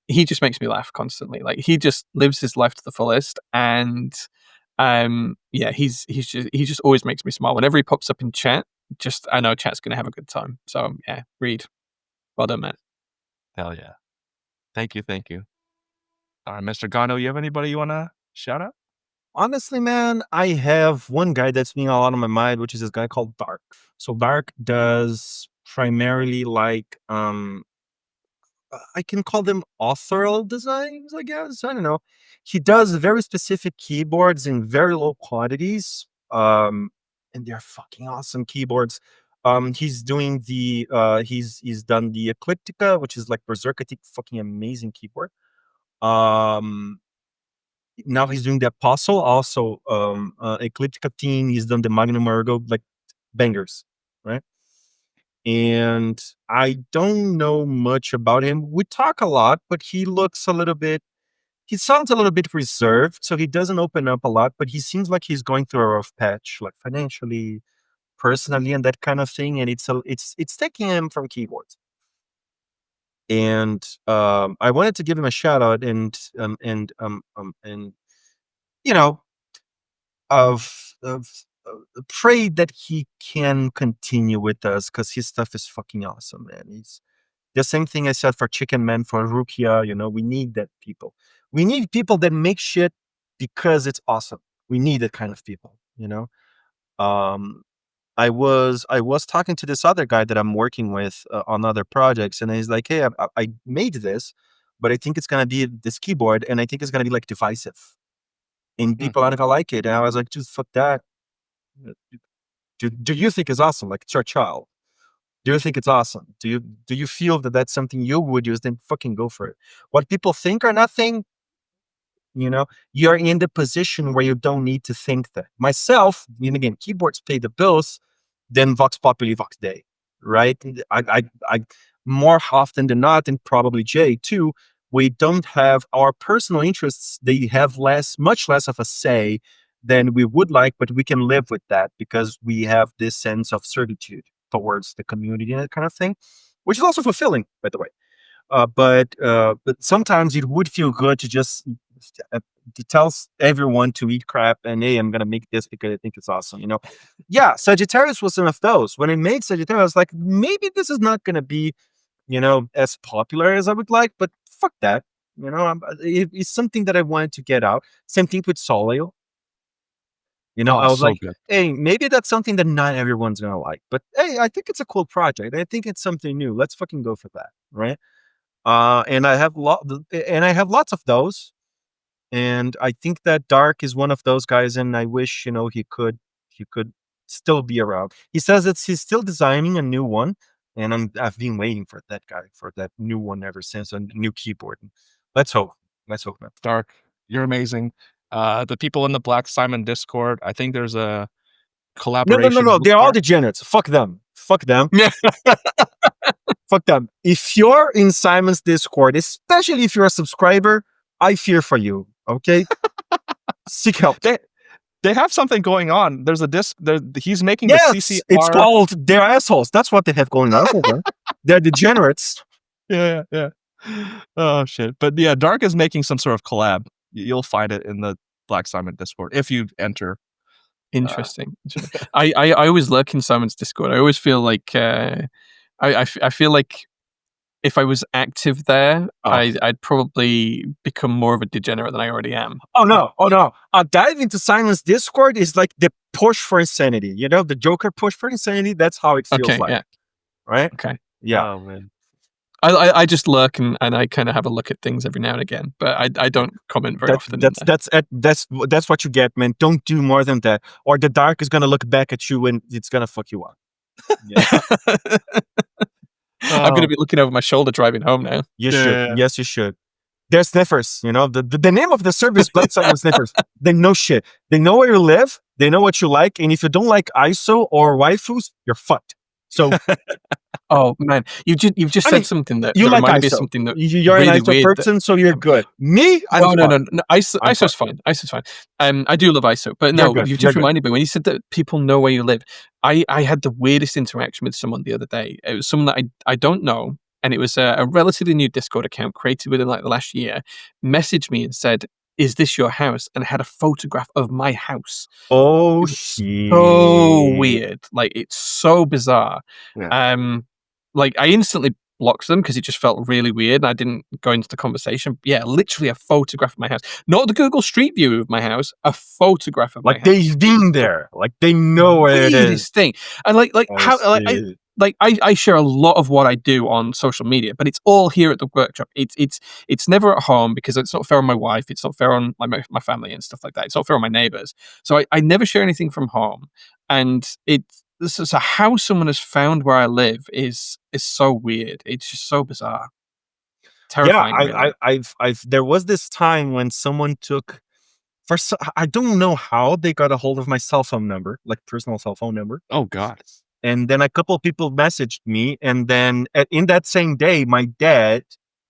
he just makes me laugh constantly. Like, he just lives his life to the fullest, and yeah, he just always makes me smile. Whenever he pops up in chat, I know chat's going to have a good time. So yeah, Reid, well done, man. Hell yeah. Thank you. All right, Mr. Gondo, you have anybody you want to shout out? Honestly, man, I have one guy that's been a lot on my mind, which is this guy called Dark. So Dark does primarily like I can call them authorial designs, I guess. I don't know. He does very specific keyboards in very low quantities. And they're fucking awesome keyboards. He's doing the he's done the Eclectica, which is like Berserkatic, fucking amazing keyboard. Now he's doing the Apostle, also Eclectica team. He's done the Magnum Ergo, like bangers, right? And I don't know much about him. We talk a lot, but he sounds a little bit reserved, so he doesn't open up a lot, but he seems like he's going through a rough patch, like financially, personally, and that kind of thing. And it's taking him from keyboards. And I wanted to give him a shout out and you know, of pray that he can continue with us, because his stuff is fucking awesome, man. He's the same thing I said for Chicken Man, for Rukia. We need that people. We need people that make shit because it's awesome. We need that kind of people. I was talking to this other guy that I'm working with on other projects, and he's like, "Hey, I made this, but I think it's gonna be this keyboard, and I think it's gonna be like divisive, and people aren't gonna like it." And I was like, "Just fuck that. Do you think it's awesome? Like, it's your child. Do you think it's awesome? Do you feel that that's something you would use? Then fucking go for it. What people think or nothing, you're in the position where you don't need to think that. Myself, and again, keyboards pay the bills, then Vox Populi, Vox Dei, right? I more often than not, and probably Jay too, we don't have our personal interests. They have much less of a say than we would like, but we can live with that because we have this sense of certitude towards the community and that kind of thing, which is also fulfilling, by the way. But sometimes it would feel good to just to tell everyone to eat crap and hey, I'm gonna make this because I think it's awesome. Yeah, Sagittarius was one of those. When I made Sagittarius, I was like, maybe this is not gonna be, as popular as I would like, but fuck that. It's something that I wanted to get out. Same thing with Solio. Oh, I was so like, good. hey, maybe that's something that not everyone's gonna like, but hey, I think it's a cool project. I think it's something new. Let's fucking go for that, right? And I have lots of those, and I think that Dark is one of those guys, and I wish he could still be around. He says that he's still designing a new one, and I've been waiting for that guy for that new one ever since, a new keyboard. Let's hope. Let's hope, man. Dark, you're amazing. The people in the Blacksimon Discord, I think there's a collaboration. No. with They're all Dark. degenerates. Fuck them. Fuck them. Yeah. Fuck them. If you're in Simon's Discord, especially if you're a subscriber, I fear for you. Okay, seek help. They have something going on. There's a disc. He's making Yes, the CCR. it's called They're Assholes. That's what they have going on over there. They're degenerates. Yeah. Oh shit! But yeah, Dark is making some sort of collab. You'll find it in the Blacksimon Discord if you enter. Interesting. I always lurk in Simon's Discord. I always feel like I feel like if I was active there, I'd probably become more of a degenerate than I already am. Oh no. Dive into Simon's Discord is like the push for insanity. The Joker push for insanity. That's how it feels like. Yeah. Right? Okay. Yeah. Oh man. I just lurk and I kind of have a look at things every now and again, but I don't comment very often. That's what you get, man. Don't do more than that, or the Dark is gonna look back at you and it's gonna fuck you up. Yeah. I'm gonna be looking over my shoulder driving home now. You should. Yes, you should. They're sniffers. The name of the service, Blacksimon Sniffers. They know shit. They know where you live. They know what you like, and if you don't like ISO or waifus, you're fucked. So. Oh man, you've just said something that you like reminded me ISO. of something that You're really an ISO weird person, so you're good. Me, no. ISO's fine. ISO's fine. I do love ISO, but no, you just reminded me when you said that people know where you live. I had the weirdest interaction with someone the other day. It was someone that I don't know, and it was a relatively new Discord account created within like the last year. Messaged me and said, "Is this your house?" and had a photograph of my house. Oh shit! So weird. Like it's so bizarre. Yeah. Like I instantly blocked them because it just felt really weird and I didn't go into the conversation. Yeah, literally a photograph of my house. Not the Google Street View of my house, a photograph of my house. Like they've been there. Like they know where it is. Weirdest thing. And I share a lot of what I do on social media, but it's all here at the workshop. It's never at home because it's not fair on my wife. It's not fair on my family and stuff like that. It's not fair on my neighbors. So I never share anything from home. And so how someone has found where I live is so weird. It's just so bizarre. Terrifying. Yeah, I've there was this time when someone took I don't know how they got a hold of my cell phone number, like personal cell phone number. Oh god. And then a couple of people messaged me, and then in that same day, my dad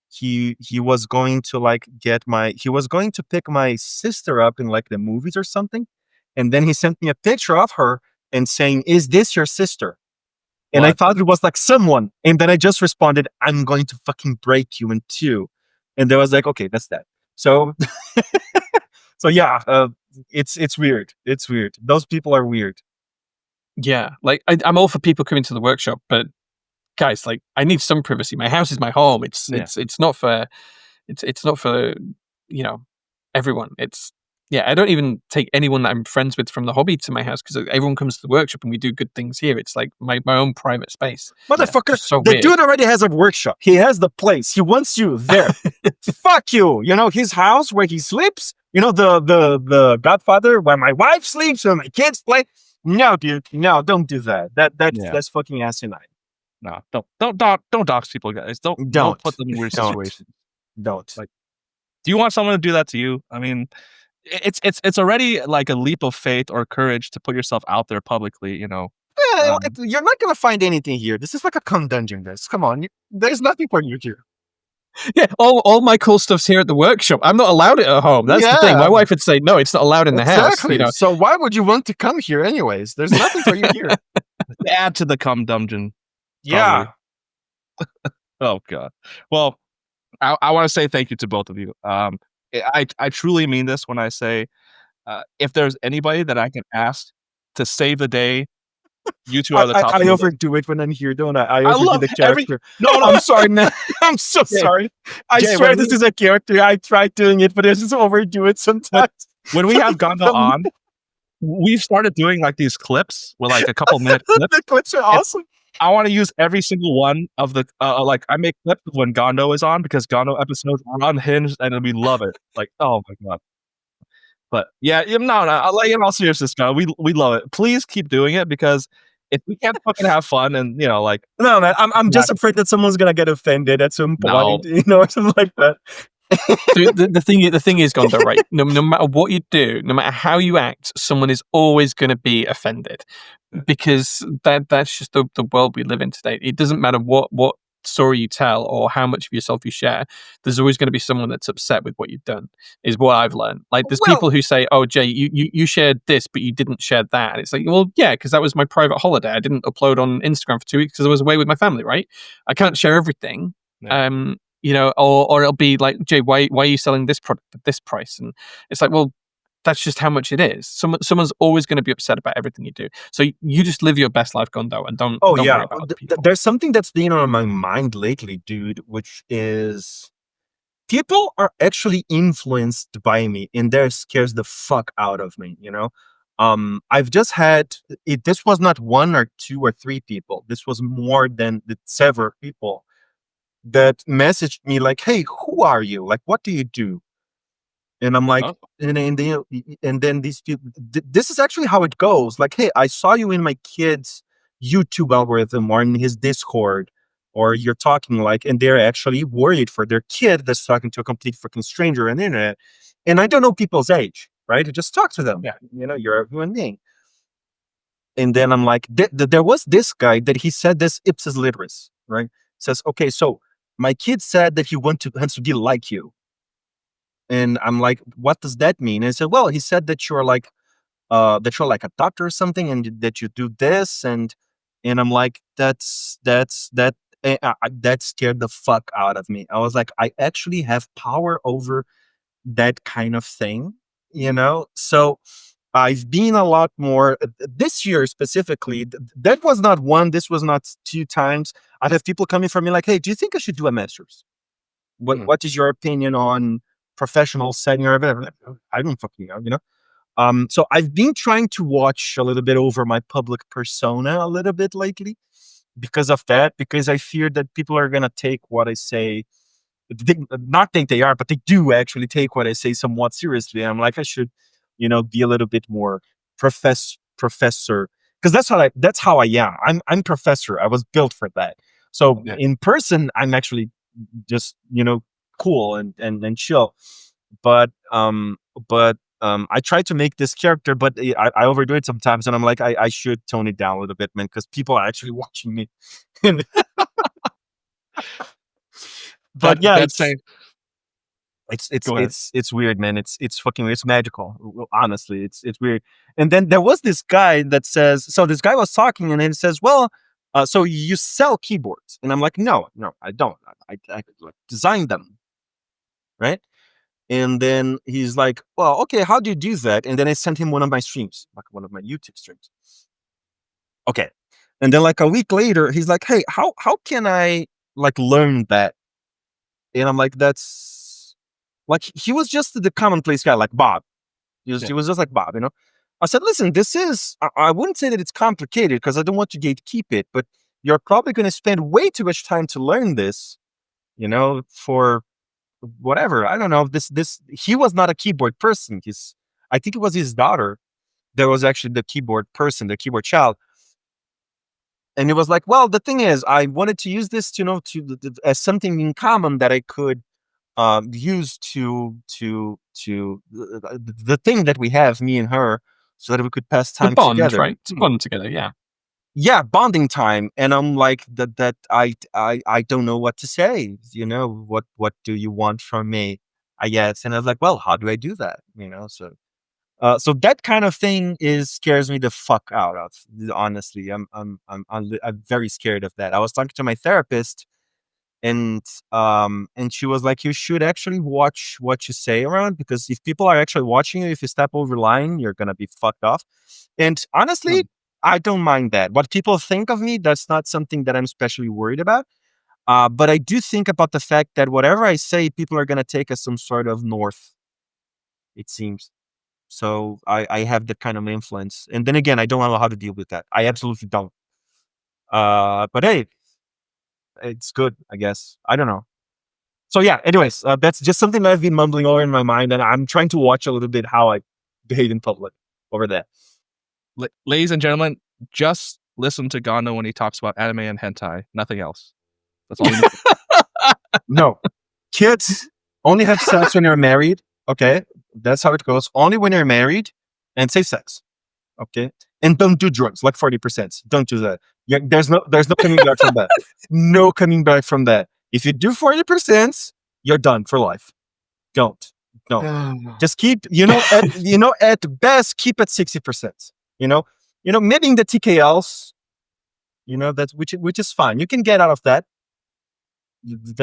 he was going to pick my sister up in like the movies or something, and then he sent me a picture of her and saying, "Is this your sister?" And I thought it was like someone, and then I just responded, "I'm going to fucking break you in two," and they was like, "Okay, that's that." So, so yeah, it's weird. It's weird. Those people are weird. Yeah, like I'm all for people coming to the workshop, but guys, like I need some privacy. My house is my home. It's not for everyone. I don't even take anyone that I'm friends with from the hobby to my house because everyone comes to the workshop and we do good things here. It's like my own private space. Motherfucker, so the weird. dude already has a workshop. He has the place. He wants you there. Fuck you. His house where he sleeps. The Godfather where my wife sleeps, where my kids play. No, dude. No, don't do that. That's fucking asinine. No, don't dox people, guys. Don't put them in weird situations. Don't. Like, do you want someone to do that to you? I mean, it's already like a leap of faith or courage to put yourself out there publicly. You're not gonna find anything here. This is like a con dungeon. Come on, there's nothing for you here. Yeah, all my cool stuff's here at the workshop. I'm not allowed it at home. That's the thing. My wife would say, no, it's not allowed in the house. You know? So why would you want to come here anyways? There's nothing for you here. Add to the cum dungeon. Yeah. Oh god. Well, I want to say thank you to both of you. I truly mean this when I say, if there's anybody that I can ask to save the day, you two are the top. I overdo it when I'm here, don't I? I overdo love the character. No, I'm sorry, man. I'm so sorry. I swear this is a character. I tried doing it, but I just overdo it sometimes. When we have Gondo on, we've started doing like these clips with like a couple minute clips. The clips are awesome. I want to use every single one of the like I make clips when Gondo is on because Gondo episodes are unhinged and we love it. Like, oh my god. But yeah, no, like in all seriousness, we love it. Please keep doing it because if we can't fucking have fun and like no, man, I'm just afraid that someone's gonna get offended at some point, or something like that. Dude, the thing is, Gondo, right? No matter what you do, no matter how you act, someone is always going to be offended because that's just the world we live in today. It doesn't matter what story you tell or how much of yourself you share. There's always going to be someone that's upset with what you've done. Is what I've learned. Like there's people who say, "Oh, Jay, you shared this, but you didn't share that." And it's like, well, yeah, because that was my private holiday. I didn't upload on Instagram for 2 weeks because I was away with my family. Right? I can't share everything. Yeah. Or it'll be like, Jay, why are you selling this product at this price? And it's like, well, that's just how much it is. Someone's always going to be upset about everything you do. So you just live your best life, Gondo, and don't worry about other people. There's something that's been on my mind lately, dude, which is people are actually influenced by me, and that scares the fuck out of me, I've just had it. This was not 1 or 2 or 3 people. This was more than several people that messaged me like, "Hey, who are you? Like, what do you do?" And I'm like, and then these people, this is actually how it goes. Like, "Hey, I saw you in my kid's YouTube algorithm or in his Discord, or you're talking like," and they're actually worried for their kid that's talking to a complete freaking stranger on the internet. And I don't know people's age, right? I just talk to them. Yeah. You're a human being. And then I'm like, there was this guy that he said this ipsis literis, right? Says, "Okay, so my kid said that he wants to be like you." And I'm like, "What does that mean?" And I said, "Well, he said that you're like a doctor or something, and that you do this." And I'm like, that scared the fuck out of me. I was like, I actually have power over that kind of thing, So I've been a lot more this year specifically. That was not 1. This was not 2 times. I'd have people coming from me like, "Hey, do you think I should do a master's? What is your opinion on professional setting or whatever?" I don't fucking know, So I've been trying to watch a little bit over my public persona a little bit lately because of that, because I fear that people are gonna take what I say. Not think they are, but they do actually take what I say somewhat seriously. I'm like, I should, be a little bit more professor, because that's how I am. I'm professor. I was built for that. So in person, I'm actually just cool and chill. But I try to make this character, but I overdo it sometimes, and I'm like, I should tone it down a little bit, man, because people are actually watching me. But yeah, it's weird, man. It's fucking, it's magical. Honestly, it's weird. And then there was this guy that says, so this guy was talking, and he says, "Well, so you sell keyboards?" And I'm like, no, I don't. I like design them, right? And then he's like, "Well, okay, how do you do that?" And then I sent him one of my streams, like one of my YouTube streams. Okay. And then like a week later, he's like, "Hey, how can I like learn that?" And I'm like, that's like, he was just the commonplace guy, like Bob. He was just like Bob, I said, "Listen, this is, I wouldn't say that it's complicated because I don't want to gatekeep it, but you're probably going to spend way too much time to learn this, for whatever. I don't know. He was not a keyboard person. I think it was his daughter that was actually the keyboard person, the keyboard child." And it was like, "Well, the thing is, I wanted to use this as something in common that I could use to the thing that we have, me and her, so that we could pass time the bond, together." right? To bond together, yeah. yeah, bonding time. And I'm like, that I don't know what to say. What do you want from me? I guess. And I was like, well, how do I do that? So that kind of thing scares me the fuck out of. Honestly, I'm very scared of that. I was talking to my therapist, and she was like, you should actually watch what you say around, because if people are actually watching you, if you step over line, you're gonna be fucked off. And honestly, I don't mind that. What people think of me, that's not something that I'm especially worried about. But I do think about the fact that whatever I say, people are gonna take as some sort of north, it seems. So I have that kind of influence. And then again, I don't know how to deal with that. I absolutely don't. But hey, it's good, I guess. I don't know. So yeah, anyways, that's just something that I've been mumbling over in my mind, and I'm trying to watch a little bit how I behave in public over there. Ladies and gentlemen, just listen to Gondo when he talks about anime and hentai. Nothing else. That's all you need. No. Kids only have sex when you're married. Okay. That's how it goes. Only when you're married, and safe sex. Okay. And don't do drugs, like 40%. Don't do that. There's no coming back from that. No coming back from that. If you do 40%, you're done for life. Don't. Just keep, at best, keep at 60%. Maybe in the TKLs, that's which is fine. You can get out of that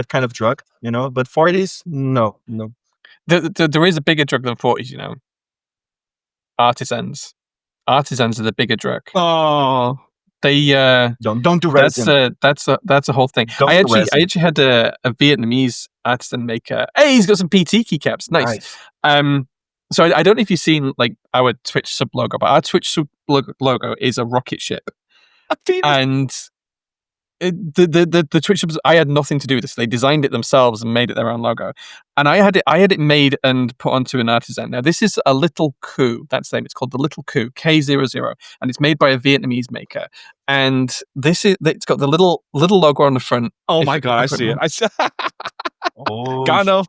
kind of drug, but 40s, no. There is a bigger drug than 40s, Artisans. Artisans are the bigger drug. Oh, they don't do resin. That's a whole thing. Don't I actually had a Vietnamese artisan maker. Hey, he's got some PT keycaps. Nice. So I don't know if you've seen like our Twitch sub logo, but our Twitch sub logo is a rocket ship, and the Twitch subs, I had nothing to do with this. They designed it themselves and made it their own logo, and I had it made and put onto an artisan. Now this is a Little Coup. That's the name. It's called the Little Coup K00, and it's made by a Vietnamese maker. And it's got the little logo on the front. Oh my god, I see it. Oh, Gondo,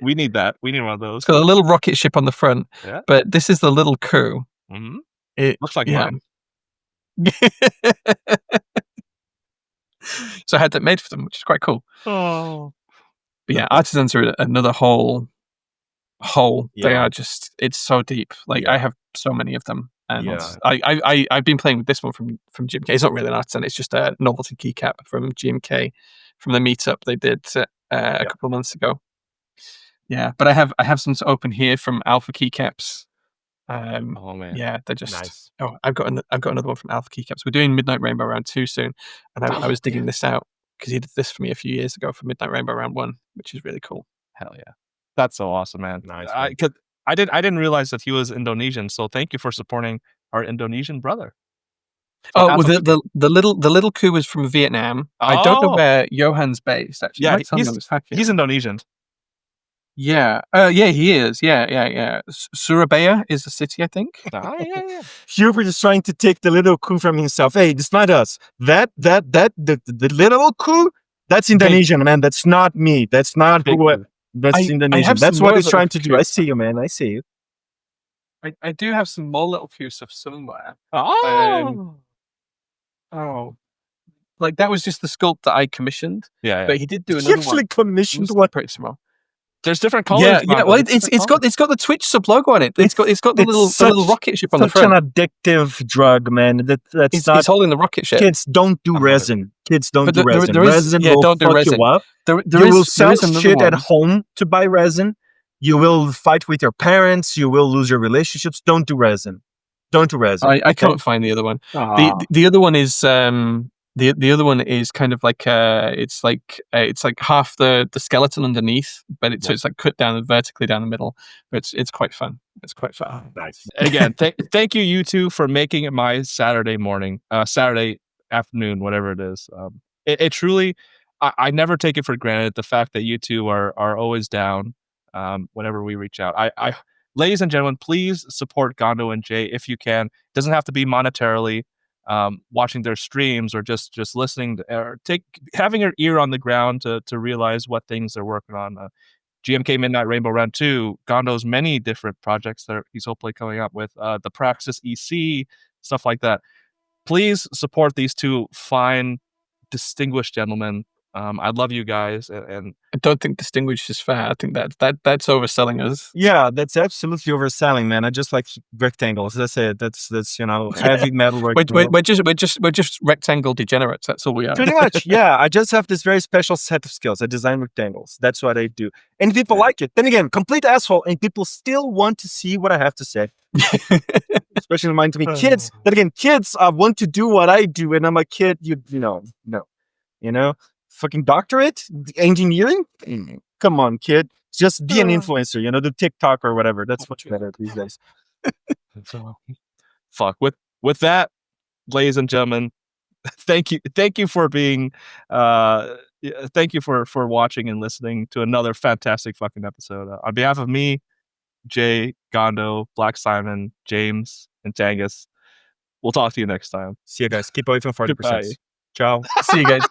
we need that. We need one of those. It's got a little rocket ship on the front. Yeah. But this is the Little Coup. Mm-hmm. It looks like mine. So I had that made for them, which is quite cool. Oh. But yeah, artisans are another whole. Yeah. They are just, it's so deep. Like I have so many of them. And Yeah. I've been playing with this one from GMK. It's not really an artisan, it's just a novelty keycap from GMK from the meetup they did a couple of months ago. Yeah, but I have some to open here from Alpha Keycaps. Oh man, yeah, they're just nice. Oh, I've got another one from Alpha Keycaps. We're doing Midnight Rainbow Round 2 soon, and I was digging this out because he did this for me a few years ago for Midnight Rainbow Round 1, which is really cool. Hell yeah, that's so awesome, man. Nice. I didn't realize that he was Indonesian, so thank you for supporting our Indonesian brother. Oh, well, the little coup is from Vietnam. Oh. I don't know where Johan's based. Actually, yeah, he's Indonesian. Yeah, he is. Yeah. Surabaya is the city, I think. Yeah. Hubert is trying to take the little coup from himself. Hey, it's not us. The little coup, that's Indonesian, man. That's not me. That's not who. That's Indonesian. That's what he's trying to do. I see you, man. I see you. I do have some more little coup stuff somewhere. Like that was just the sculpt that I commissioned. Yeah. But he did do another one. He actually commissioned one. Pretty small. There's different colors. Yeah. Well, it's got the Twitch sub logo on it. It's got the little rocket ship on the front. Such an addictive drug, man. That's not. It's holding the rocket ship. Kids don't do resin. Kids don't do resin. Resin will fuck you up. You will sell shit at home to buy resin. You will fight with your parents. You will lose your relationships. Don't do resin. Don't do resin. I can't find the other one. The other one is the other one is kind of like it's like half the skeleton underneath, but so it's like cut down vertically down the middle. But it's quite fun. It's quite fun. Nice. Again, thank you two for making it my Saturday morning, Saturday afternoon, whatever it is. It truly, I never take it for granted the fact that you two are always down whenever we reach out. I ladies and gentlemen, please support Gondo and Jae if you can. It doesn't have to be monetarily. Watching their streams or just listening to, or having your ear on the ground to realize what things they're working on. GMK Midnight Rainbow Round 2, Gondo's many different projects that he's hopefully coming up with, the Praxis EC, stuff like that. please support these two fine, distinguished gentlemen. I love you guys, and I don't think distinguished is fair. I think that's overselling us. Yeah, that's absolutely overselling, man. I just like rectangles. That's it. That's heavy metal rectangle. We're just rectangle degenerates. That's all we are. Pretty much, yeah. I just have this very special set of skills. I design rectangles. That's what I do, and people like it. Then again, complete asshole, and people still want to see what I have to say. Especially reminds me, kids. Then again, kids want to do what I do, and I'm a kid. No, fucking doctorate, engineering. Come on, kid. Just be an influencer. Do TikTok or whatever. That's much better these days. so, fuck with that, ladies and gentlemen. Thank you for being. Thank you for watching and listening to another fantastic fucking episode. On behalf of me, Jae, Gondo, Blacksimon, James, and Tangus, we'll talk to you next time. See you guys. Keep away from 40%. Goodbye. Ciao. See you guys.